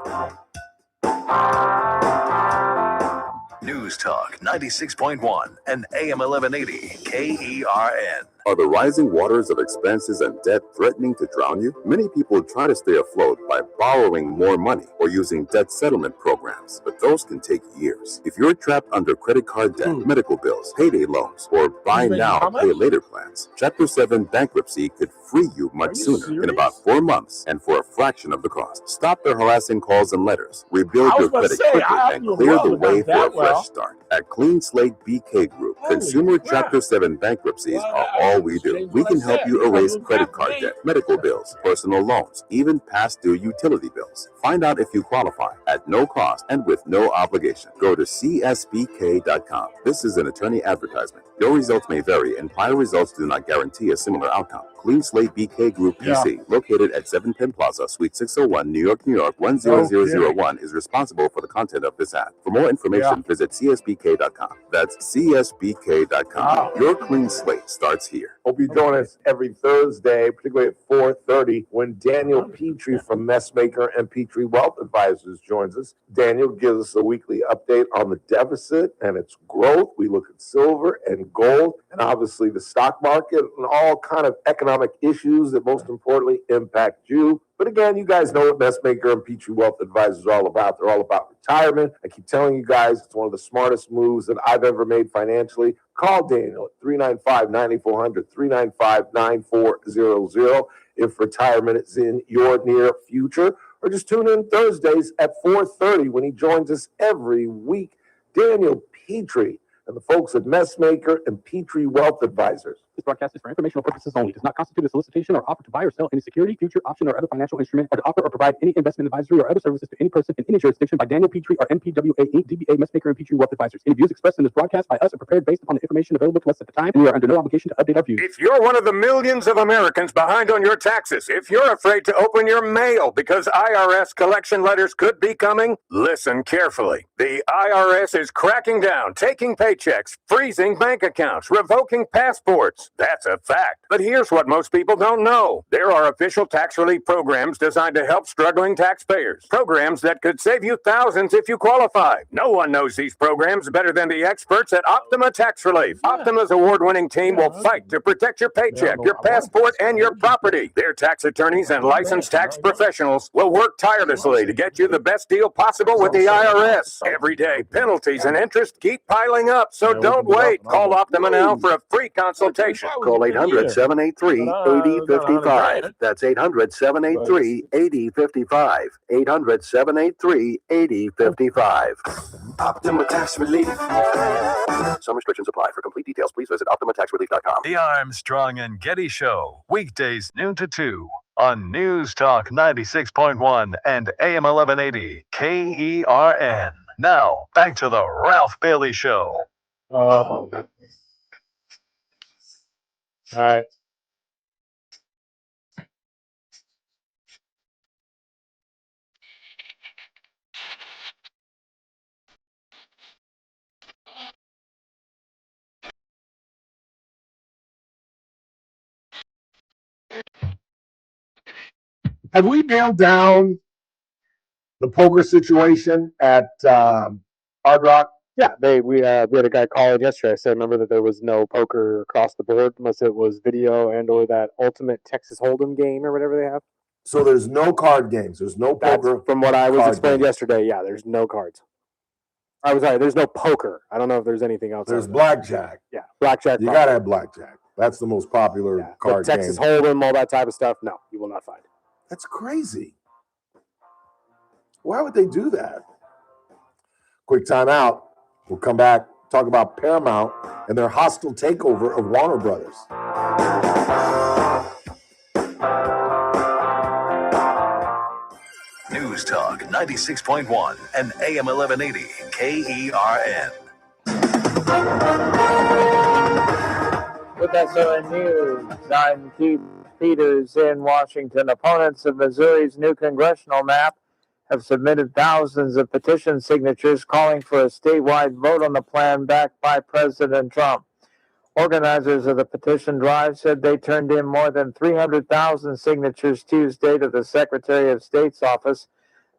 News Talk 96.1 and AM 1180 KERN.
Are the rising waters of expenses and debt threatening to drown you? Many people try to stay afloat by borrowing more money or using debt settlement programs, but those can take years. If you're trapped under credit card debt, medical bills, payday loans, or buy now, pay later plans, Chapter 7 bankruptcy could free you much sooner, in about 4 months and for a fraction of the cost. Stop the harassing calls and letters, rebuild your credit quickly, and clear the way for a fresh start. At Clean Slate BK Group, consumer Chapter 7 bankruptcies are all we do. We can help you erase credit card debt, medical bills, personal loans, even past due utility bills. Find out if you qualify at no cost and with no obligation. Go to csbk.com. This is an attorney advertisement. Your results may vary, and prior results do not guarantee a similar outcome. Clean Slate BK Group PC, located at 7 Penn Plaza, Suite 601, New York, 10001, is responsible for the content of this ad. For more information, visit csbk.com. That's csbk.com. Your clean slate starts here.
Hope you join us every Thursday, particularly at 4:30, when Daniel Petrie from Messmaker and Petrie Wealth Advisors joins us. Daniel gives us a weekly update on the deficit and its growth. We look at silver and gold and obviously the stock market and all kind of economic issues that most importantly impact you. But again, you guys know what Messmaker and Petrie Wealth Advisors are all about. They're all about retirement. I keep telling you guys, it's one of the smartest moves that I've ever made financially. Call Daniel at 395-9400, 395-9400 if retirement is in your near future. Or just tune in Thursdays at 4:30 when he joins us every week. Daniel Petrie and the folks at Messmaker and Petrie Wealth Advisors.
This broadcast is for informational purposes only. Does not constitute a solicitation or offer to buy or sell any security, future, option, or other financial instrument, or to offer or provide any investment advisory or other services to any person in any jurisdiction by Daniel Petrie or MPWA Inc., DBA Messmaker and Petrie Wealth Advisors. Any views expressed in this broadcast by us are prepared based upon the information available to us at the time, and we are under no obligation to update our views.
If you're one of the millions of Americans behind on your taxes, if you're afraid to open your mail because IRS collection letters could be coming, listen carefully. The IRS is cracking down, taking paychecks, freezing bank accounts, revoking passports. That's a fact. But here's what most people don't know. There are official tax relief programs designed to help struggling taxpayers. Programs that could save you thousands if you qualify. No one knows these programs better than the experts at Optima Tax Relief. Optima's award-winning team will fight to protect your paycheck, your passport, and your property. Their tax attorneys and licensed tax professionals will work tirelessly to get you the best deal possible with the IRS. Every day, penalties and interest keep piling up, so don't wait. Call Optima now for a free consultation.
Call 800-783-8055. That's 800-783-8055. 800-783-8055.
Optima Tax Relief.
Some restrictions apply. For complete details, please visit OptimaTaxRelief.com.
The Armstrong and Getty Show, weekdays noon to 2 on News Talk 96.1 and AM 1180 KERN. Now, back to the Ralph Bailey Show.
All right.
Have we nailed down the poker situation at Hard Rock?
Yeah, we had a guy call in yesterday. I said, remember that there was no poker across the board unless it was video and or that ultimate Texas Hold'em game or whatever they have.
So there's no card games. There's no poker.
That's from what I was explained
games.
yesterday. Yeah, there's no cards. I was sorry. There's no poker. I don't know if there's anything else.
There's blackjack.
Yeah, blackjack.
You gotta have blackjack. That's the most popular card game.
Texas Hold'em, all that type of stuff. No, you will not find.
That's crazy. Why would they do that? Quick time out. We'll come back, talk about Paramount and their hostile takeover of Warner Brothers.
News Talk 96.1 and AM 1180 KERN.
With SON News, I'm Keith Peters in Washington. Opponents of Missouri's new congressional map have submitted thousands of petition signatures calling for a statewide vote on the plan backed by President Trump. Organizers of the petition drive said they turned in more than 300,000 signatures Tuesday to the Secretary of State's office.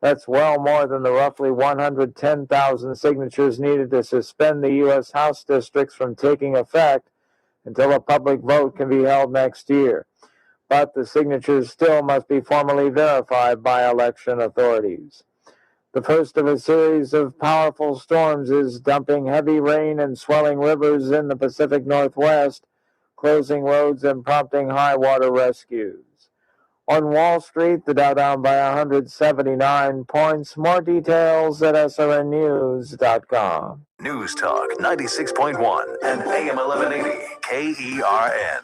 That's well more than the roughly 110,000 signatures needed to suspend the U.S. House districts from taking effect until a public vote can be held next year. But the signatures still must be formally verified by election authorities. The first of a series of powerful storms is dumping heavy rain and swelling rivers in the Pacific Northwest, closing roads and prompting high water rescues. On Wall Street, the Dow down by 179 points. More details at SRNnews.com.
News Talk 96.1 and AM 1180 KERN.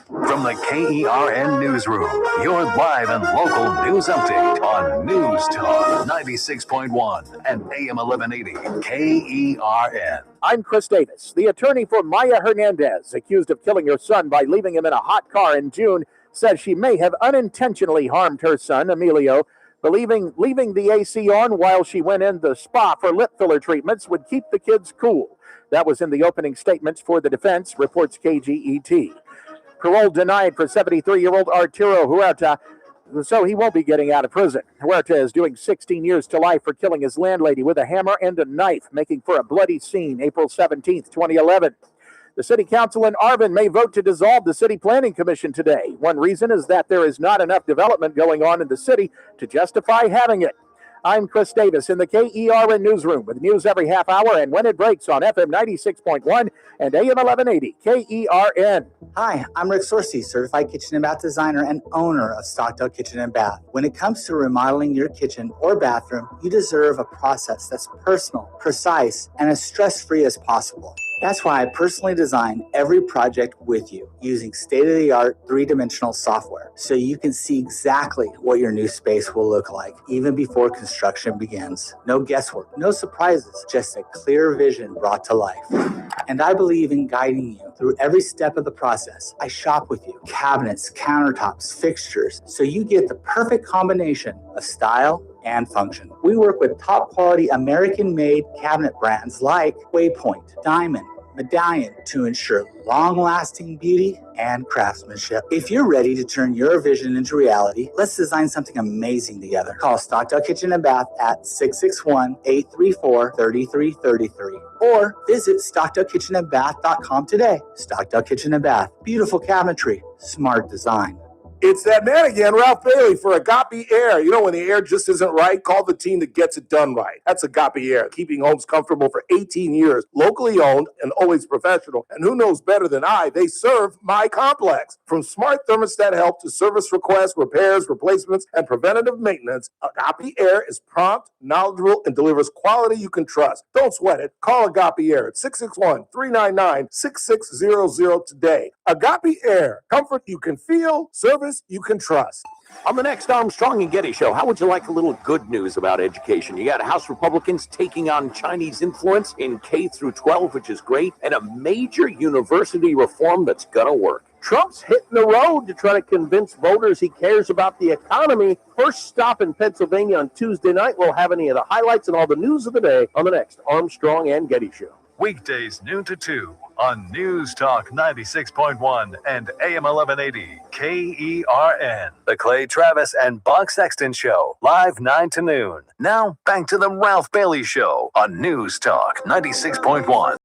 From the KERN Newsroom, your live and local news update on News Talk 96.1 and AM 1180 KERN.
I'm Chris Davis, the attorney for Maya Hernandez, accused of killing her son by leaving him in a hot car in June, says she may have unintentionally harmed her son, Emilio, believing leaving the AC on while she went in the spa for lip filler treatments would keep the kids cool. That was in the opening statements for the defense, reports KGET. Parole denied for 73-year-old Arturo Huerta, so he won't be getting out of prison. Huerta is doing 16 years to life for killing his landlady with a hammer and a knife, making for a bloody scene April 17th, 2011. The city council in Arvin may vote to dissolve the city planning commission today. One reason is that there is not enough development going on in the city to justify having it. I'm Chris Davis in the KERN Newsroom with news every half hour and when it breaks on FM 96.1 and AM 1180 KERN.
Hi, I'm Rick Sorcy, certified kitchen and bath designer and owner of Stockdale Kitchen and Bath. When it comes to remodeling your kitchen or bathroom, you deserve a process that's personal, precise, and as stress-free as possible. That's why I personally design every project with you using state-of-the-art three-dimensional software so you can see exactly what your new space will look like even before construction begins. No guesswork, no surprises, just a clear vision brought to life. And I believe in guiding you through every step of the process. I shop with you, cabinets, countertops, fixtures, so you get the perfect combination of style and function. We work with top quality American-made cabinet brands like Waypoint, Diamond, medallion to ensure long-lasting beauty and craftsmanship. If you're ready to turn your vision into reality, let's design something amazing together. Call Stockdale Kitchen and Bath at 661-834-3333 or visit StockdaleKitchenandBath.com today. Stockdale Kitchen and Bath. Beautiful cabinetry, smart design.
It's that man again, Ralph Bailey for Agape Air. You know, when the air just isn't right, call the team that gets it done right. That's Agape Air, keeping homes comfortable for 18 years, locally owned and always professional. And who knows better than I? They serve my complex. From smart thermostat help to service requests, repairs, replacements, and preventative maintenance, Agape Air is prompt, knowledgeable, and delivers quality you can trust. Don't sweat it. Call Agape Air at 661-399-6600 today. Agape Air, comfort you can feel, service you can trust.
On the next Armstrong and Getty Show, how would you like a little good news about education? You got House Republicans taking on Chinese influence in K through 12, which is great, and a major university reform that's going to work.
Trump's hitting the road to try to convince voters he cares about the economy. First stop in Pennsylvania on Tuesday night. We'll have any of the highlights and all the news of the day on the next Armstrong and Getty Show.
Weekdays noon to 2 on News Talk 96.1 and AM 1180 KERN. The Clay Travis and Buck Sexton Show, live 9 to noon. Now back to the Ralph Bailey Show on News Talk 96.1.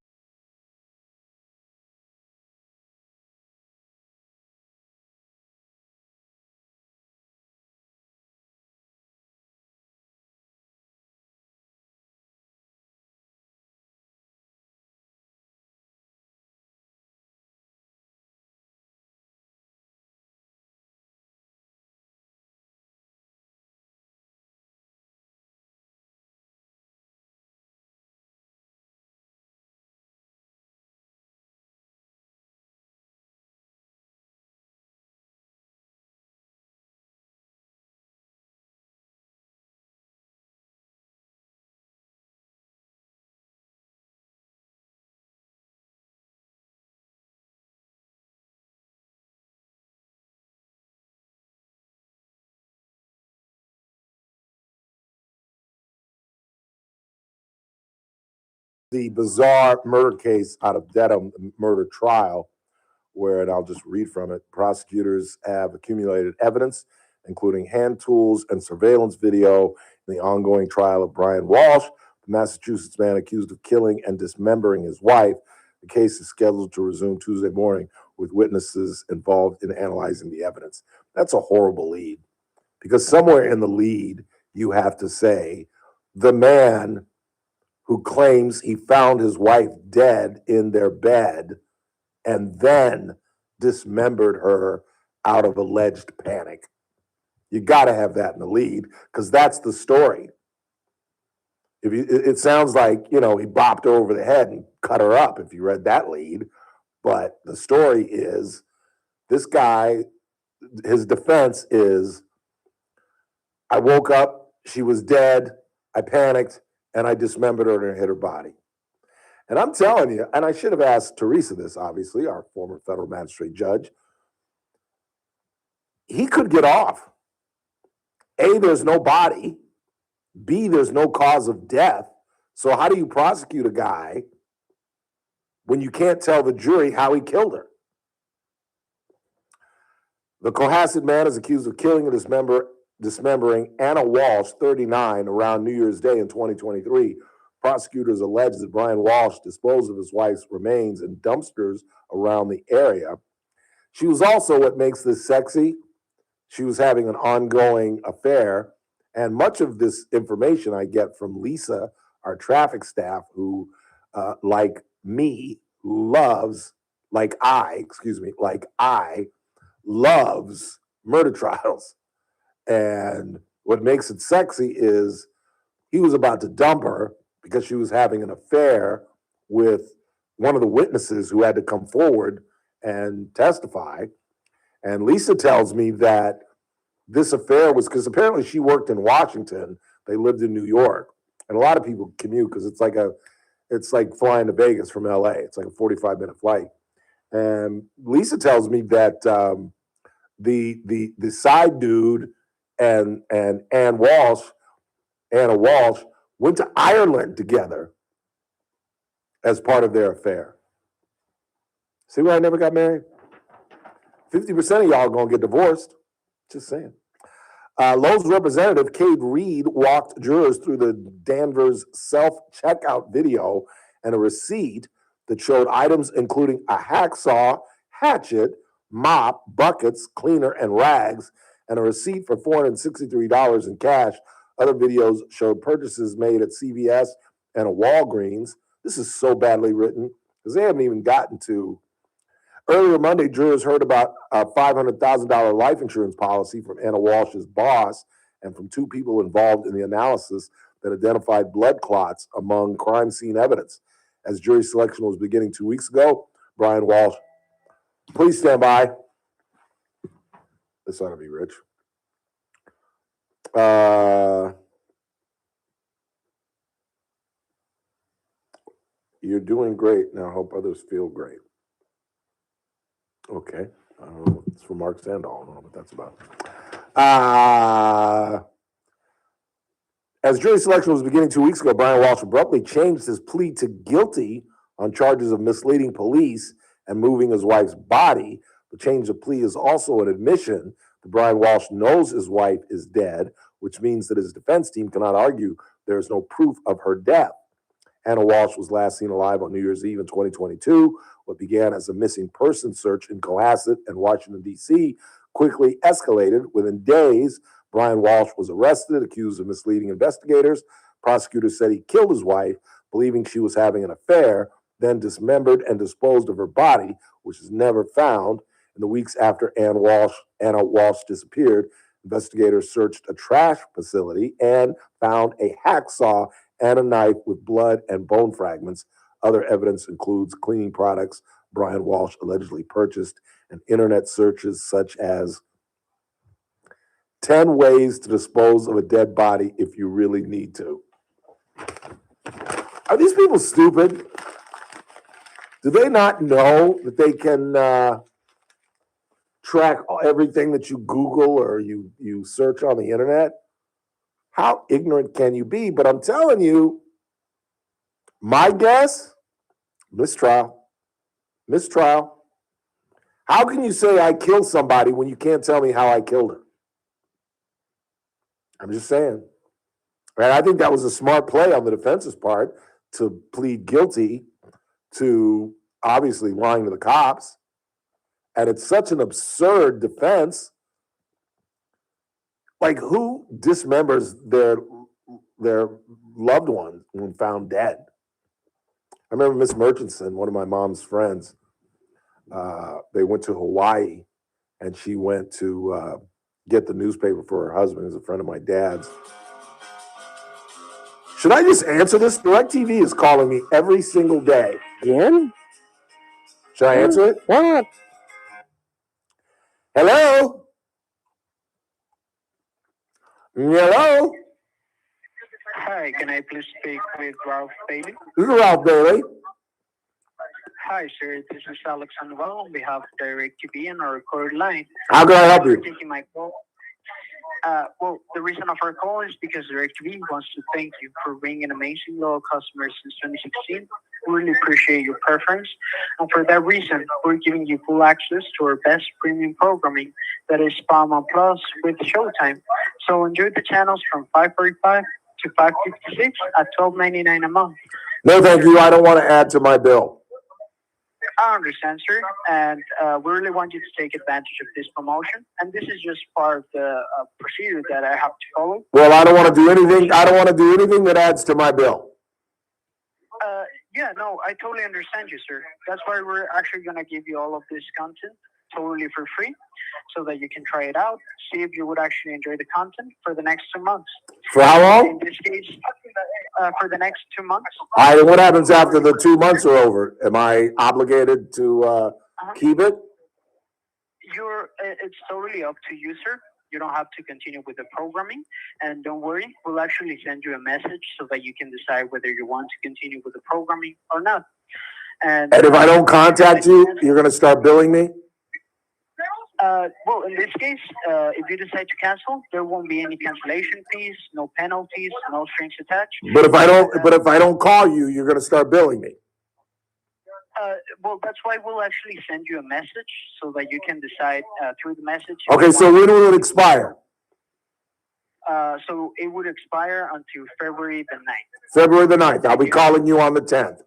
The bizarre murder case out of Dedham, murder trial, where, and I'll just read from it, prosecutors have accumulated evidence, including hand tools and surveillance video in the ongoing trial of Brian Walsh, the Massachusetts man accused of killing and dismembering his wife. The case is scheduled to resume Tuesday morning with witnesses involved in analyzing the evidence. That's a horrible lead, because somewhere in the lead, you have to say, the man who claims he found his wife dead in their bed and then dismembered her out of alleged panic. You got to have that in the lead, because that's the story. It sounds like, he bopped her over the head and cut her up if you read that lead. But the story is, this guy, his defense is, I woke up, she was dead, I panicked, and I dismembered her and hit her body. And I'm telling you, and I should have asked Teresa this, obviously, our former federal magistrate judge, he could get off. A, there's no body. B, there's no cause of death. So how do you prosecute a guy when you can't tell the jury how he killed her? The Cohasset man is accused of killing and dismembering Anna Walsh, 39, around New Year's Day in 2023. Prosecutors allege that Brian Walsh disposed of his wife's remains in dumpsters around the area. She was also, what makes this sexy, she was having an ongoing affair. And much of this information I get from Lisa, our traffic staff, who, like me, loves murder trials. And what makes it sexy is he was about to dump her because she was having an affair with one of the witnesses who had to come forward and testify. And Lisa tells me that this affair was because apparently she worked in Washington. They lived in New York. And a lot of people commute because it's like flying to Vegas from LA. It's like a 45-minute flight. And Lisa tells me that the side dude and Anna Walsh went to Ireland together as part of their affair. See why I never got married? 50% of y'all gonna get divorced. Just saying. Lowe's representative Cade Reed walked jurors through the Danvers self-checkout video and a receipt that showed items including a hacksaw, hatchet, mop, buckets, cleaner, and rags, and a receipt for $463 in cash. Other videos showed purchases made at CVS and a Walgreens. This is so badly written because they haven't even gotten to. Earlier Monday, jurors heard about a $500,000 life insurance policy from Anna Walsh's boss and from two people involved in the analysis that identified blood clots among crime scene evidence. As jury selection was beginning 2 weeks ago, Brian Walsh, please stand by. This ought to be rich. You're doing great. Now, I hope others feel great. Okay. I don't know. It's from Mark Sandoval. I don't know what that's about. As jury selection was beginning 2 weeks ago, Brian Walsh abruptly changed his plea to guilty on charges of misleading police and moving his wife's body. The change of plea is also an admission that Brian Walsh knows his wife is dead, which means that his defense team cannot argue there is no proof of her death. Anna Walsh was last seen alive on New Year's Eve in 2022. What began as a missing person search in Cohasset and Washington, D.C., quickly escalated. Within days, Brian Walsh was arrested, accused of misleading investigators. Prosecutors said he killed his wife, believing she was having an affair, then dismembered and disposed of her body, which is never found. In the weeks after Anna Walsh disappeared, investigators searched a trash facility and found a hacksaw and a knife with blood and bone fragments. Other evidence includes cleaning products Brian Walsh allegedly purchased and internet searches such as 10 ways to dispose of a dead body if you really need to. Are these people stupid? Do they not know that they can track everything that you Google or you search on the internet? How ignorant can you be? But I'm telling you, my guess, mistrial. Mistrial. How can you say I killed somebody when you can't tell me how I killed her? I'm just saying. And I think that was a smart play on the defense's part to plead guilty to obviously lying to the cops. And it's such an absurd defense. Like, who dismembers their loved one when found dead? I remember Miss Murchison, one of my mom's friends, they went to Hawaii, and she went to get the newspaper for her husband, who's a friend of my dad's. Should I just answer this? DirecTV is calling me every single day.
Again?
Should I answer it?
Why not?
Hello? Hello?
Hi, can I please speak with Ralph Bailey?
This is Ralph Bailey.
Hi, sir. This is Alex Sandoval on behalf of DirecTV and our record line.
How can I help you?
Taking my call. Well, the reason of our call is because DirecTV wants to thank you for being an amazing loyal customer since 2016. We really appreciate your preference. And for that reason, we're giving you full access to our best premium programming, that is Paramount Plus with Showtime. So enjoy the channels from 5:45 to 5:56 at $12.99 a month.
No, thank you. I don't want to add to my bill.
I understand, sir, and we really want you to take advantage of this promotion. And this is just part of the procedure that I have to follow.
Well, I don't want to do anything. I don't want to do anything that adds to my bill.
Yeah, no, I totally understand you, sir. That's why we're actually going to give you all of this content totally for free, so that you can try it out, see if you would actually enjoy the content for the next 2 months.
For how long?
In this case, for the next 2 months.
What happens after the 2 months are over? Am I obligated to keep it?
It's totally up to you, sir. You don't have to continue with the programming, and don't worry, we'll actually send you a message so that you can decide whether you want to continue with the programming or not. And
if I don't contact you, you're going to start billing me?
Well, in this case, if you decide to cancel, there won't be any cancellation fees, no penalties, no strings attached.
But if I don't call you, you're going to start billing me.
Well, that's why we'll actually send you a message so that you can decide through the message.
Okay, so when will it expire?
So it would expire until February the 9th.
February the 9th. I'll be calling you on the 10th.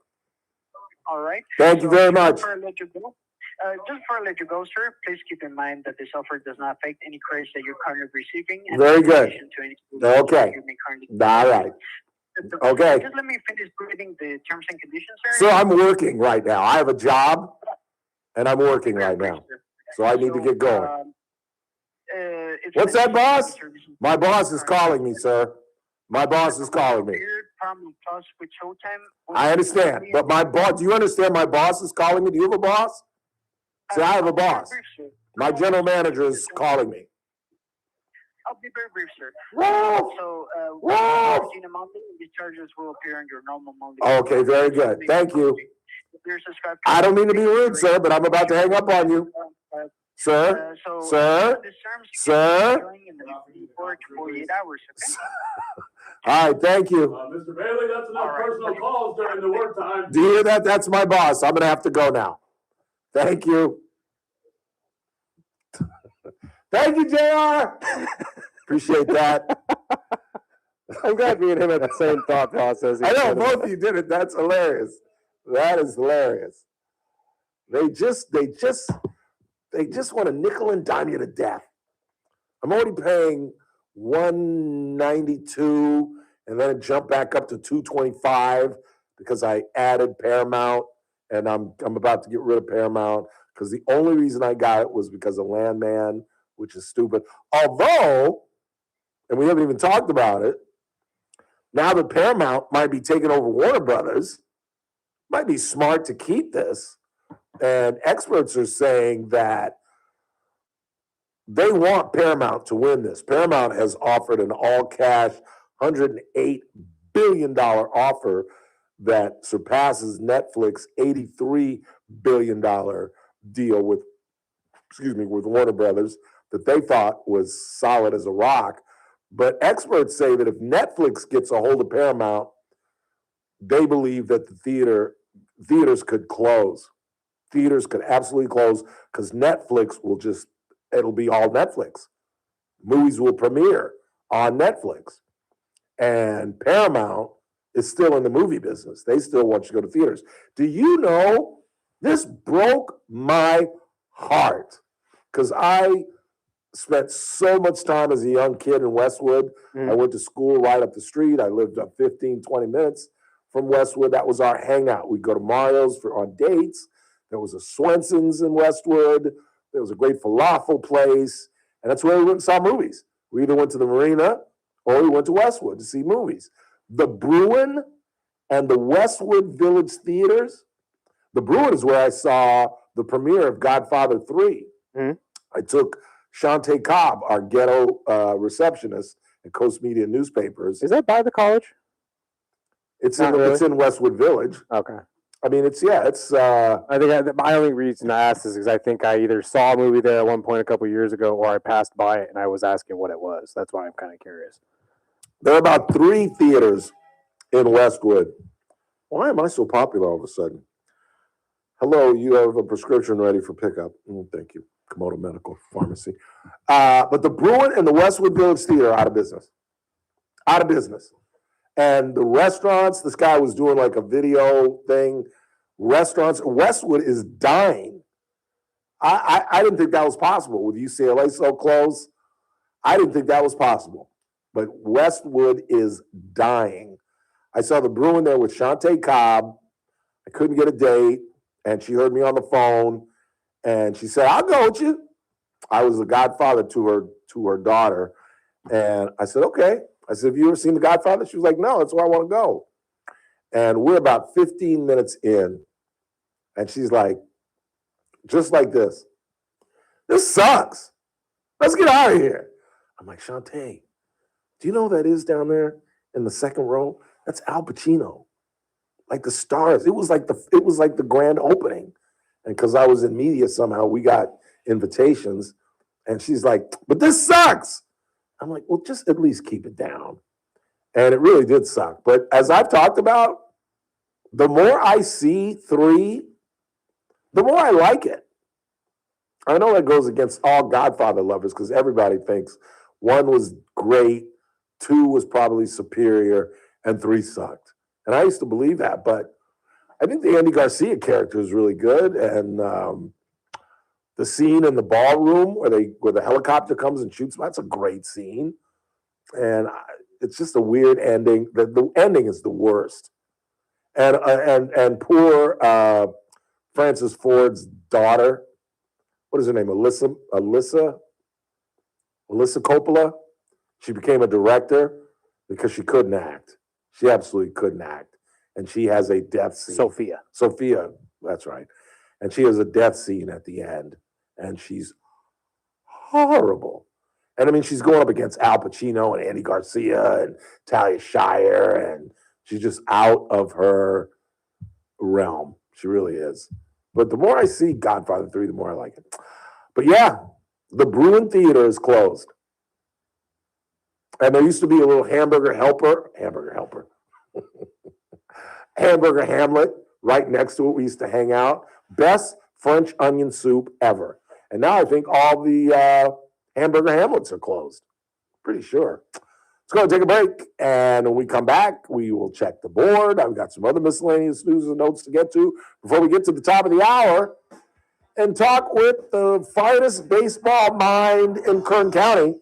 All right.
Thank you very much.
Just before I let you go, sir, please keep in mind that this offer does not affect any credits that you're currently receiving. And
Very good.
to any
Okay. All right. Okay.
Just let me finish reading the terms and conditions, sir.
So I'm working right now. I have a job, and I'm working right now. So I need to get going. What's that, boss? My boss is calling me, sir. My boss is calling me. I understand, but my boss, do you understand my boss is calling me? Do you have a boss? See, I have a boss. My general manager is calling me.
I'll be very brief, sir.
Wolf!
So,
Wolf!
these charges will appear on your normal monthly.
Okay, very good. Thank you. I don't mean to be rude, sir, but I'm about to hang up on you. Sir? Sir? Sir? All right, thank you.
Mr. Bailey, that's enough personal calls during the work time.
Do you hear that? That's my boss. I'm going to have to go now. Thank you. Thank you, JR. Appreciate that.
I'm glad me and him had the same thought process.
I know, both of you did it. That's hilarious. That is hilarious. They just want to nickel and dime you to death. I'm already paying $192, and then it jumped back up to $225 because I added Paramount, and I'm about to get rid of Paramount because the only reason I got it was because of Landman, which is stupid. Although, and we haven't even talked about it, now that Paramount might be taking over Warner Brothers, might be smart to keep this. And experts are saying that they want Paramount to win this. Paramount has offered an all-cash $108 billion offer that surpasses Netflix's $83 billion deal with Warner Brothers that they thought was solid as a rock. But experts say that if Netflix gets a hold of Paramount, they believe that the theaters could close. Theaters could absolutely close because Netflix it'll be all Netflix. Movies will premiere on Netflix. And Paramount is still in the movie business. They still want you to go to theaters. Do you know, this broke my heart because I spent so much time as a young kid in Westwood. I went to school right up the street. I lived up 15, 20 minutes from Westwood. That was our hangout. We'd go to Mario's on dates. There was a Swenson's in Westwood. There was a great falafel place. And that's where we went and saw movies. We either went to the Marina or we went to Westwood to see movies. The Bruin and the Westwood Village Theaters. The Bruin is where I saw the premiere of Godfather 3. I took Shantae Cobb, our ghetto receptionist at Coast Media Newspapers.
Is that by the college?
It's in Westwood Village.
Okay.
I mean, I think
my only reason I asked is because I think I either saw a movie there at one point a couple years ago or I passed by it and I was asking what it was. That's why I'm kind of curious.
There are about 3 theaters in Westwood. Why am I so popular all of a sudden? Hello, you have a prescription ready for pickup. Thank you. Komodo Medical Pharmacy. But the Bruin and the Westwood Village Theater are out of business. Out of business. And the restaurants, this guy was doing like a video thing. Restaurants, Westwood is dying. I didn't think that was possible with UCLA so close. I didn't think that was possible. But Westwood is dying. I saw the Bruin there with Shantae Cobb. I couldn't get a date. And she heard me on the phone. And she said, I'll go with you. I was the godfather to her daughter. And I said, okay. I said, have you ever seen The Godfather? She was like, no, that's where I want to go. And we're about 15 minutes in. And she's like, just like this. This sucks. Let's get out of here. I'm like, Shantae, do you know who that is down there in the second row? That's Al Pacino. Like the stars. It was like the grand opening. And because I was in media somehow, we got invitations. And she's like, but this sucks. I'm like, well, just at least keep it down. And it really did suck. But as I've talked about, the more I see 3 the more I like it. I know that goes against all Godfather lovers because everybody thinks 1 was great, 2 was probably superior, and 3 sucked. And I used to believe that, but I think the Andy Garcia character is really good, and the scene in the ballroom where the helicopter comes and shoots, that's a great scene. And it's just a weird ending. The ending is the worst. And poor Francis Ford's daughter, what is her name? Alyssa Coppola. She became a director because she couldn't act. She absolutely couldn't act. And she has a death scene. Sophia, that's right. And she has a death scene at the end. And she's horrible. And I mean, she's going up against Al Pacino and Andy Garcia and Talia Shire, and she's just out of her realm. She really is. But the more I see Godfather 3, the more I like it. But yeah, the Bruin Theater is closed. And there used to be a little hamburger Hamlet right next to it. We used to hang out. Best French onion soup ever. And now I think all the hamburger Hamlets are closed. Pretty sure. Let's go and take a break. And when we come back, we will check the board. I've got some other miscellaneous news and notes to get to before we get to the top of the hour and talk with the finest baseball mind in Kern County.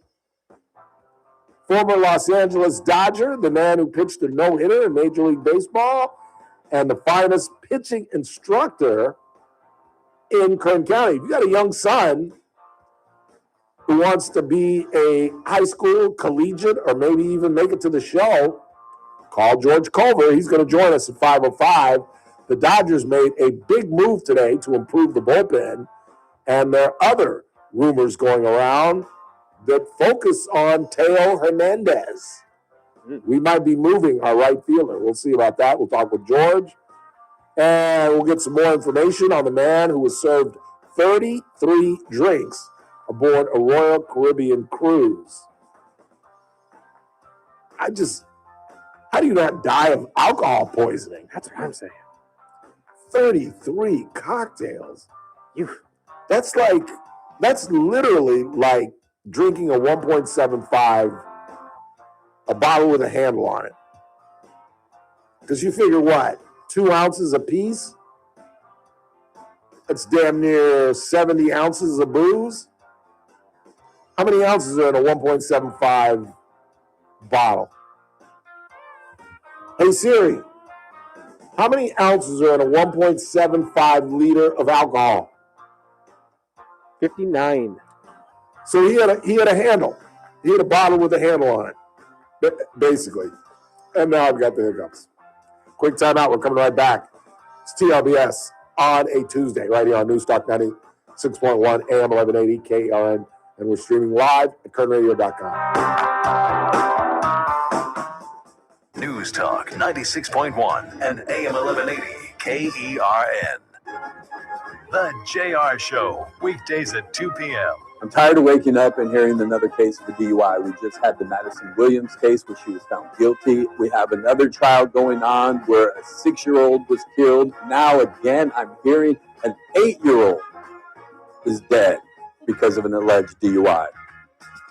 Former Los Angeles Dodger, the man who pitched a no-hitter in Major League Baseball, and the finest pitching instructor in Kern County. If you got a young son who wants to be a high school, collegiate, or maybe even make it to the show, call George Culver. He's going to join us at 5:05. The Dodgers made a big move today to improve the bullpen, and there are other rumors going around that focus on Teo Hernandez. We might be moving our right fielder. We'll see about that. We'll talk with George. And we'll get some more information on the man who was served 33 drinks aboard a Royal Caribbean cruise. How do you not die of alcohol poisoning? That's what I'm saying. 33 cocktails. That's literally like drinking a 1.75, a bottle with a handle on it. Because you figure what? 2 ounces a piece? That's damn near 70 ounces of booze. How many ounces are in a 1.75 bottle? Hey Siri, how many ounces are in a 1.75 liter of alcohol?
59.
So he had a handle. He had a bottle with a handle on it, basically. And now I've got the hiccups. Quick timeout. We're coming right back. It's TLBS on a Tuesday, right here on News Talk 96.1 AM 1180 KRN. And we're streaming live at KernRadio.com.
News Talk 96.1 and AM 1180 KERN. The JR Show, weekdays at 2 p.m.
I'm tired of waking up and hearing another case of a DUI. We just had the Madison Williams case where she was found guilty. We have another trial going on where a 6-year-old was killed. Now again, I'm hearing an 8-year-old is dead because of an alleged DUI.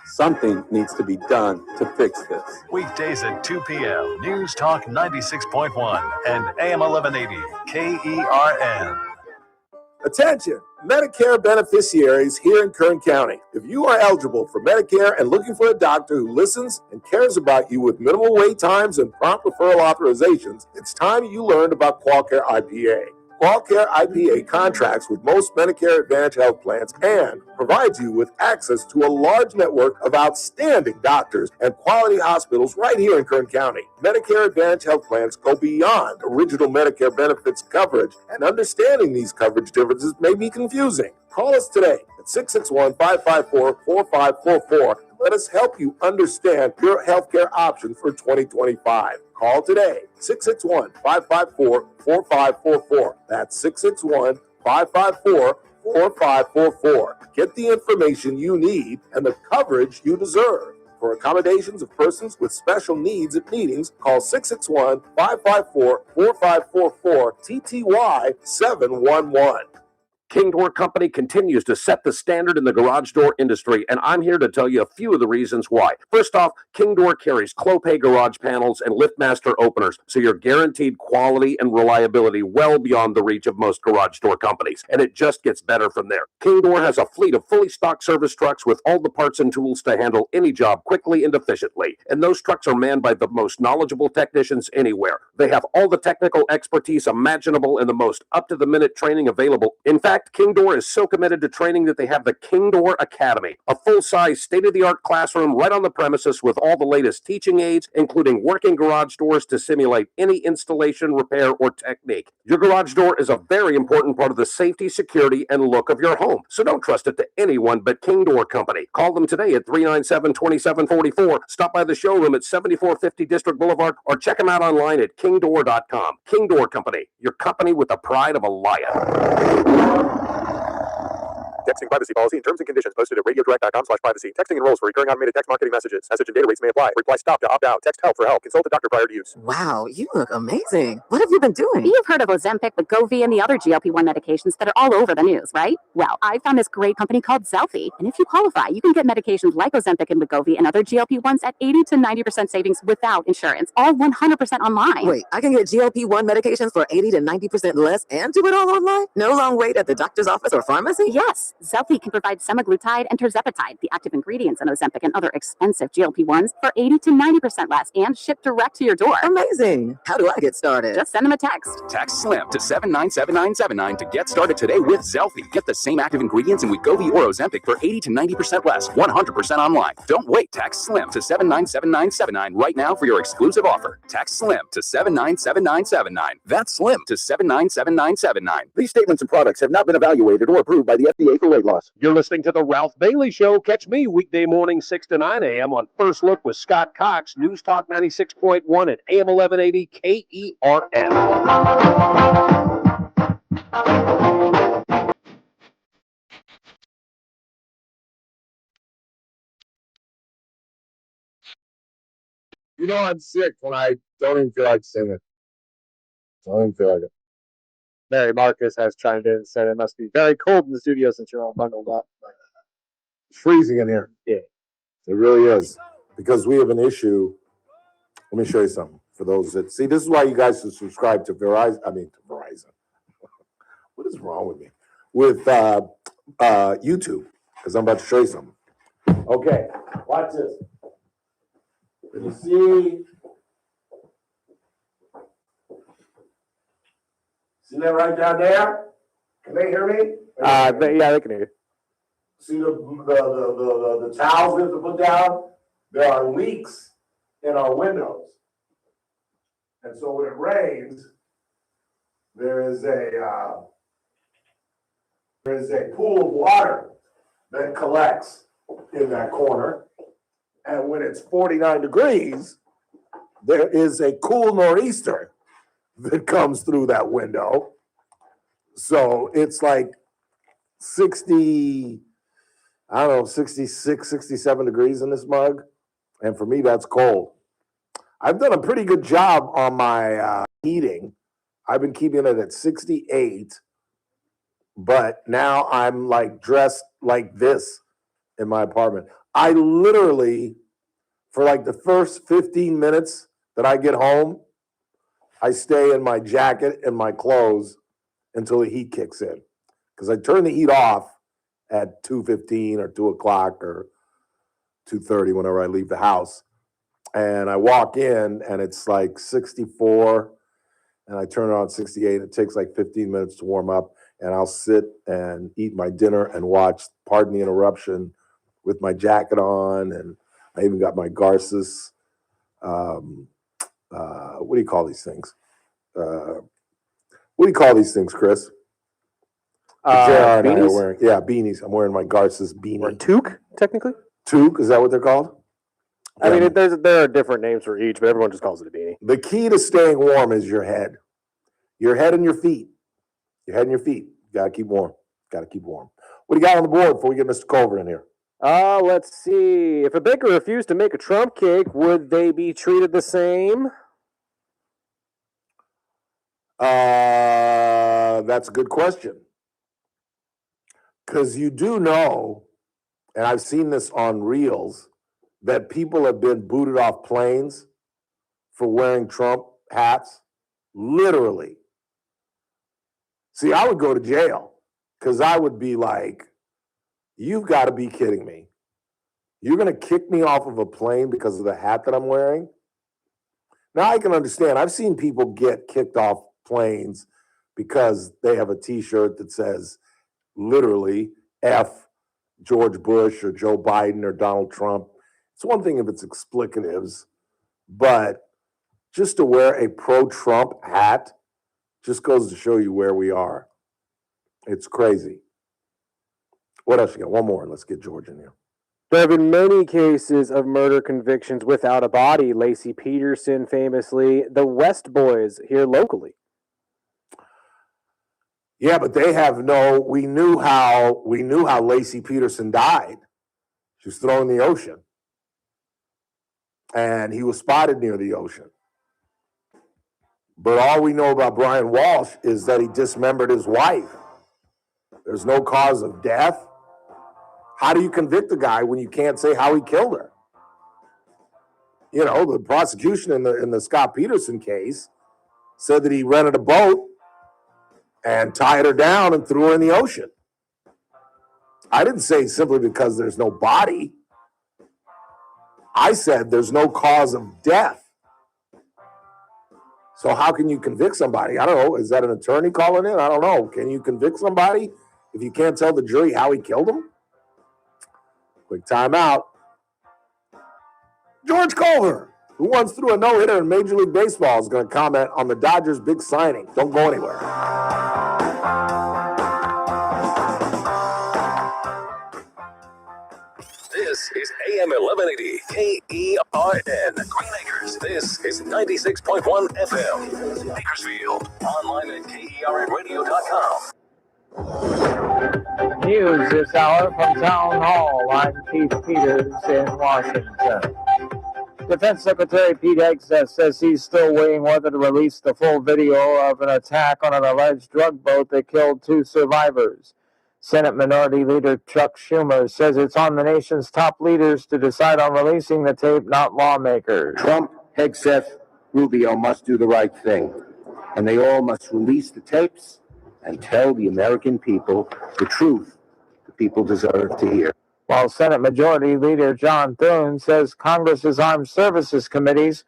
Something needs to be done to fix this.
Weekdays at 2 p.m. News Talk 96.1 and AM 1180 KERN.
Attention, Medicare beneficiaries here in Kern County. If you are eligible for Medicare and looking for a doctor who listens and cares about you with minimal wait times and prompt referral authorizations, it's time you learned about QualCare IPA. QualCare IPA contracts with most Medicare Advantage health plans and provides you with access to a large network of outstanding doctors and quality hospitals right here in Kern County. Medicare Advantage health plans go beyond original Medicare benefits coverage, and understanding these coverage differences may be confusing. Call us today at 661-554-4544. Let us help you understand your healthcare options for 2025. Call today, 661-554-4544. That's 661-554-4544. Get the information you need and the coverage you deserve. For accommodations of persons with special needs at meetings, call 661-554-4544, TTY 711.
King Door Company continues to set the standard in the garage door industry, and I'm here to tell you a few of the reasons why. First off, King Door carries Clopay garage panels and LiftMaster openers, so you're guaranteed quality and reliability well beyond the reach of most garage door companies, and it just gets better from there. King Door has a fleet of fully stocked service trucks with all the parts and tools to handle any job quickly and efficiently, and those trucks are manned by the most knowledgeable technicians anywhere. They have all the technical expertise imaginable and the most up-to-the-minute training available. In fact, King Door is so committed to training that they have the King Door Academy, a full-size, state-of-the-art classroom right on the premises with all the latest teaching aids, including working garage doors to simulate any installation, repair, or technique. Your garage door is a very important part of the safety, security, and look of your home, so don't trust it to anyone but King Door Company. Call them today at 397-2744, stop by the showroom at 7450 District Boulevard, or check them out online at kingdoor.com. King Door Company, your company with the pride of a lion.
Texting privacy policy and terms and conditions posted at radiodirect.com/privacy. Texting enrolls for recurring automated text marketing messages. Message and data rates may apply. Reply stop to opt out. Text help for help. Consult a doctor prior to use.
Wow, you look amazing. What have you been doing? You've heard of Ozempic, Wegovy, and the other GLP-1 medications that are all over the news, right? Well, I found this great company called Zelfie, and if you qualify, you can get medications like Ozempic and Wegovy and other GLP-1s at 80 to 90% savings without insurance, all 100% online. Wait, I can get GLP-1 medications for 80 to 90% less and do it all online? No long wait at the doctor's office or pharmacy? Yes, Zelfie can provide semaglutide and tirzepatide, the active ingredients in Ozempic and other expensive GLP-1s, for 80 to 90% less and shipped direct to your door. Amazing. How do I get started? Just send them a text.
Text SLIM to 797979 to get started today with Zelfie. Get the same active ingredients in Wegovy or Ozempic for 80 to 90% less, 100% online. Don't wait. Text SLIM to 797979 right now for your exclusive offer. Text SLIM to 797979. That's SLIM to 797979.
These statements and products have not been evaluated or approved by the FDA for weight loss. You're listening to The Ralph Bailey Show. Catch me weekday morning 6 to 9 a.m. on First Look with Scott Cox, News Talk 96.1 at AM 1180 KERN.
You know I'm sick when I don't even feel like singing. Don't even feel like it.
Mary Marcus has chimed in and said it must be very cold in the studio since you're all bundled up.
It's freezing in here.
Yeah.
It really is. Because we have an issue. Let me show you something. For those that see, this is why you guys should subscribe to Verizon. What is wrong with me? With YouTube. Because I'm about to show you something. Okay, watch this. Can you see? See that right down there? Can they hear me?
Yeah, they can hear you.
See the towels we have to put down? There are leaks in our windows. And so when it rains, there is a pool of water that collects in that corner. And when it's 49 degrees, there is a cool nor'easter that comes through that window. So it's like 66, 67 degrees in this mug. And for me, that's cold. I've done a pretty good job on my heating. I've been keeping it at 68, but now I'm like dressed like this in my apartment. I literally, for like the first 15 minutes that I get home, I stay in my jacket and my clothes until the heat kicks in. Because I turn the heat off at 2:15 or 2 o'clock or 2:30 whenever I leave the house. And I walk in and it's like 64 and I turn it on 68. It takes like 15 minutes to warm up and I'll sit and eat my dinner and watch Pardon the Interruption with my jacket on. And I even got my Garces, what do you call these things? What do you call these things, Chris? JR and I are wearing, beanies. I'm wearing my Garces beanie.
Or toque, technically?
Toque, is that what they're called?
I mean, there are different names for each, but everyone just calls it a beanie.
The key to staying warm is your head. Your head and your feet. Your head and your feet. You got to keep warm. Got to keep warm. What do you got on the board before we get Mr. Culver in here?
Let's see. If a baker refused to make a Trump cake, would they be treated the same?
That's a good question. Because you do know, and I've seen this on Reels, that people have been booted off planes for wearing Trump hats. Literally. See, I would go to jail because I would be like, you've got to be kidding me. You're going to kick me off of a plane because of the hat that I'm wearing? Now I can understand. I've seen people get kicked off planes because they have a T-shirt that says literally F George Bush or Joe Biden or Donald Trump. It's one thing if it's explicatives, but just to wear a pro-Trump hat just goes to show you where we are. It's crazy. What else you got? One more, and let's get George in here.
There have been many cases of murder convictions without a body. Lacey Peterson, famously, the West Boys here locally.
Yeah, but they have no. We knew how Lacey Peterson died. She was thrown in the ocean, and he was spotted near the ocean. But all we know about Brian Walsh is that he dismembered his wife. There's no cause of death. How do you convict a guy when you can't say how he killed her? You know, the prosecution in the Scott Peterson case said that he rented a boat and tied her down and threw her in the ocean. I didn't say simply because there's no body. I said there's no cause of death. So how can you convict somebody? I don't know. Is that an attorney calling in? I don't know. Can you convict somebody if you can't tell the jury how he killed him? Quick timeout. George Culver, who once threw a no-hitter in Major League Baseball, is going to comment on the Dodgers' big signing. Don't go anywhere.
This is AM 1180 KERN Green Acres. This is 96.1 FM Bakersfield. Online at KERNradio.com.
News this hour from Town Hall. I'm Keith Peters in Washington. Defense Secretary Pete Hegseth says he's still waiting whether to release the full video of an attack on an alleged drug boat that killed 2 survivors. Senate Minority Leader Chuck Schumer says it's on the nation's top leaders to decide on releasing the tape, not lawmakers.
Trump, Hegseth, Rubio must do the right thing, and they all must release the tapes and tell the American people the truth the people deserve to hear.
While Senate Majority Leader John Thune says Congress's Armed Services Committees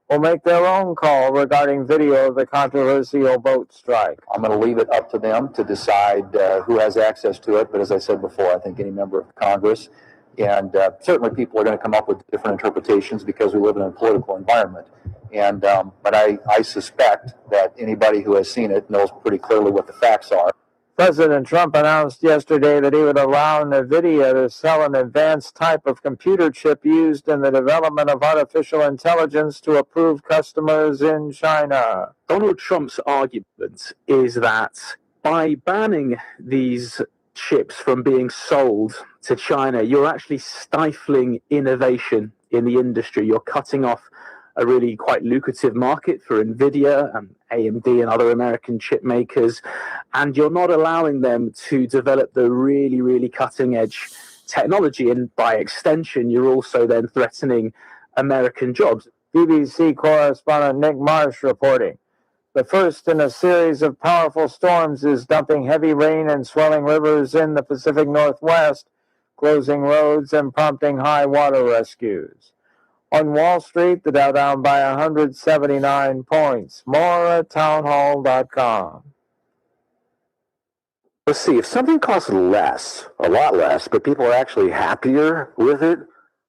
will make their own call regarding video of the controversial boat strike.
I'm going to leave it up to them to decide who has access to it. But as I said before, I think any member of Congress, and certainly people are going to come up with different interpretations because we live in a political environment. And but I suspect that anybody who has seen it knows pretty clearly what the facts are.
President Trump announced yesterday that he would allow NVIDIA to sell an advanced type of computer chip used in the development of artificial intelligence to approved customers in China.
Donald Trump's argument is that by banning these chips from being sold to China, you're actually stifling innovation in the industry. You're cutting off a really quite lucrative market for NVIDIA and AMD and other American chip makers, and you're not allowing them to develop the really, really cutting-edge technology, and by extension, you're also then threatening American jobs.
BBC correspondent Nick Marsh reporting. The first in a series of powerful storms is dumping heavy rain and swelling rivers in the Pacific Northwest, closing roads and prompting high water rescues. On Wall Street, the Dow down by 179 points. More at townhall.com.
Let's see, if something costs less, a lot less, but people are actually happier with it,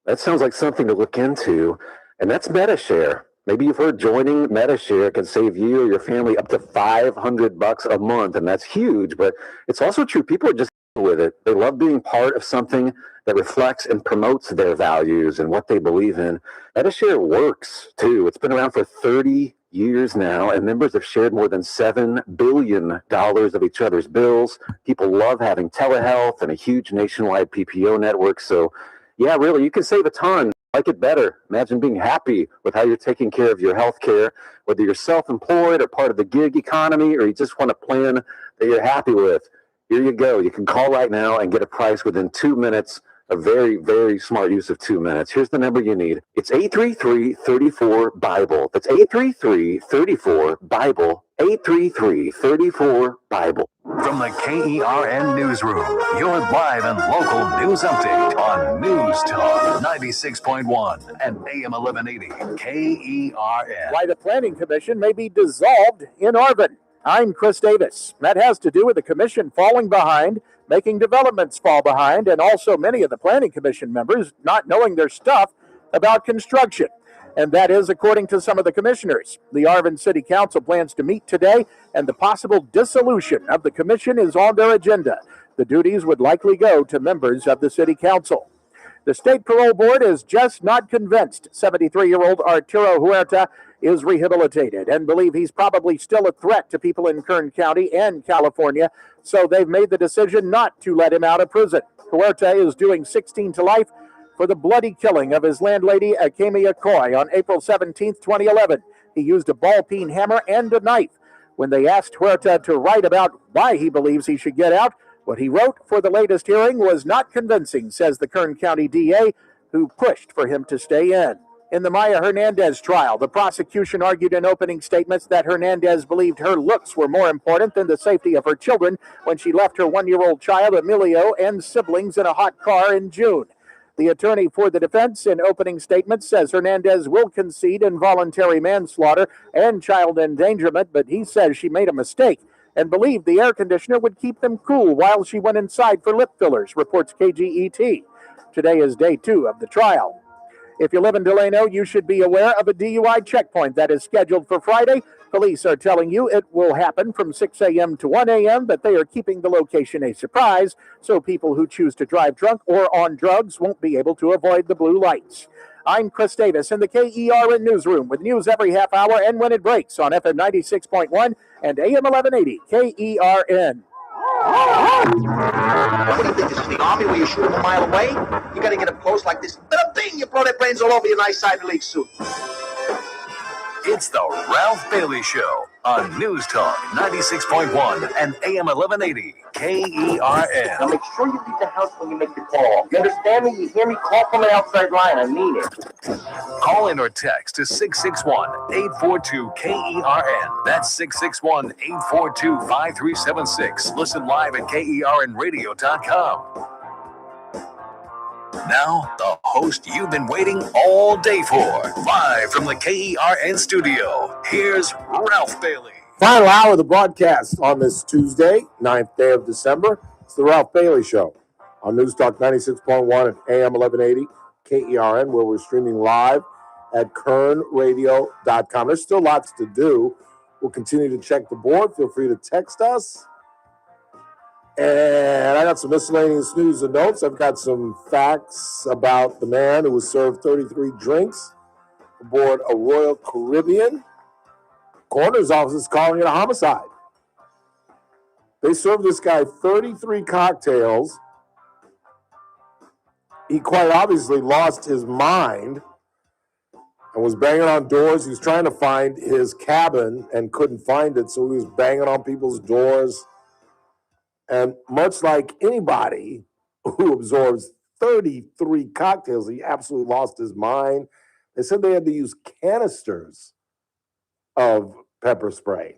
that sounds like something to look into, and that's MetaShare. Maybe you've heard joining MetaShare can save you or your family up to $500 a month, and that's huge, but it's also true. People are just with it. They love being part of something that reflects and promotes their values and what they believe in. MetaShare works, too. It's been around for 30 years now, and members have shared more than $7 billion of each other's bills. People love having telehealth and a huge nationwide PPO network. So, yeah, really, you can save a ton. Like it better. Imagine being happy with how you're taking care of your health care, whether you're self-employed or part of the gig economy, or you just want a plan that you're happy with. Here you go. You can call right now and get a price within 2 minutes. A very, very smart use of 2 minutes. Here's the number you need. It's 833-34-BIBLE. That's 833-34-BIBLE. 833-34-BIBLE.
From the KERN Newsroom, your live and local news update on News Talk 96.1 and AM 1180 KERN.
Why the Planning Commission may be dissolved in Arvin. I'm Chris Davis. That has to do with the commission falling behind, making developments fall behind, and also many of the Planning Commission members not knowing their stuff about construction. And that is according to some of the commissioners. The Arvin City Council plans to meet today, and the possible dissolution of the commission is on their agenda. The duties would likely go to members of the City Council. The State Parole Board is just not convinced 73-year-old Arturo Huerta is rehabilitated and believe he's probably still a threat to people in Kern County and California, so they've made the decision not to let him out of prison. Huerta is doing 16 to life for the bloody killing of his landlady, Akemi Akoi, on April 17, 2011. He used a ball-peen hammer and a knife. When they asked Huerta to write about why he believes he should get out, what he wrote for the latest hearing was not convincing, says the Kern County DA, who pushed for him to stay in. In the Maya Hernandez trial, the prosecution argued in opening statements that Hernandez believed her looks were more important than the safety of her children when she left her 1-year-old child, Emilio, and siblings in a hot car in June. The attorney for the defense in opening statements says Hernandez will concede involuntary manslaughter and child endangerment, but he says she made a mistake and believed the air conditioner would keep them cool while she went inside for lip fillers, reports KGET. Today is day 2 of the trial. If you live in Delano, you should be aware of a DUI checkpoint that is scheduled for Friday. Police are telling you it will happen from 6 a.m. to 1 a.m., but they are keeping the location a surprise, so people who choose to drive drunk or on drugs won't be able to avoid the blue lights. I'm Chris Davis in the KERN Newsroom with news every half hour and when it breaks on FM 96.1 and AM 1180 KERN.
What do you think? This is the Army where you shoot them a mile away? You got to get up close like this. Bing! You blow their brains all over your nice Ivy League suit.
It's the Ralph Bailey Show on News Talk 96.1 and AM 1180 KERN.
Now make sure you leave the house when you make the call. You understand me? You hear me? Call from an outside line. I mean it.
Call in or text to 661-842-KERN. That's 661-842-5376. Listen live at KERNradio.com. Now, the host you've been waiting all day for. Live from the KERN studio, here's Ralph Bailey.
Final hour of the broadcast on this Tuesday, 9th day of December. It's the Ralph Bailey Show on News Talk 96.1 and AM 1180 KERN, where we're streaming live at KERNradio.com. There's still lots to do. We'll continue to check the board. Feel free to text us. And I got some miscellaneous news and notes. I've got some facts about the man who was served 33 drinks aboard a Royal Caribbean. Coroner's office is calling it a homicide. They served this guy 33 cocktails. He quite obviously lost his mind and was banging on doors. He was trying to find his cabin and couldn't find it, so he was banging on people's doors. And much like anybody who absorbs 33 cocktails, he absolutely lost his mind. They said they had to use canisters of pepper spray.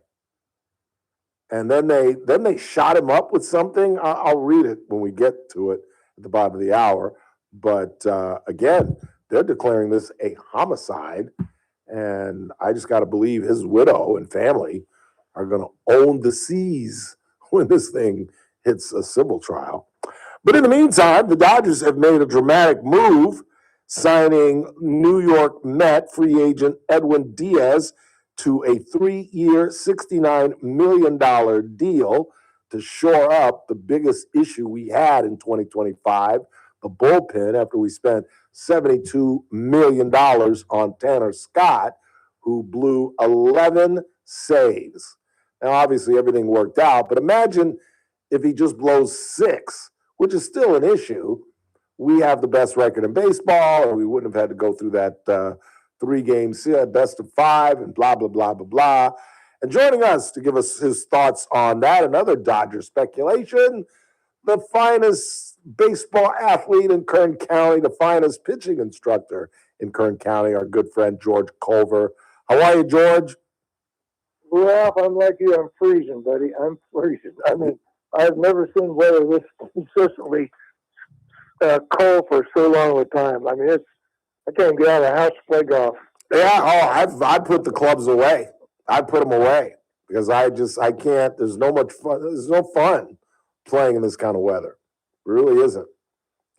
And then they shot him up with something. I'll read it when we get to it at the bottom of the hour. But again, they're declaring this a homicide. And I just got to believe his widow and family are going to own the seas when this thing hits a civil trial. But in the meantime, the Dodgers have made a dramatic move, signing New York Met free agent Edwin Diaz to a 3-year, $69 million deal to shore up the biggest issue we had in 2025, the bullpen, after we spent $72 million on Tanner Scott, who blew 11 saves. Now, obviously, everything worked out, but imagine if he just blows 6, which is still an issue. We have the best record in baseball, and we wouldn't have had to go through that 3-game best of 5 and blah, blah, blah, blah, blah. And joining us to give us his thoughts on that and other Dodger speculation, the finest baseball athlete in Kern County, the finest pitching instructor in Kern County, our good friend George Culver. How are you, George?
Well, I'm like you. I'm freezing, buddy. I'm freezing. I mean, I've never seen weather this consistently cold for so long a time. I mean, I can't get out of the house to play golf.
Yeah, I put the clubs away. I put them away because I can't. There's no much fun. There's no fun playing in this kind of weather. It really isn't.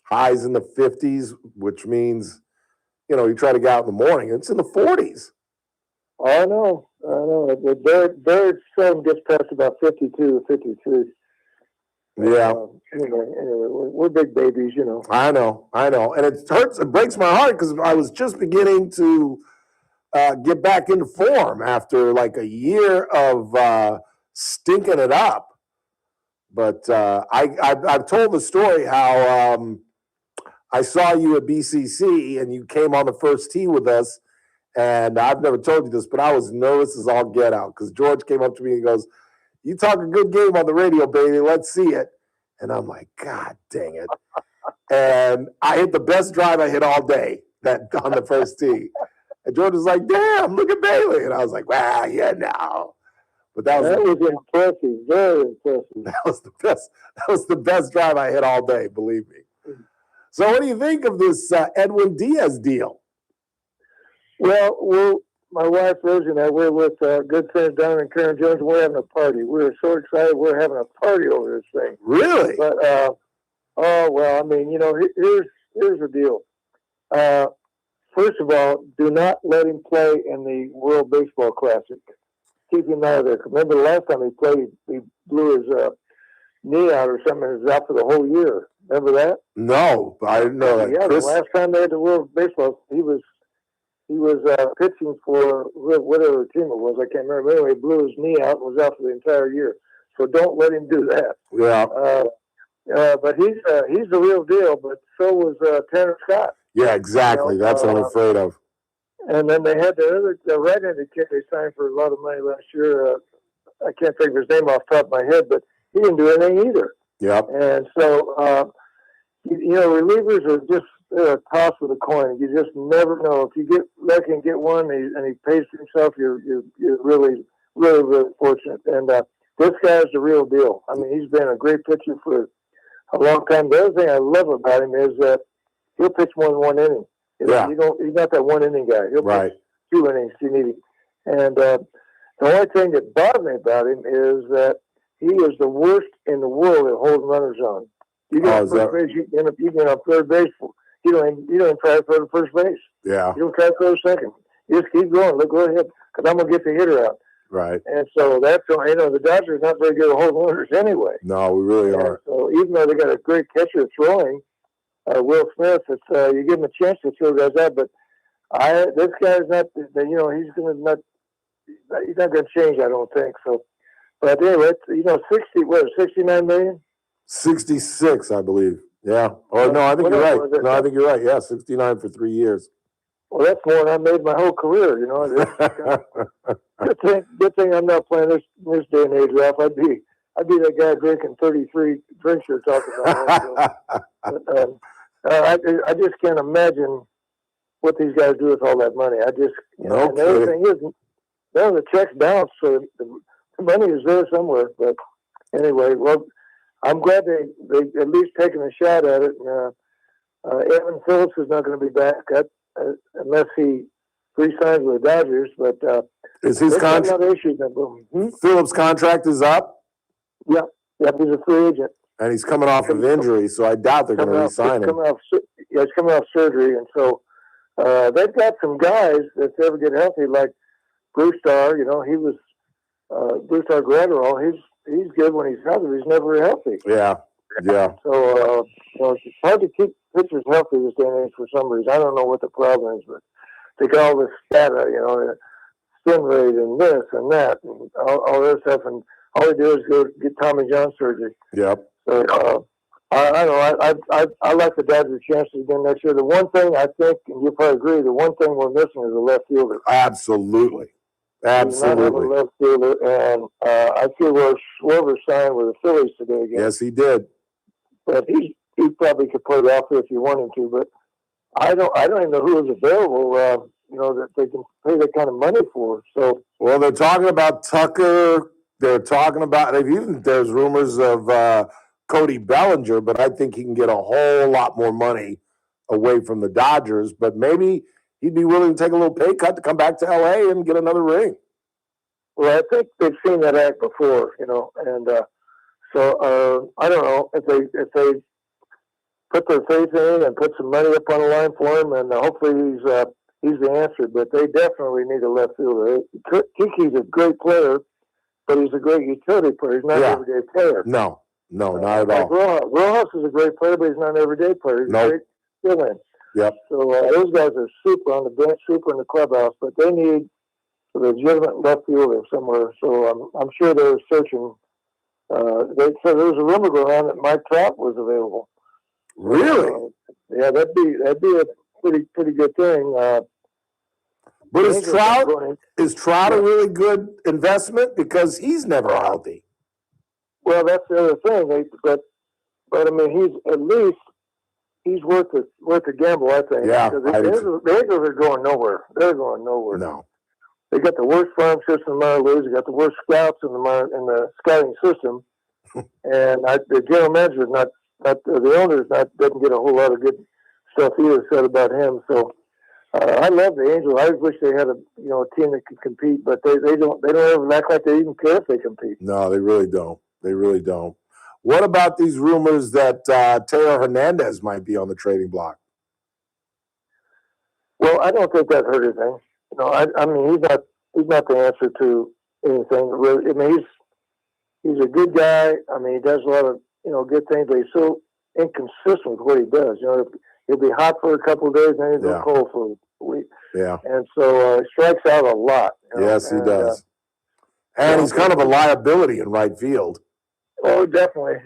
Highs in the 50s, which means, you try to get out in the morning. It's in the 40s.
I know. The sun gets past about 52 or 53.
Yeah.
Anyway, we're big babies,
I know. And it hurts. It breaks my heart because I was just beginning to get back into form after like a year of stinking it up. But I've told the story how I saw you at BCC and you came on the first tee with us. And I've never told you this, but I was nervous as all get out because George came up to me and goes, "You talk a good game on the radio, baby. Let's see it." And I'm like, God dang it. And I hit the best drive I hit all day on the first tee. And George was like, "Damn, look at Bailey." And I was like, "Wow, yeah, no." But that was
impressive, very impressive.
That was the best drive I hit all day, believe me. So what do you think of this Edwin Diaz deal?
Well, my wife Rosie and I, we're with good friends down in Karen Jones, and we're having a party. We're so excited. We're having a party over this thing.
Really?
But, I mean, here's the deal. First of all, do not let him play in the World Baseball Classic. Keep him out of there. Remember the last time he played, he blew his knee out or something, and was out for the whole year. Remember that?
No, I didn't know that.
Yeah, the last time they had the World Baseball, he was pitching for whatever team it was. I can't remember. Anyway, he blew his knee out and was out for the entire year. So don't let him do that.
Yeah.
But he's the real deal. But so was Tanner Scott.
Yeah, exactly. That's what I'm afraid of.
And then they had the right-handed kid they signed for a lot of money last year. I can't think of his name off the top of my head, but he didn't do anything either.
Yep.
And so, relievers are just a toss with a coin. You just never know. If you get lucky and get one, and he pays for himself, you're really, really, really fortunate. And this guy's the real deal. I mean, he's been a great pitcher for a long time. The other thing I love about him is that he'll pitch more than one inning.
Yeah.
He's not that one inning guy. He'll pitch 2 innings if you need him. And the only thing that bothers me about him is that he is the worst in the world at holding runners on. You get on first base, you get on third base. You don't even try to throw to first base.
Yeah.
You don't try to throw to second. You just keep going. Go ahead, because I'm gonna get the hitter out.
Right.
And so that's the Dodgers are not very good at holding runners anyway.
No, we really are.
So even though they got a great catcher throwing, Will Smith, it's you give him a chance to throw guys out, but this guy's not. He's not going to change. I don't think so. But anyway, 69 million.
66, I believe. Yeah. Or no, I think you're right. No, I think you're right. Yeah, 69 for 3 years.
Well, that's more than I made my whole career. Good thing I'm not playing this day and age, Ralph. I'd be that guy drinking 33 drinks you're talking about. I just can't imagine what these guys do with all that money. And the other thing is, the check's bounced, so the money is there somewhere. But anyway, well, I'm glad they at least taken a shot at it. And Evan Phillips is not going to be back unless he re-signs with the Dodgers. But
is his contract? Phillips' contract is up.
Yeah, he's a free agent,
and he's coming off of injury, so I doubt they're going to re-sign him.
He's coming off surgery, and so they've got some guys that ever get healthy, like Bruce Starr. He was Bruce Starr Gratterall. He's good when he's healthy. He's never healthy.
Yeah.
So it's hard to keep pitchers healthy this day and age for some reason. I don't know what the problem is, but they got all this data, spin rate and this and that and all this stuff, and all they do is go get Tommy John surgery.
Yep.
So I don't know. I like the Dodgers' chances again next year. The one thing I think, and you probably agree, the one thing we're missing is a left fielder.
Absolutely. Absolutely.
He's not a left fielder, and I see where Schwarber signed with the Phillies today again.
Yes, he did.
But he probably could play the outfield if you wanted to, but I don't even know who is available, that they can pay that kind of money for. So,
well, they're talking about Tucker. They're talking about, there's rumors of Cody Bellinger, but I think he can get a whole lot more money away from the Dodgers. But maybe he'd be willing to take a little pay cut to come back to LA and get another ring.
Well, I think they've seen that act before, and so I don't know if they put their faith in and put some money up on the line for him, and hopefully he's the answer. But they definitely need a left fielder. Kiki's a great player, but he's a great utility player. He's not an everyday player.
No, not at all.
Rojas is a great player, but he's not an everyday player. He's a great fill-in.
Yep.
So those guys are super on the bench, super in the clubhouse, but they need a legitimate left fielder somewhere. So I'm sure they're searching. There was a rumor going on that Mike Trout was available.
Really?
Yeah, that'd be a pretty good thing.
But is Trout a really good investment because he's never healthy?
Well, that's the other thing. But I mean, he's worth the gamble, I think.
Yeah,
the Angels are going nowhere. They're going nowhere.
No.
They got the worst farm system in the minor leagues. They got the worst scouts in the scouting system, and the general manager is not the owner doesn't get a whole lot of good stuff either said about him. So I love the Angels. I wish they had a team that could compete, but they don't ever act like they even care if they compete.
No, they really don't. They really don't. What about these rumors that Teo Hernandez might be on the trading block?
Well, I don't think that hurt anything. I mean, he's not the answer to anything. Really, I mean, he's a good guy. I mean, he does a lot of good things, but he's so inconsistent with what he does. He'll be hot for a couple of days, and then he'll go cold for a week.
Yeah.
And so he strikes out a lot.
Yes, he does. And he's kind of a liability in right field.
Oh, definitely.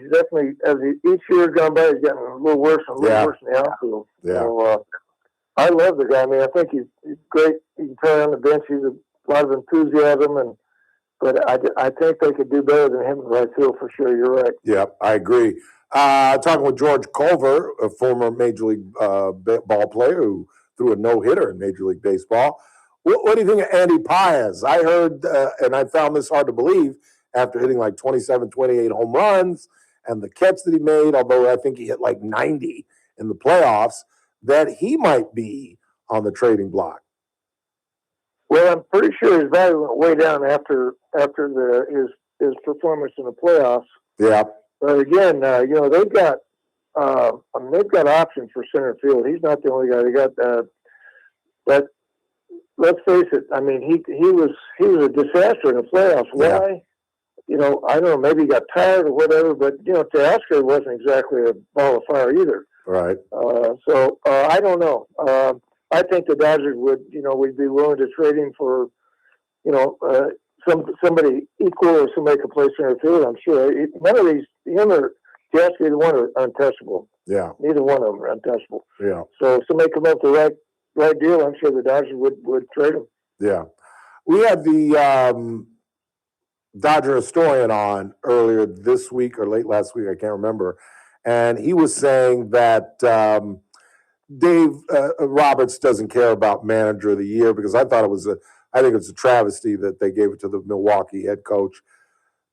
As each year has gone by, he's getting a little worse and a little worse in the outfield.
Yeah.
So, I love the guy. I mean, I think he's great. He can turn on the bench. He's a lot of enthusiasm, but I think they could do better than him in right field for sure. You're right.
Yeah, I agree. Talking with George Culver, a former Major League ball player who threw a no-hitter in Major League Baseball. What do you think of Andy Paez? I heard, and I found this hard to believe, after hitting like 27, 28 home runs and the catch that he made, although I think he hit like 90 in the playoffs, that he might be on the trading block.
Well, I'm pretty sure his value went way down after his performance in the playoffs.
Yeah.
But again, they've got options for center field. He's not the only guy. They got but let's face it. I mean, he was a disaster in the playoffs.
Yeah.
Why? I don't know. Maybe he got tired or whatever. But Teoscar wasn't exactly a ball of fire either.
Right.
So I don't know. I think the Dodgers would be willing to trade him for, somebody equal or somebody could play center field. I'm sure none of these, him or Teoscar, either one are untouchable.
Yeah.
Neither one of them are untouchable.
Yeah.
So if somebody come up with the right deal, I'm sure the Dodgers would trade him.
Yeah. We had the Dodger historian on earlier this week or late last week, I can't remember. And he was saying that Dave Roberts doesn't care about manager of the year because I think it's a travesty that they gave it to the Milwaukee head coach.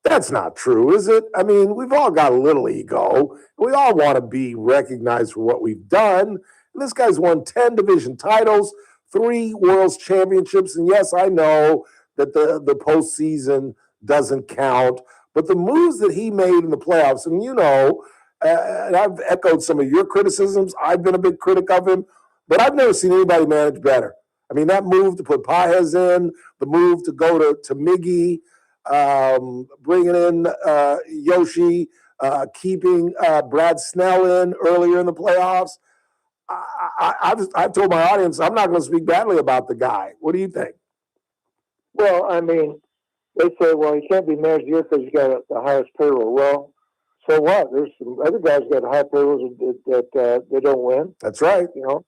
That's not true, is it? I mean, we've all got a little ego. We all want to be recognized for what we've done. And this guy's won 10 division titles, 3 World Championships. And yes, I know that the postseason doesn't count, but the moves that he made in the playoffs, and and I've echoed some of your criticisms. I've been a big critic of him, but I've never seen anybody manage better. I mean, that move to put Paez in, the move to go to Miggy, bringing in Yoshi, keeping Brad Snell in earlier in the playoffs. I've told my audience I'm not going to speak badly about the guy. What do you think?
Well, I mean, they say, well, he can't be managed here because he's got the highest payroll. Well, so what? There's some other guys got high payrolls that they don't win.
That's right.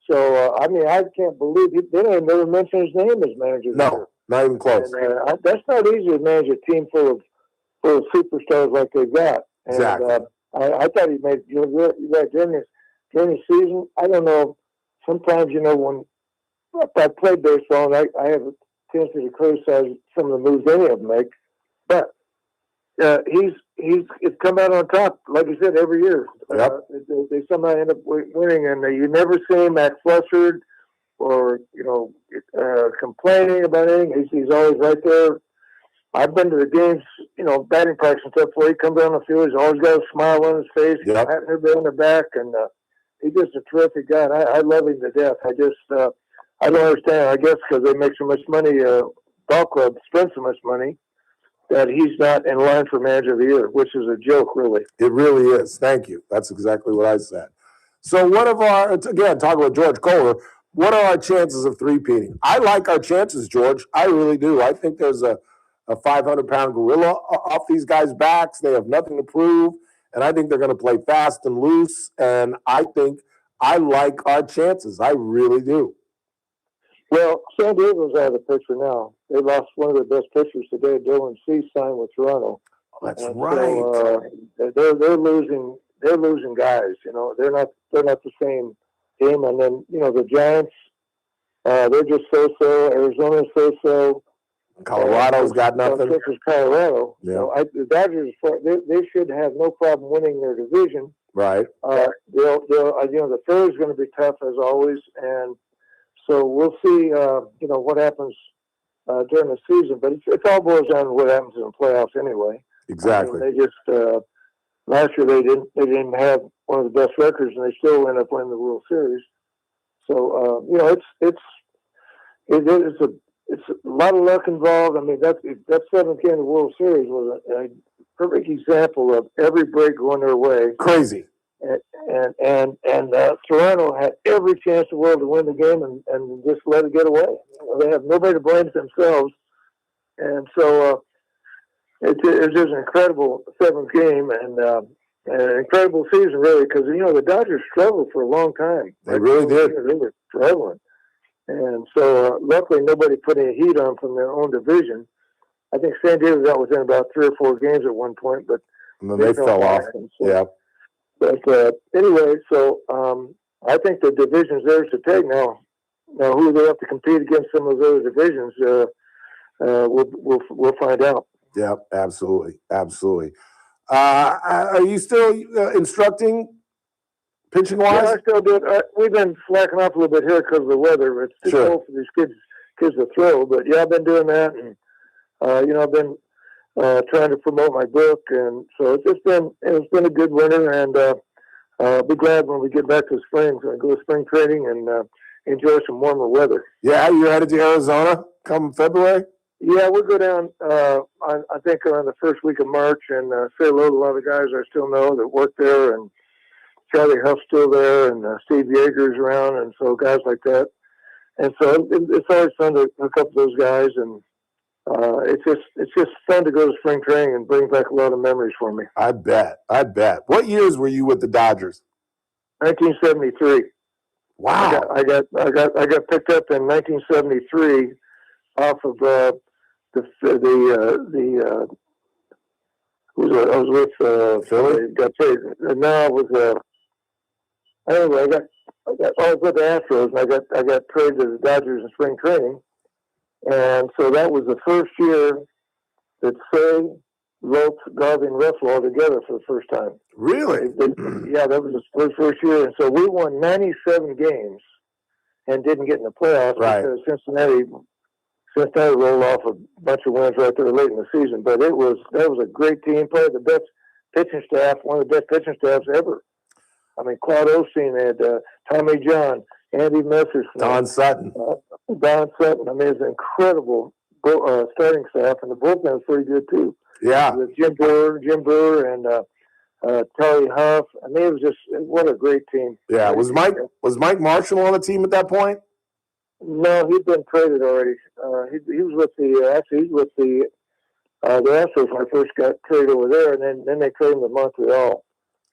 So I mean, I can't believe they don't never mention his name as manager.
No, Not even close.
And, that's not easy to manage a team full of superstars like they've got. And,
Exactly.
I thought he made during the season. I don't know. Sometimes when if I played baseball, and I have a tendency to criticize some of the moves any of them make, but he's come out on top, like you said, every year.
Yep.
They somehow end up winning, and you never see him act flustered or complaining about anything. He's always right there. I've been to the games, batting practice and stuff where he comes on the field. He's always got a smile on his face, patting everybody on the back, and he's just a terrific guy. And I love him to death. I don't understand. I guess because they make so much money, ball club spend so much money, that he's not in line for manager of the year, which is a joke, really.
It really is. Thank you. That's exactly what I said. So what of again, talking about George Culver, what are our chances of three-peating? I like our chances, George. I really do. I think there's a 500-pound gorilla off these guys' backs. They have nothing to prove, and I think they're going to play fast and loose, and I think I like our chances. I really do.
Well, San Diego's out of the picture now. They lost one of their best pitchers today. Dylan Cease signed with Toronto.
That's
and
right.
So, they're losing. They're losing guys. They're not the same team. And then the Giants, they're just so-so. Arizona's so-so.
Colorado's got nothing.
This is Colorado.
Yeah.
So the Dodgers, they should have no problem winning their division.
Right.
The fair is going to be tough as always, and so we'll see. What happens during the season, but it all boils down to what happens in the playoffs anyway.
Exactly.
They just last year they didn't have one of the best records, and they still end up winning the World Series. So it's a lot of luck involved. I mean, that seventh game of the World Series was a perfect example of every break going their way.
Crazy.
And Toronto had every chance in the world to win the game and just let it get away. They have nobody to blame themselves. And so it was just an incredible seventh game and an incredible season, really, because, the Dodgers struggled for a long time.
They really did.
They were struggling. And so luckily nobody put any heat on from their own division. I think San Diego got within about 3 or 4 games at one point, but
and then they fell off.
So,
yeah.
But anyway, so I think the division's theirs to take now. Now, who they have to compete against some of those other divisions, we'll find out.
Yeah, absolutely, absolutely. Are you still instructing pitching wise?
Yeah, I still do it. We've been slacking off a little bit here because of the weather. It's too cold for these kids to throw. But yeah, I've been doing that, and I've been trying to promote my book, and so it's been a good winter, and I'll be glad when we get back to spring. So I go to spring training and enjoy some warmer weather.
Yeah, you're headed to Arizona come February?
Yeah, we'll go down, I think, around the first week of March and say hello to a lot of the guys I still know that work there, and Charlie Huff's still there, and Steve Yeager's around, and so guys like that. And so it's always fun to hook up with those guys, and it's just fun to go to spring training and bring back a lot of memories for me.
I bet. What years were you with the Dodgers?
1973.
Wow.
I got picked up in 1973 off of I was with
Philly.
Got paid. No, I was anyway. I was with the Astros, and I got traded to the Dodgers in spring training, and so that was the first year that Say, Lopes, Garvey, and Russell all together for the first time.
Really?
Yeah, that was the first year, and so we won 97 games and didn't get in the playoffs because Cincinnati rolled off a bunch of wins right there late in the season. But that was a great team, probably the best pitching staff, one of the best pitching staffs ever. I mean, Claude Osteen had Tommy John, Andy Messersmith,
Don Sutton.
I mean, it's an incredible starting staff, and the bullpen was pretty good too.
Yeah,
with Jim Brewer, and Terry Huff. I mean, it was just what a great team.
Yeah, was Mike Marshall on the team at that point?
No, he'd been traded already. He was with the Astros when I first got traded over there, and then they traded him to Montreal.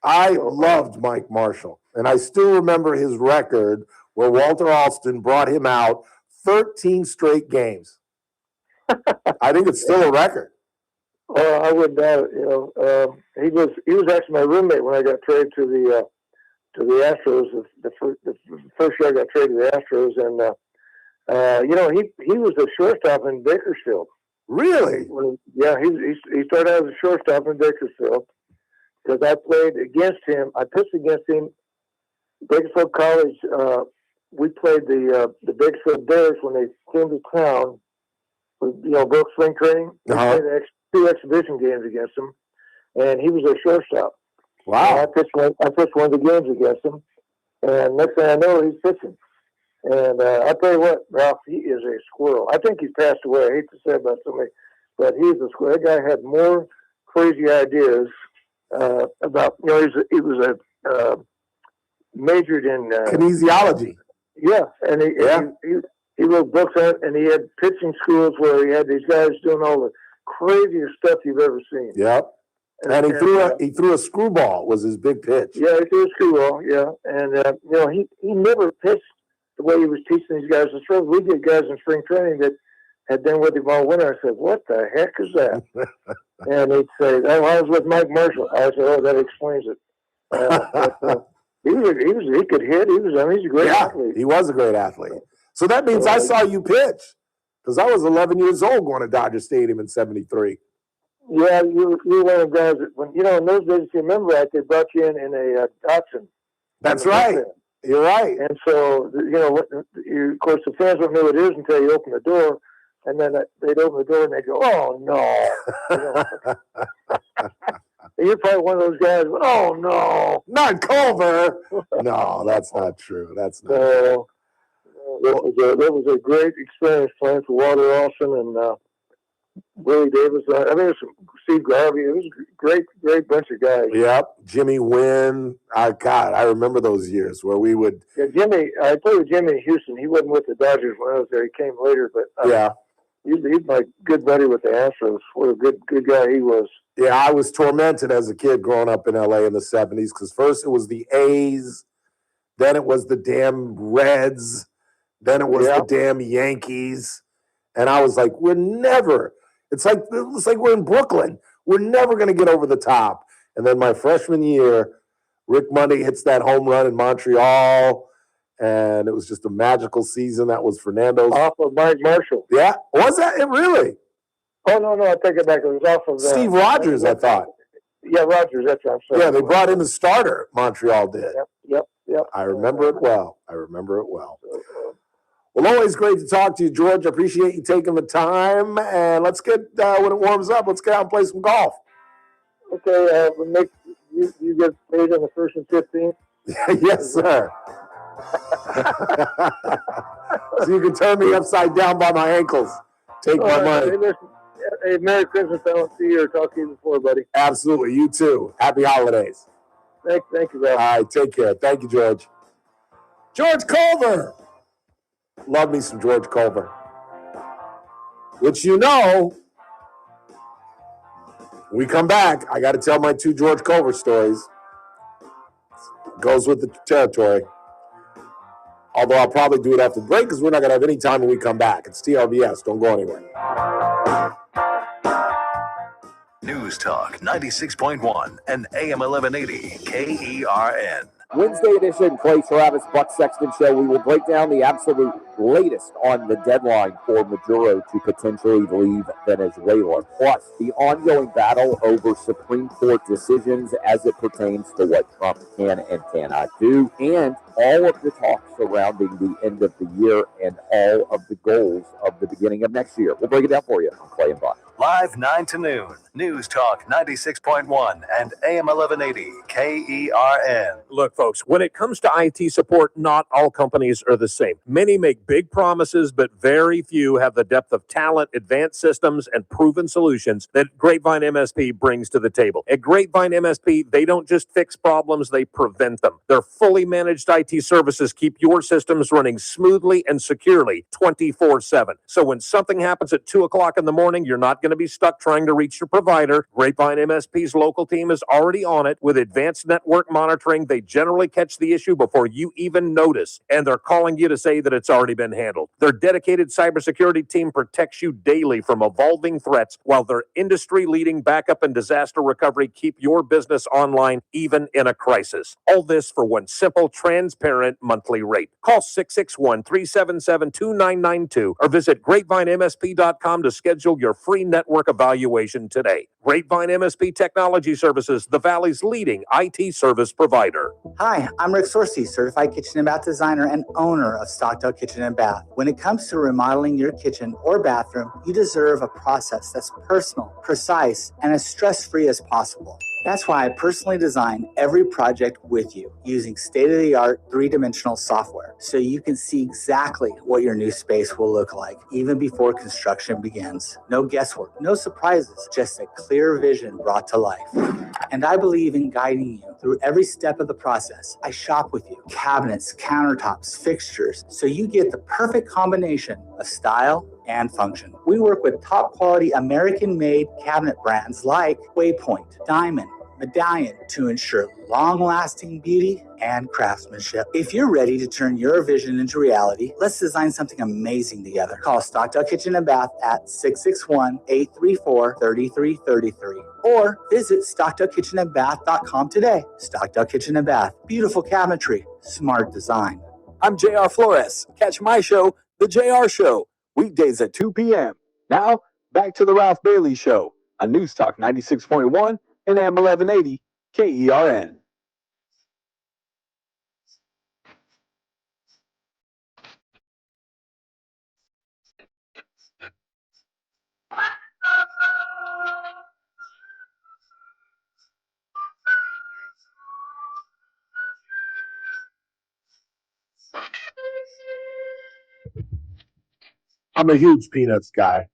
I loved Mike Marshall, and I still remember his record where Walter Alston brought him out 13 straight games. I think it's still a record.
Well, I wouldn't doubt it. He was actually my roommate when I got traded to the Astros. The first year I got traded to the Astros, and he was a shortstop in Bakersfield.
Really?
He started out as a shortstop in Bakersfield because I played against him. I pitched against him. Bakersfield College. We played the Bakersfield Bears when they came to town. Broke spring training. We played 2 exhibition games against him, and he was a shortstop.
Wow!
And I pitched one of the games against him, and next thing I know, he's pitching. And I tell you what, Ralph, he is a squirrel. I think he's passed away. I hate to say about somebody, but he's a squirrel. That guy had more crazy ideas about. He was a majored in
kinesiology.
Yeah, and he wrote books on it, and he had pitching schools where he had these guys doing all the craziest stuff you've ever seen.
Yep. And he threw a screwball was his big pitch.
Yeah, he threw a screwball. Yeah, and he never pitched the way he was teaching these guys to throw. We get guys in spring training that had been with him all winter. I said, "What the heck is that?" And he'd say, "Oh, I was with Mike Marshall." I said, "Oh, that explains it." He could hit. He's a great athlete.
He was a great athlete. So that means I saw you pitch because I was 11 years old going to Dodger Stadium in '73.
Yeah, you were one of the guys that, when in those days, if you remember that, they brought you in a Datsun.
That's right. You're right.
And so, of course, the fans don't know what it is until you open the door, and then they'd open the door and they'd go, "Oh no!" You're probably one of those guys. "Oh no,
not Culver." No, that's not true. That's not.
True. That was a great experience playing for Walter Olson and Willie Davis. Steve Garvey. It was a great bunch of guys.
Yep. Jimmy Wynn. I remember those years where we would.
Yeah, Jimmy. I played with Jimmy in Houston. He wasn't with the Dodgers when I was there. He came later, but he's my good buddy with the Astros. What a good guy he was.
Yeah, I was tormented as a kid growing up in LA in the 70s because first it was the A's, then it was the damn Reds, then it was the damn Yankees. And I was like, it's like we're in Brooklyn. We're never going to get over the top. And then my freshman year, Rick Monday hits that home run in Montreal, and it was just a magical season. That was Fernando's.
Off of Mike Marshall.
Yeah. Was that it really?
Oh, no, I take it back. It was off of
Steve Rogers, I thought.
Yeah, Rogers, that's what I'm saying.
Yeah, they brought in the starter, Montreal did.
Yep.
I remember it well. Well, always great to talk to you, George. I appreciate you taking the time. And let's get, when it warms up, let's get out and play some golf.
Okay, you get paid on the 1st and 15th?
Yes, sir. So you can turn me upside down by my ankles. Take my money.
Hey, Merry Christmas. I don't see you or talk to you before, buddy.
Absolutely. You too. Happy holidays.
Thank you, Ralph.
All right, take care. Thank you, George. George Culver. Love me some George Culver. Which we come back. I got to tell my 2 George Culver stories. Goes with the territory. Although I'll probably do it after the break because we're not going to have any time when we come back. It's TRBS. Don't go anywhere.
News Talk 96.1 and AM 1180 KERN.
Wednesday edition Clay Travis Buck Sexton Show. We will break down the absolute latest on the deadline for Maduro to potentially leave Venezuela, plus the ongoing battle over Supreme Court decisions as it pertains to what Trump can and cannot do, and all of the talk surrounding the end of the year and all of the goals of the beginning of next year. We'll break it down for you on Clay and Buck.
Live 9 to noon. News Talk 96.1 and AM 1180 KERN.
Look, folks, when it comes to IT support, not all companies are the same. Many make big promises, but very few have the depth of talent, advanced systems, and proven solutions that Grapevine MSP brings to the table. At Grapevine MSP, they don't just fix problems, they prevent them. Their fully managed IT services keep your systems running smoothly and securely 24/7. So when something happens at 2 o'clock in the morning, you're not going
going to be stuck trying to reach your provider, Grapevine MSP's local team is already on it. With advanced network monitoring, they generally catch the issue before you even notice, and they're calling you to say that it's already been handled. Their dedicated cybersecurity team protects you daily from evolving threats, while their industry-leading backup and disaster recovery keep your business online even in a crisis. All this for one simple, transparent monthly rate. Call 661-377-2992 or visit grapevinemsp.com to schedule your free network evaluation today. Grapevine MSP Technology Services, the Valley's leading IT service provider.
Hi, I'm Rick Sorsey, certified kitchen and bath designer and owner of Stockdale Kitchen and Bath. When it comes to remodeling your kitchen or bathroom, you deserve a process that's personal, precise, and as stress-free as possible. That's why I personally design every project with you using state-of-the-art three-dimensional software so you can see exactly what your new space will look like even before construction begins. No guesswork, no surprises, just a clear vision brought to life. And I believe in guiding you through every step of the process. I shop with you, cabinets, countertops, fixtures, so you get the perfect combination of style and function. We work with top quality American-made cabinet brands like Waypoint, Diamond, Medallion to ensure long-lasting beauty and craftsmanship. If you're ready to turn your vision into reality, let's design something amazing together. Call Stockdale Kitchen and Bath at 661-834-3333 or visit StockdaleKitchenandBath.com today. Stockdale Kitchen and Bath, beautiful cabinetry, smart design.
I'm JR Flores. Catch my show, The JR Show, weekdays at 2 p.m. Now, back to the Ralph Bailey Show on News Talk 96.1 and AM 1180 KERN.
I'm a huge Peanuts guy.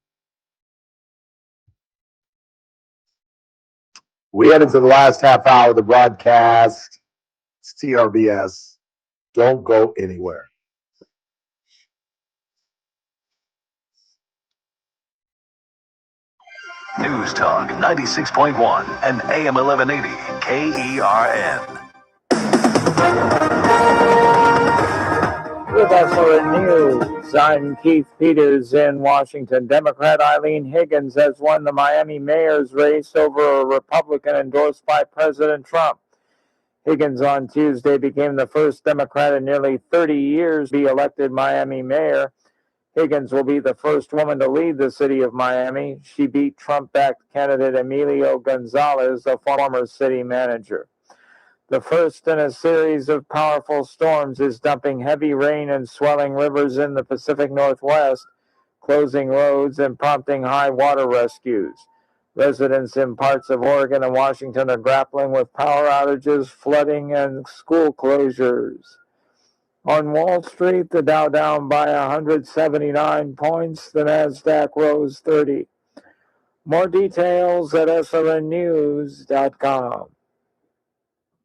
We head into the last half hour of the broadcast. It's TRBS. Don't go anywhere.
News Talk 96.1 and AM 1180 KERN.
With us for the news, I'm Keith Peters in Washington. Democrat Eileen Higgins has won the Miami mayor's race over a Republican endorsed by President Trump. Higgins on Tuesday became the first Democrat in nearly 30 years to be elected Miami mayor. Higgins will be the first woman to lead the city of Miami. She beat Trump-backed candidate Emilio Gonzalez, a former city manager. The first in a series of powerful storms is dumping heavy rain and swelling rivers in the Pacific Northwest, closing roads and prompting high water rescues. Residents in parts of Oregon and Washington are grappling with power outages, flooding, and school closures. On Wall Street, the Dow down by 179 points, the NASDAQ rose 30. More details at slnnews.com.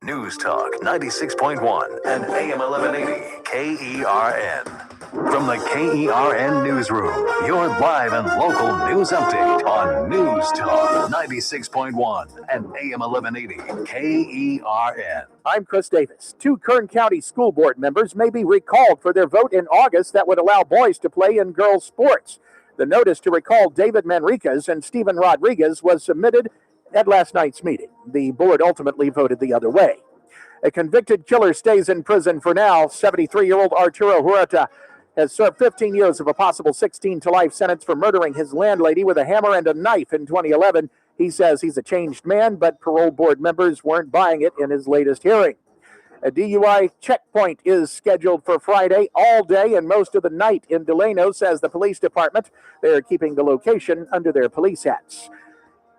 News Talk 96.1 and AM 1180 KERN. From the KERN Newsroom, your live and local news update on News Talk 96.1 and AM 1180 KERN.
I'm Chris Davis. 2 Kern County School Board members may be recalled for their vote in August that would allow boys to play in girls' sports. The notice to recall David Manriquez and Stephen Rodriguez was submitted at last night's meeting. The board ultimately voted the other way. A convicted killer stays in prison for now. 73-year-old Arturo Huerta has served 15 years of a possible 16-to-life sentence for murdering his landlady with a hammer and a knife in 2011. He says he's a changed man, but parole board members weren't buying it in his latest hearing. A DUI checkpoint is scheduled for Friday all day and most of the night in Delano, says the police department. They are keeping the location under their police hats.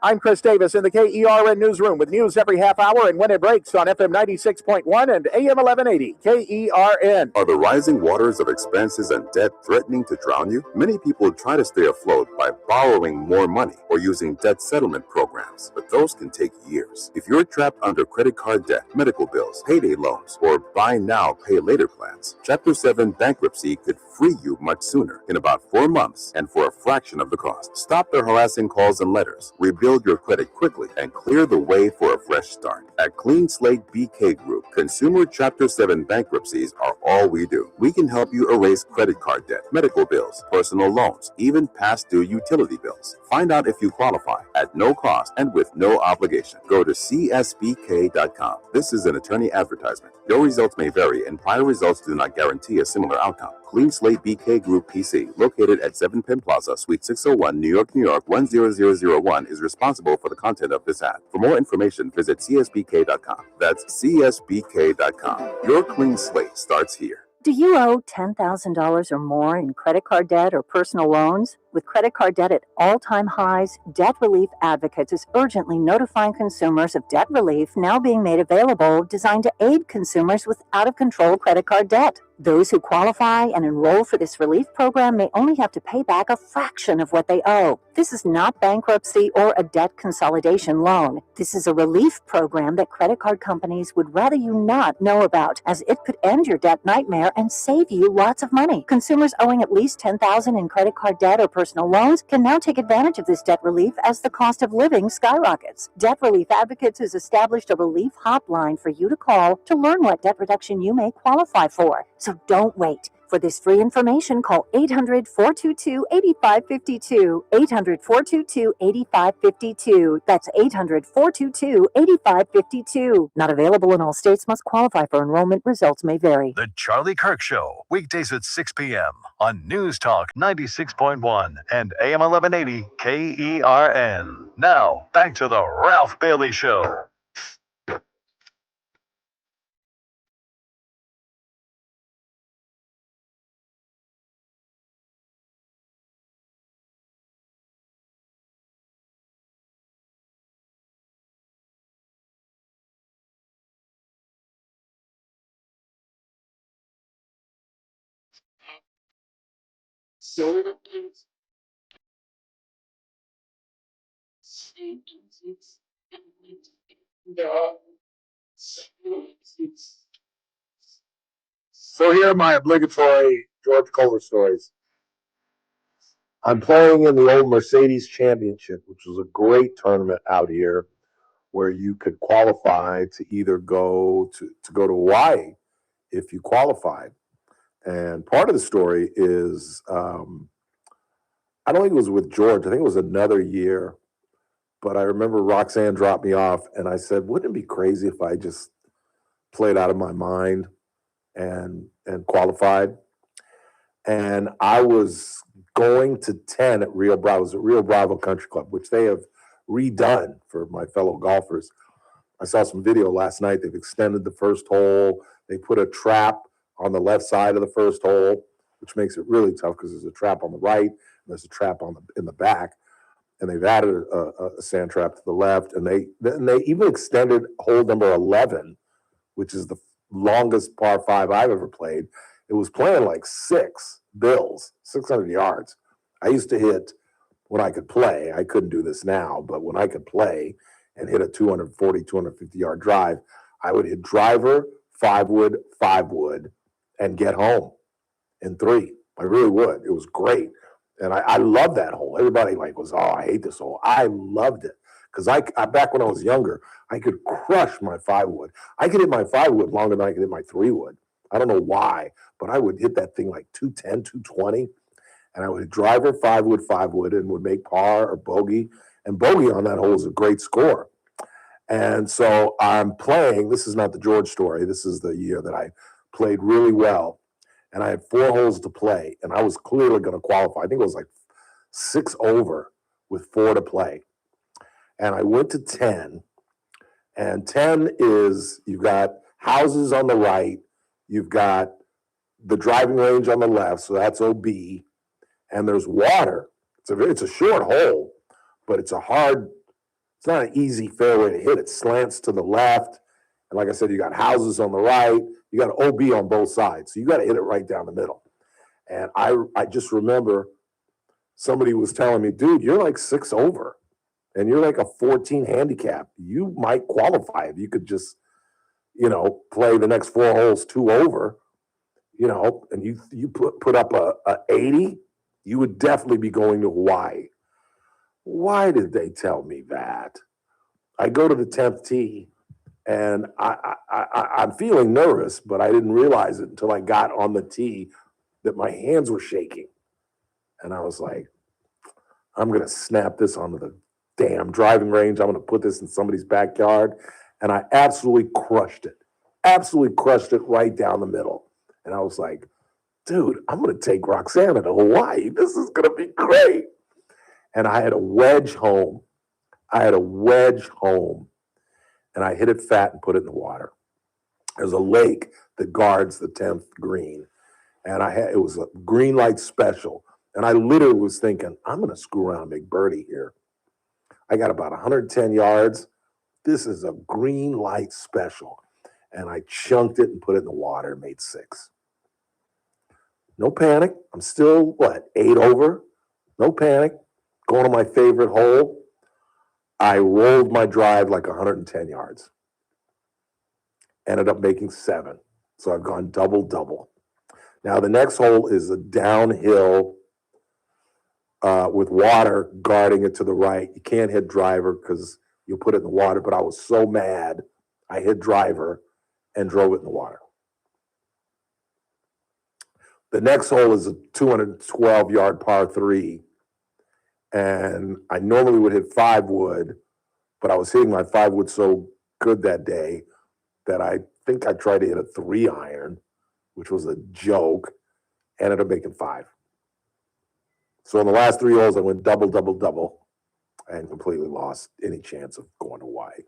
I'm Chris Davis in the KERN newsroom with news every half hour and when it breaks on FM 96.1 and AM 1180 KERN.
Are the rising waters of expenses and debt threatening to drown you? Many people try to stay afloat by borrowing more money or using debt settlement programs, but those can take years. If you're trapped under credit card debt, medical bills, payday loans, or buy now, pay later plans, Chapter 7 bankruptcy could free you much sooner, in about 4 months and for a fraction of the cost. Stop the harassing calls and letters, rebuild your credit quickly, and clear the way for a fresh start. At Clean Slate BK Group, consumer Chapter 7 bankruptcies are all we do. We can help you erase credit card debt, medical bills, personal loans, even past due utility bills. Find out if you qualify at no cost and with no obligation. Go to csbk.com. This is an attorney advertisement. Your results may vary, and prior results do not guarantee a similar outcome. Clean Slate BK Group PC, located at 7 Penn Plaza, Suite 601, New York, 10001, is responsible for the content of this ad. For more information, visit csbk.com. That's csbk.com. Your clean slate starts here.
Do you owe $10,000 or more in credit card debt or personal loans? With credit card debt at all-time highs, Debt Relief Advocates is urgently notifying consumers of debt relief now being made available, designed to aid consumers with out-of-control credit card debt. Those who qualify and enroll for this relief program may only have to pay back a fraction of what they owe. This is not bankruptcy or a debt consolidation loan. This is a relief program that credit card companies would rather you not know about, as it could end your debt nightmare and save you lots of money. Consumers owing at least $10,000 in credit card debt or personal loans can now take advantage of this debt relief as the cost of living skyrockets. Debt Relief Advocates has established a relief hotline for you to call to learn what debt reduction you may qualify for. So don't wait. For this free information, call 800-422-8552, 800-422-8552. That's 800-422-8552. Not available in all states, must qualify for enrollment. Results may vary.
The Charlie Kirk Show, weekdays at 6 p.m. on News Talk 96.1 and AM 1180 KERN. Now, back to the Ralph Bailey Show.
So here are my obligatory George Culver stories. I'm playing in the old Mercedes Championship, which was a great tournament out here where you could qualify to either go to Hawaii if you qualified. And part of the story is, I don't think it was with George. I think it was another year. But I remember Roxanne dropped me off, and I said, wouldn't it be crazy if I just played out of my mind and qualified? And I was going to 10 at Rio Bravo. It was at Rio Bravo Country Club, which they have redone for my fellow golfers. I saw some video last night. They've extended the first hole. They put a trap on the left side of the first hole, which makes it really tough because there's a trap on the right and there's a trap in the back. And they've added a sand trap to the left. And they even extended hole number 11, which is the longest par 5 I've ever played. It was playing like 6 bills, 600 yards. I used to hit when I could play. I couldn't do this now, but when I could play and hit a 240, 250 yard drive, I would hit driver, 5-wood, 5-wood, and get home in 3. I really would. It was great. And I loved that hole. Everybody was, oh, I hate this hole. I loved it. Because I back when I was younger, I could crush my 5-wood. I could hit my 5-wood longer than I could hit my 3-wood. I don't know why, but I would hit that thing like 210, 220. And I would hit driver, 5-wood, 5-wood, and would make par or bogey. And bogey on that hole is a great score. And so I'm playing. This is not the George story. This is the year that I played really well. And I had 4 holes to play, and I was clearly going to qualify. I think it was like 6 over with 4 to play. And I went to 10, and 10 is you've got houses on the right, you've got the driving range on the left, so that's OB, and there's water. It's a short hole, but it's a hard It's not an easy fairway to hit. It slants to the left. And like I said, you got houses on the right. You got an OB on both sides. So you got to hit it right down the middle. And I just remember somebody was telling me, dude, you're like 6 over and you're like a 14 handicap. You might qualify if you could just, play the next 4 holes 2 over, and you put up a 80, you would definitely be going to Hawaii. Why did they tell me that? I go to the 10th tee and I'm feeling nervous, but I didn't realize it until I got on the tee that my hands were shaking. And I was like, I'm going to snap this onto the damn driving range. I'm going to put this in somebody's backyard. And I absolutely crushed it right down the middle. And I was like, dude, I'm going to take Roxana to Hawaii. This is going to be great. And I had a wedge home. And I hit it fat and put it in the water. There's a lake that guards the 10th green. And it was a green light special. And I literally was thinking, I'm going to screw around and make birdie here. I got about 110 yards. This is a green light special. And I chunked it and put it in the water and made 6. No panic. I'm still, 8 over? No panic. Going to my favorite hole. I rolled my drive like 110 yards. Ended up making 7. So I've gone double. Now the next hole is a downhill with water guarding it to the right. You can't hit driver because you'll put it in the water. But I was so mad, I hit driver and drove it in the water. The next hole is a 212-yard par 3. And I normally would hit 5 wood, but I was hitting my 5 wood so good that day that I think I tried to hit a 3 iron, which was a joke. Ended up making 5. So in the last 3 holes, I went double, and completely lost any chance of going to Hawaii.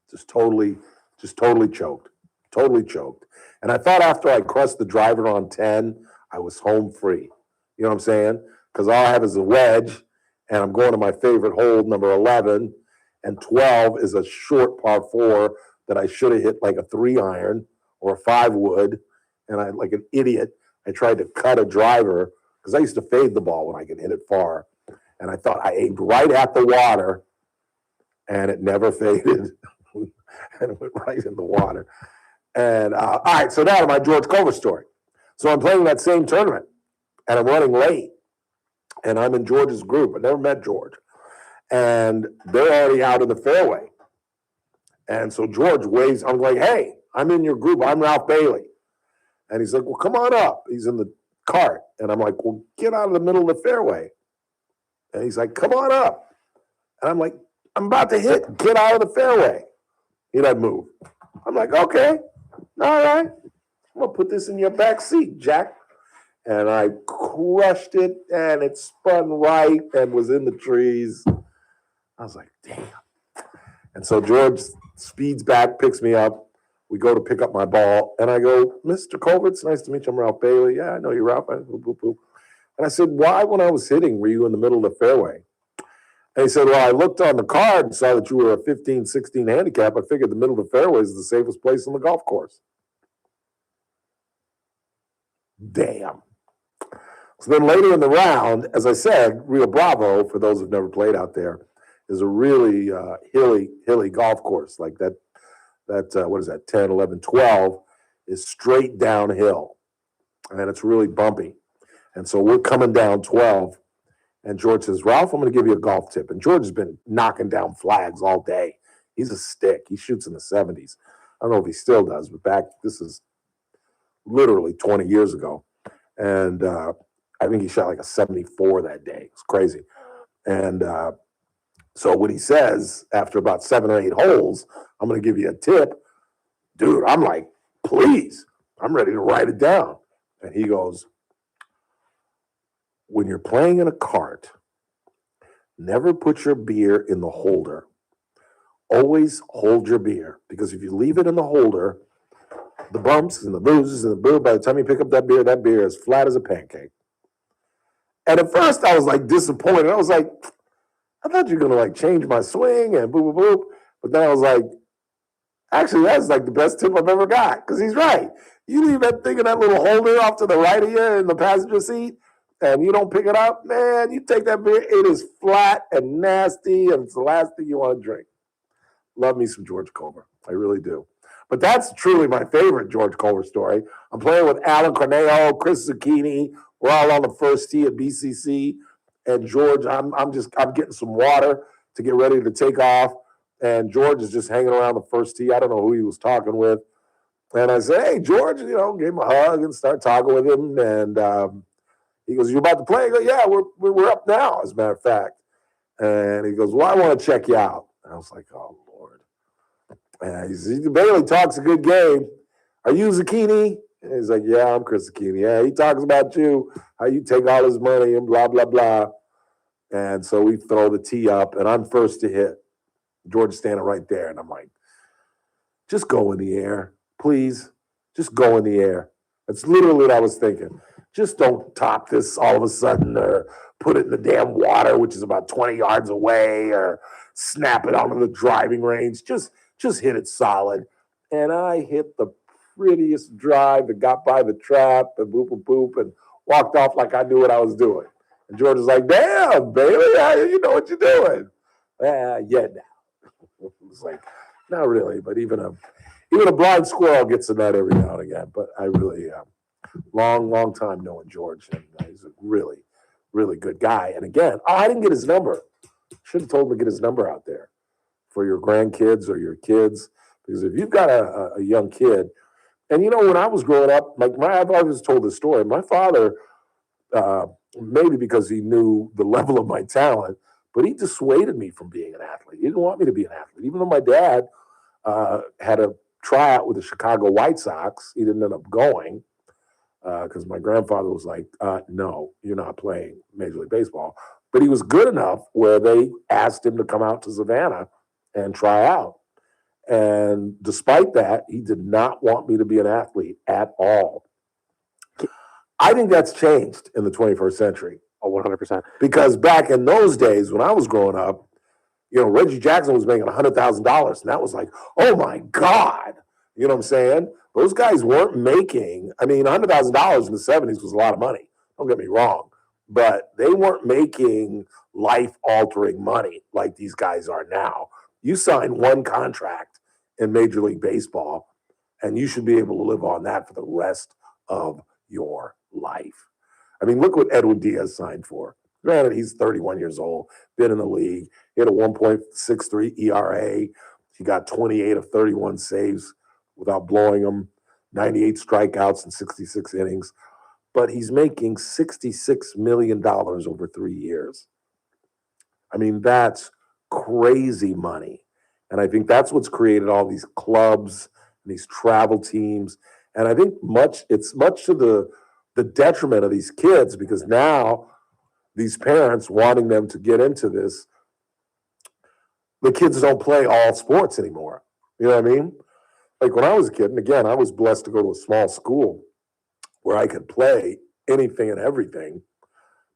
Just totally choked. And I thought after I crushed the driver on 10, I was home free. You know what I'm saying? Because all I have is a wedge, and I'm going to my favorite hole, number 11, and 12 is a short par 4 that I should have hit like a 3 iron or a 5 wood. And I, like an idiot, I tried to cut a driver because I used to fade the ball when I could hit it far. And I thought I aimed right at the water, and it never faded. And it went right in the water. And all right, so now to my George Culver story. So I'm playing that same tournament, and I'm running late. And I'm in George's group. I never met George. And they're already out in the fairway. And so George waves. I'm like, hey, I'm in your group. I'm Ralph Bailey. And he's like, well, come on up. He's in the cart. And I'm like, well, get out of the middle of the fairway. And he's like, come on up. And I'm like, I'm about to hit. Get out of the fairway. He doesn't move. I'm like, okay. All right. I'm going to put this in your back seat, Jack. And I crushed it, and it spun right and was in the trees. I was like, damn. And so George speeds back, picks me up. We go to pick up my ball, and I go, Mr. Culver, it's nice to meet you. I'm Ralph Bailey. Yeah, I know you're Ralph. And I said, why, when I was hitting, were you in the middle of the fairway? And he said, well, I looked on the card and saw that you were a 15, 16 handicap. I figured the middle of the fairway is the safest place on the golf course. Damn. So then later in the round, as I said, Rio Bravo, for those who've never played out there, is a really hilly golf course. Like that, what is that, 10, 11, 12 is straight downhill. And it's really bumpy. And so we're coming down 12. And George says, Ralph, I'm going to give you a golf tip. And George has been knocking down flags all day. He's a stick. He shoots in the 70s. I don't know if he still does, but this is literally 20 years ago. And I think he shot like a 74 that day. It's crazy. And so when he says, after about 7 or 8 holes, I'm going to give you a tip, dude, I'm like, please, I'm ready to write it down. And he goes, when you're playing in a cart, never put your beer in the holder. Always hold your beer, because if you leave it in the holder, the bumps and the bruises and the boo, by the time you pick up that beer is flat as a pancake. And at first I was like disappointed. I was like, I thought you were going to change my swing and boop, boop, boop. But then I was like, actually, that's the best tip I've ever got, because he's right. You leave that thing in that little holder off to the right of you in the passenger seat, and you don't pick it up, man, you take that beer, it is flat and nasty, and it's the last thing you want to drink. Love me some George Culver. I really do. But that's truly my favorite George Culver story. I'm playing with Alan Cornejo, Chris Zucchini. We're all on the first tee at BCC. And George, I'm getting some water to get ready to take off. And George is just hanging around the first tee. I don't know who he was talking with. And I said, hey, George, gave him a hug and start talking with him. And he goes, you about to play? I go, yeah, we're up now, as a matter of fact. And he goes, well, I want to check you out. And I was like, oh, Lord. And he barely talks a good game. Are you Zucchini? And he's like, yeah, I'm Chris Zucchini. Yeah, he talks about you, how you take all his money and blah, blah, blah. And so we throw the tee up, and I'm first to hit. George standing right there. And I'm like, just go in the air, please. Just go in the air. That's literally what I was thinking. Just don't top this all of a sudden or put it in the damn water, which is about 20 yards away, or snap it onto the driving range. Just hit it solid. And I hit the prettiest drive that got by the trap and boop, boop, boop, and walked off like I knew what I was doing. And George was like, damn, baby, you know what you're doing. Yeah, now. It's like, not really, but even a blind squirrel gets a nut every now and again. But I really, long time knowing George, and he's a really, really good guy. And again, I didn't get his number. Should have told him to get his number out there for your grandkids or your kids. Because if you've got a young kid, and when I was growing up, I've always told this story. My father, maybe because he knew the level of my talent, but he dissuaded me from being an athlete. He didn't want me to be an athlete. Even though my dad had a tryout with the Chicago White Sox, he didn't end up going because my grandfather was like, no, you're not playing Major League Baseball. But he was good enough where they asked him to come out to Savannah and try out. And despite that, he did not want me to be an athlete at all. I think that's changed in the 21st century.
Oh, 100%.
Because back in those days when I was growing up, Reggie Jackson was making $100,000. And that was like, oh, my God. You know what I'm saying? Those guys weren't making, $100,000 in the 70s was a lot of money. Don't get me wrong. But they weren't making life-altering money like these guys are now. You sign one contract in Major League Baseball, and you should be able to live on that for the rest of your life. Look what Edwin Diaz signed for. Granted, he's 31 years old, been in the league. He had a 1.63 ERA. He got 28 of 31 saves without blowing them, 98 strikeouts in 66 innings. But he's making $66 million over 3 years. That's crazy money. And I think that's what's created all these clubs and these travel teams. And I think it's much to the detriment of these kids, because now these parents wanting them to get into this, the kids don't play all sports anymore. You know what I mean? Like when I was a kid, and again, I was blessed to go to a small school where I could play anything and everything.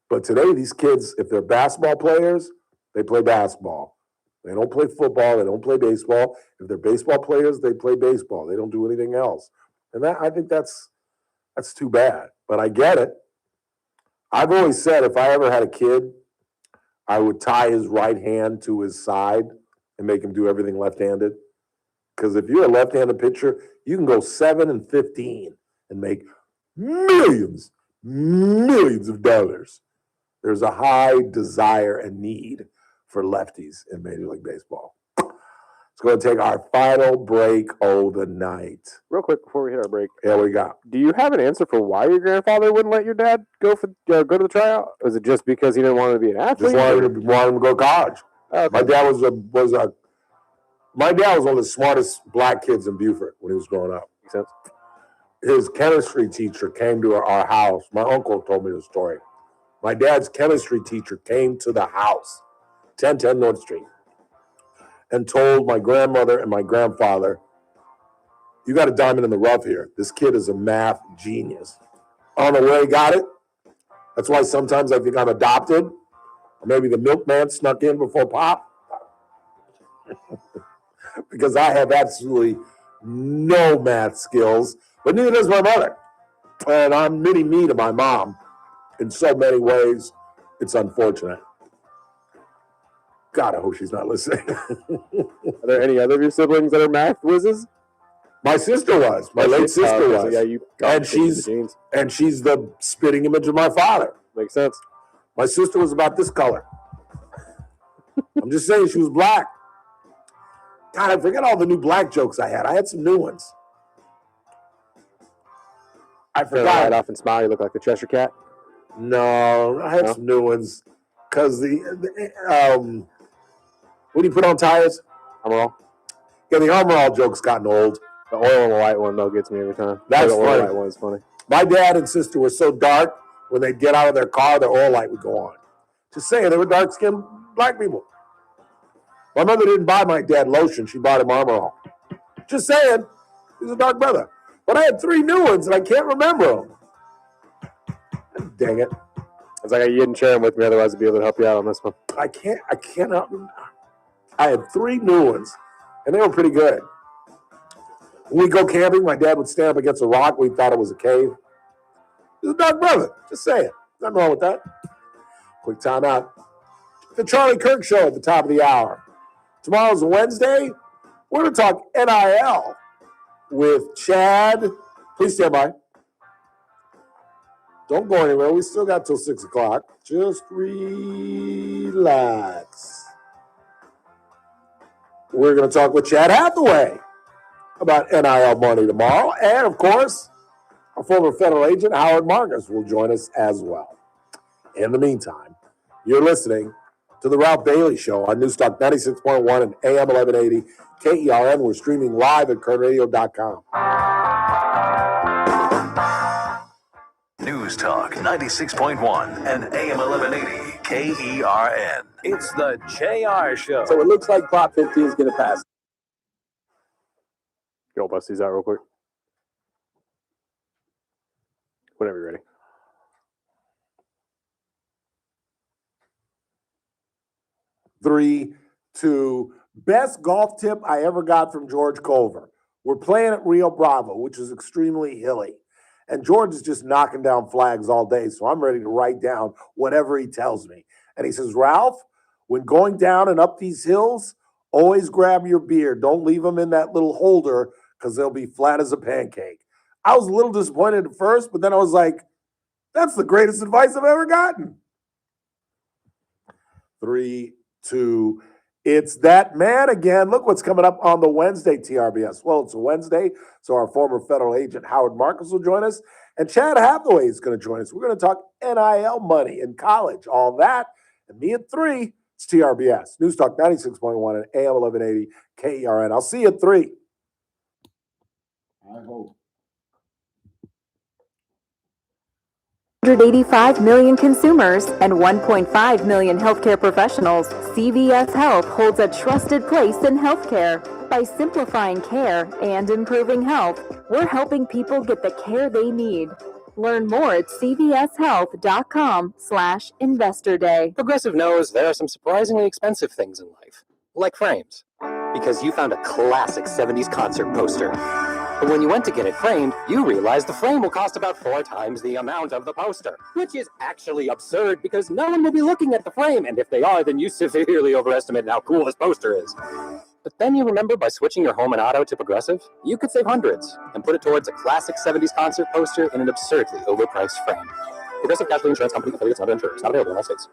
But today, these kids, if they're basketball players, they play basketball. They don't play football. They don't play baseball. If they're baseball players, they play baseball. They don't do anything else. And I think that's too bad. But I get it. I've always said if I ever had a kid, I would tie his right hand to his side and make him do everything left-handed. Because if you're a left-handed pitcher, you can go 7-15 and make millions of dollars. There's a high desire and need for lefties in Major League Baseball. It's going to take our final break of the night.
Real quick before we hit our break.
Yeah, we got.
Do you have an answer for why your grandfather wouldn't let your dad go to the tryout? Was it just because he didn't want him to be an athlete?
Just wanted him to go to college. Okay. My dad was one of the smartest black kids in Beaufort when he was growing up.
Makes sense.
His chemistry teacher came to our house. My uncle told me the story. My dad's chemistry teacher came to the house, 1010 North Street, and told my grandmother and my grandfather, you got a diamond in the rough here. This kid is a math genius. I don't know where he got it. That's why sometimes I think I'm adopted. Or maybe the milkman snuck in before Pop. Because I have absolutely no math skills, but neither does my mother. And I'm mini-me to my mom in so many ways. It's unfortunate. God, I hope she's not listening.
Are there any other of your siblings that are math whizzes?
My sister was. My late sister was.
Yeah, you
and she's the spitting image of my father.
Makes sense.
My sister was about this color. I'm just saying she was black. God, I forget all the new black jokes I had. I had some new ones. I forgot.
Right off and smile. You look like the Cheshire Cat.
No, I had some new ones. Because when you put on tires?
Armor All.
Yeah, the Armor All joke's gotten old.
The oil and the light one, though, gets me every time.
That's
the
funny.
oil light one is funny.
My dad and sister were so dark, when they'd get out of their car, their oil light would go on. Just saying, they were dark-skinned black people. My mother didn't buy my dad lotion. She bought him Armor All. Just saying, he's a dark brother. But I had 3 new ones, and I can't remember them. Dang it.
It's like you didn't share them with me, otherwise I'd be able to help you out on this one.
I cannot remember. I had 3 new ones, and they were pretty good. When we go camping, my dad would stand up against a rock. We thought it was a cave. He's a dark brother. Just saying. Nothing wrong with that. Quick time out. The Charlie Kirk Show at the top of the hour. Tomorrow's Wednesday. We're going to talk NIL with Chad. Please stand by. Don't go anywhere. We still got till 6 o'clock. Just relax. We're going to talk with Chad Hathaway about NIL money tomorrow. And, of course, our former federal agent, Howard Marcus, will join us as well. In the meantime, you're listening to The Ralph Bailey Show on Newstalk 96.1 and AM 1180 KERN. We're streaming live at kernradio.com.
News Talk 96.1 and AM 1180 KERN. It's the JR Show.
So it looks like Prop 50 is going to pass.
Go bust these out real quick. Whenever you're ready.
Three, two. Best golf tip I ever got from George Culver. We're playing at Rio Bravo, which is extremely hilly. And George is just knocking down flags all day, so I'm ready to write down whatever he tells me. And he says, Ralph, when going down and up these hills, always grab your beer. Don't leave them in that little holder because they'll be flat as a pancake. I was a little disappointed at first, but then I was like, that's the greatest advice I've ever gotten. 3, 2, it's that man again. Look what's coming up on the Wednesday TRBS. Well, it's a Wednesday, so our former federal agent Howard Marcus will join us, and Chad Hathaway is going to join us. We're going to talk NIL money in college, all that, and me at 3. It's TRBS, News Talk 96.1 and AM 1180 KERN. I'll see you at 3. I hope.
185 million consumers and 1.5 million healthcare professionals, CVS Health holds a trusted place in healthcare. By simplifying care and improving health, we're helping people get the care they need. Learn more at cvshealth.com/investor day.
Progressive knows there are some surprisingly expensive things in life, like frames. Because you found a classic 70s concert poster. But when you went to get it framed, you realized the frame will cost about 4 times the amount of the poster. Which is actually absurd because no one will be looking at the frame, and if they are, then you severely overestimated how cool this poster is. But then you remember by switching your home and auto to Progressive, you could save hundreds and put it towards a classic 70s concert poster in an absurdly overpriced frame. Progressive Casualty Insurance Company, affiliates, and other insurers. Not available in all states.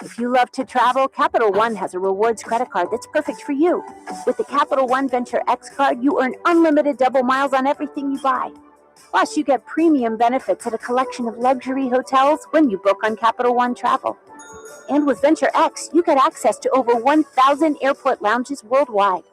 If you love to travel, Capital One has a rewards credit card that's perfect for you. With the Capital One Venture X card, you earn unlimited double miles on everything you buy. Plus, you get premium benefits at a collection of luxury hotels when you book on Capital One Travel. And with Venture X, you get access to over 1,000 airport lounges worldwide.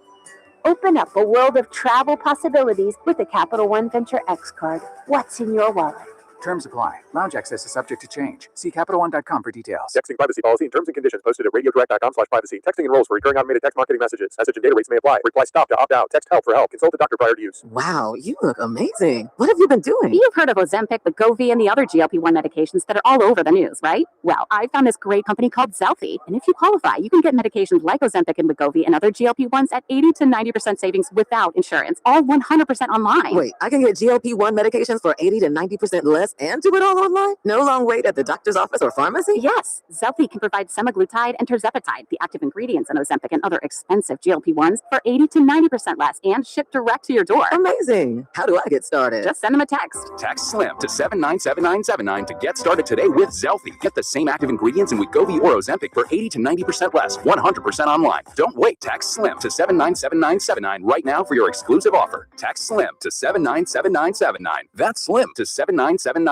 Open up a world of travel possibilities with the Capital One Venture X card. What's in your wallet?
Terms apply. Lounge access is subject to change. See CapitalOne.com for details.
Texting privacy policy and terms and conditions posted at radiodirect.com/privacy. Texting enrolls for recurring automated text marketing messages. Message and data rates may apply. Reply stop to opt out. Text help for help. Consult a doctor prior to use.
Wow, you look amazing. What have you been doing? You've heard of Ozempic, Wegovy, and the other GLP-1 medications that are all over the news, right? Well, I found this great company called Zelfie, and if you qualify, you can get medications like Ozempic and Wegovy and other GLP-1s at 80 to 90% savings without insurance, all 100% online. Wait, I can get GLP-1 medications for 80 to 90% less and do it all online? No long wait at the doctor's office or pharmacy? Yes, Zelfie can provide semaglutide and tirzepatide, the active ingredients in Ozempic and other expensive GLP-1s, for 80 to 90% less and shipped direct to your door. Amazing. How do I get started? Just send them a text.
Text SLIM to 797979 to get started today with Zelfie. Get the same active ingredients in Wegovy or Ozempic for 80 to 90% less, 100% online. Don't wait. Text SLIM to 797979 right now for your exclusive offer. Text SLIM to 797979. That's SLIM to 797979.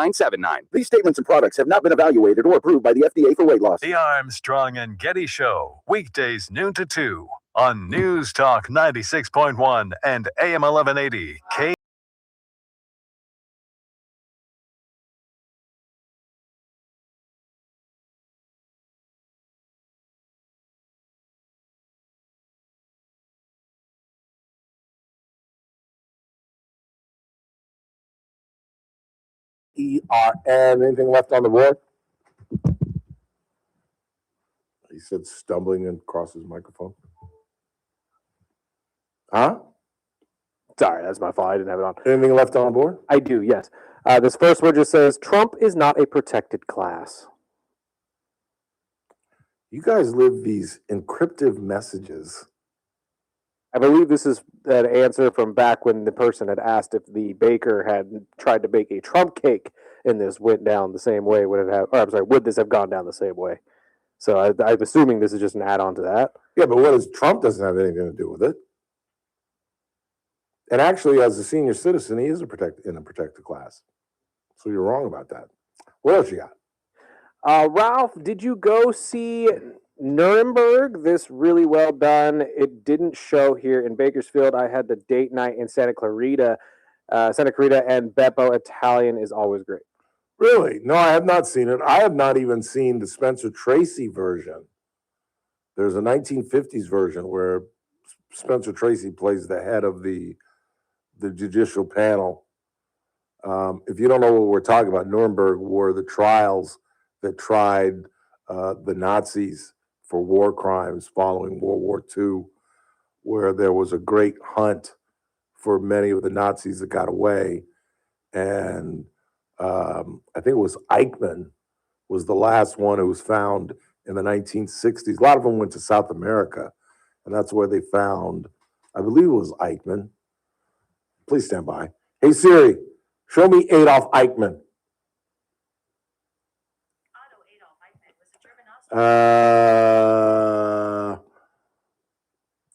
These statements and products have not been evaluated or approved by the FDA for weight loss.
The Armstrong and Getty Show, weekdays noon to 2 on News Talk 96.1 and AM 1180 K.
ERN. Anything left on the board? He said stumbling across his microphone. Huh?
Sorry, that's my fault. I didn't have it on.
Anything left on the board?
I do, yes. This first one just says, Trump is not a protected class.
You guys live these encrypted messages.
I believe this is an answer from back when the person had asked if the baker had tried to bake a Trump cake and this went down the same way. Would this have gone down the same way? So I'm assuming this is just an add-on to that.
Yeah, but what is Trump doesn't have anything to do with it. And actually, as a senior citizen, he is in a protected class. So you're wrong about that. What else you got?
Ralph, did you go see Nuremberg? This really well done. It didn't show here in Bakersfield. I had the date night in Santa Clarita. And Beppo Italian is always great.
Really? No, I have not seen it. I have not even seen the Spencer Tracy version. There's a 1950s version where Spencer Tracy plays the head of the judicial panel. If you don't know what we're talking about, Nuremberg were the trials that tried the Nazis for war crimes following World War II, where there was a great hunt for many of the Nazis that got away. And I think it was Eichmann was the last one who was found in the 1960s. A lot of them went to South America, and that's where they found, I believe it was Eichmann. Please stand by. Hey, Siri, show me Adolf Eichmann.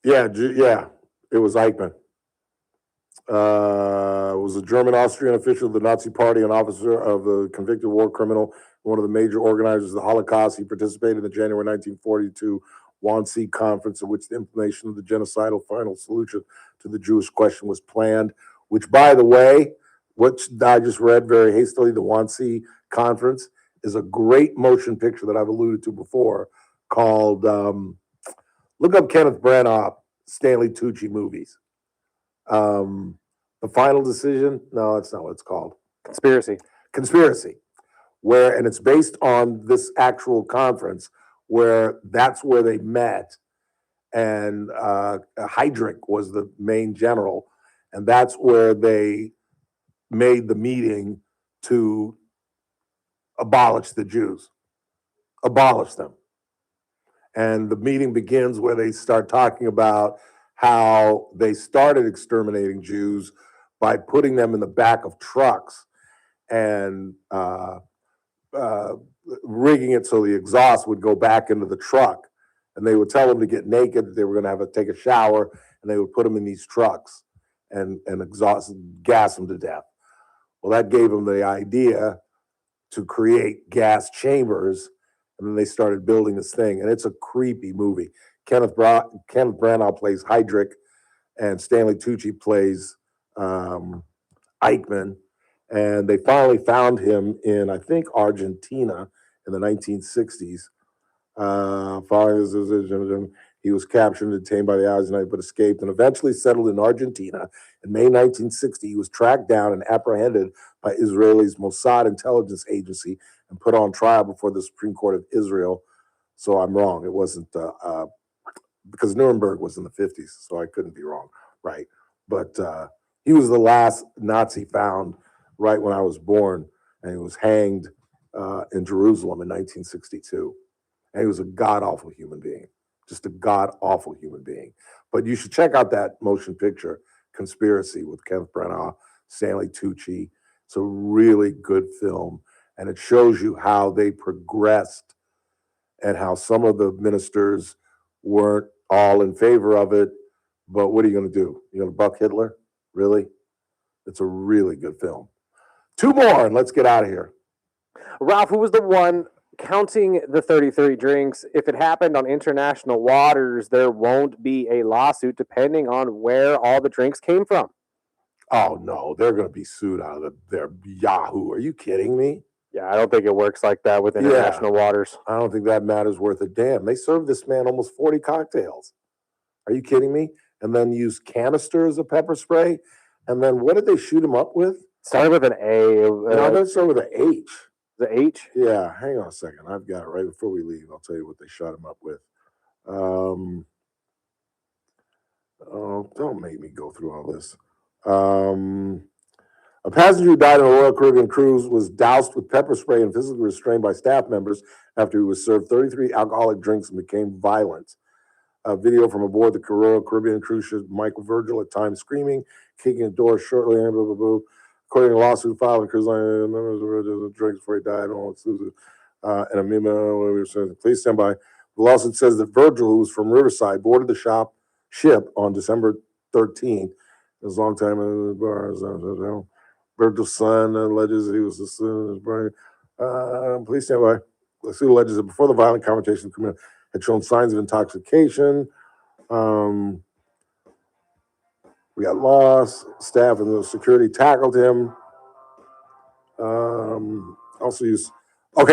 Yeah, it was Eichmann. Was a German-Austrian official of the Nazi Party, an officer of the convicted war criminal, one of the major organizers of the Holocaust. He participated in the January 1942 Wannsee Conference, in which the implementation of the genocidal final solution to the Jewish question was planned, which, by the way, what I just read very hastily, the Wannsee Conference, is a great motion picture that I've alluded to before called, look up Kenneth Branagh, Stanley Tucci movies. The Final Decision? No, that's not what it's called.
Conspiracy.
And it's based on this actual conference where that's where they met. And Heydrich was the main general. And that's where they made the meeting to abolish the Jews. Abolish them. And the meeting begins where they start talking about how they started exterminating Jews by putting them in the back of trucks and rigging it so the exhaust would go back into the truck. And they would tell them to get naked, they were going to have to take a shower, and they would put them in these trucks and gas them to death. Well, that gave them the idea to create gas chambers, and then they started building this thing. And it's a creepy movie. Kenneth Branagh plays Heydrich, and Stanley Tucci plays Eichmann. And they finally found him in, I think, Argentina in the 1960s. He was captured and detained by the Allies but escaped and eventually settled in Argentina. In May 1960, he was tracked down and apprehended by Israel's Mossad intelligence agency and put on trial before the Supreme Court of Israel. So I'm wrong. It wasn't because Nuremberg was in the 50s, so I couldn't be wrong, right? But he was the last Nazi found right when I was born, and he was hanged in Jerusalem in 1962. And he was a god-awful human being, just a god-awful human being. But you should check out that motion picture, Conspiracy, with Kenneth Branagh, Stanley Tucci. It's a really good film, and it shows you how they progressed and how some of the ministers weren't all in favor of it. But what are you going to do? You're going to buck Hitler? Really? It's a really good film. 2 more, and let's get out of here.
Ralph, who was the one counting the 33 drinks? If it happened on international waters, there won't be a lawsuit depending on where all the drinks came from.
Oh, no, they're going to be sued out of their Yahoo. Are you kidding me?
Yeah, I don't think it works like that with international waters.
I don't think that matter's worth a damn. They served this man almost 40 cocktails. Are you kidding me? And then use canisters of pepper spray. And then what did they shoot him up with?
Started with an A.
No, they started with an H.
The H?
Yeah, hang on a second. I've got it right before we leave. I'll tell you what they shot him up with. Oh, don't make me go through all this. A passenger who died on a Royal Caribbean cruise was doused with pepper spray and physically restrained by staff members after he was served 33 alcoholic drinks and became violent. A video from aboard the Royal Caribbean cruise ship Michael Virgil at times screaming, kicking the door shortly, blah, blah, blah. According to a lawsuit filed on cruise line, members of drinks before he died. And a memo, please stand by. The lawsuit says that Virgil, who was from Riverside, boarded the ship on December 13th. It was a long time in the bars. Virgil's son alleges that he was the son of his brother. Please stand by. The suit alleges that before the violent confrontation, the criminal had shown signs of intoxication. We got lost. Staff and the security tackled him.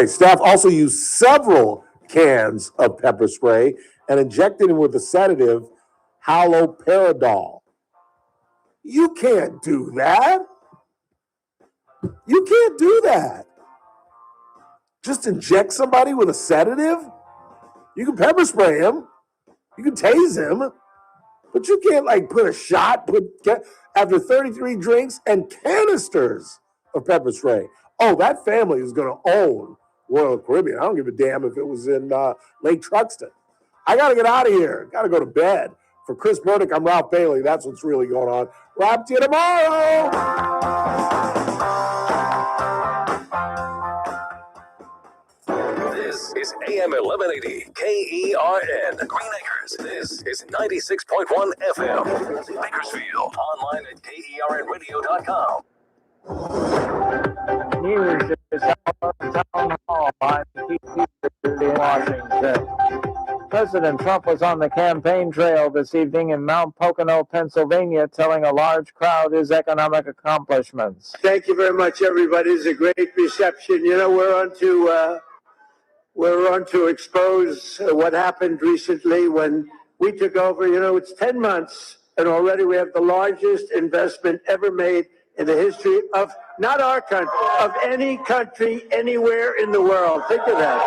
Staff also used several cans of pepper spray and injected him with the sedative haloperidol. You can't do that. You can't do that. Just inject somebody with a sedative? You can pepper spray him. You can tase him. But you can't put a shot after 33 drinks and canisters of pepper spray. Oh, that family is going to own Royal Caribbean. I don't give a damn if it was in Lake Truxton. I got to get out of here. Got to go to bed. For Chris Burdick, I'm Ralph Bailey. That's what's really going on. Rob, to you tomorrow.
This is AM 1180 KERN Green Acres. This is 96.1 FM Bakersfield. Online at KERNradio.com.
News is Town Hall. I'm Keith Peters in Washington. President Trump was on the campaign trail this evening in Mount Pocono, Pennsylvania, telling a large crowd his economic accomplishments.
Thank you very much, everybody. It's a great reception. You know, we're on to expose what happened recently when we took over. You know, it's 10 months, and already we have the largest investment ever made in the history of not our country, of any country anywhere in the world. Think of that.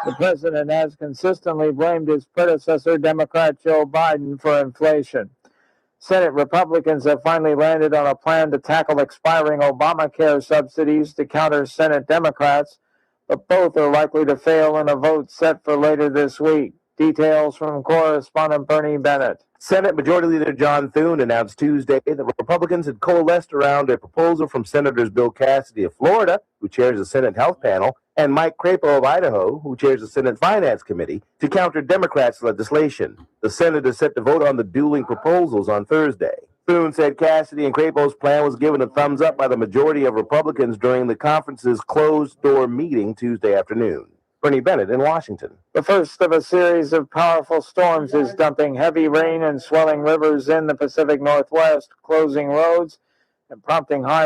The president has consistently blamed his predecessor, Democrat Joe Biden, for inflation. Senate Republicans have finally landed on a plan to tackle expiring Obamacare subsidies to counter Senate Democrats, but both are likely to fail in a vote set for later this week. Details from correspondent Bernie Bennett.
Senate Majority Leader John Thune announced Tuesday that Republicans had coalesced around a proposal from Senators Bill Cassidy of Florida, who chairs the Senate Health Panel, and Mike Crapo of Idaho, who chairs the Senate Finance Committee, to counter Democrats' legislation. The Senate is set to vote on the dueling proposals on Thursday. Thune said Cassidy and Crapo's plan was given a thumbs up by the majority of Republicans during the conference's closed-door meeting Tuesday afternoon. Bernie Bennett in Washington.
The first of a series of powerful storms is dumping heavy rain and swelling rivers in the Pacific Northwest, closing roads and prompting high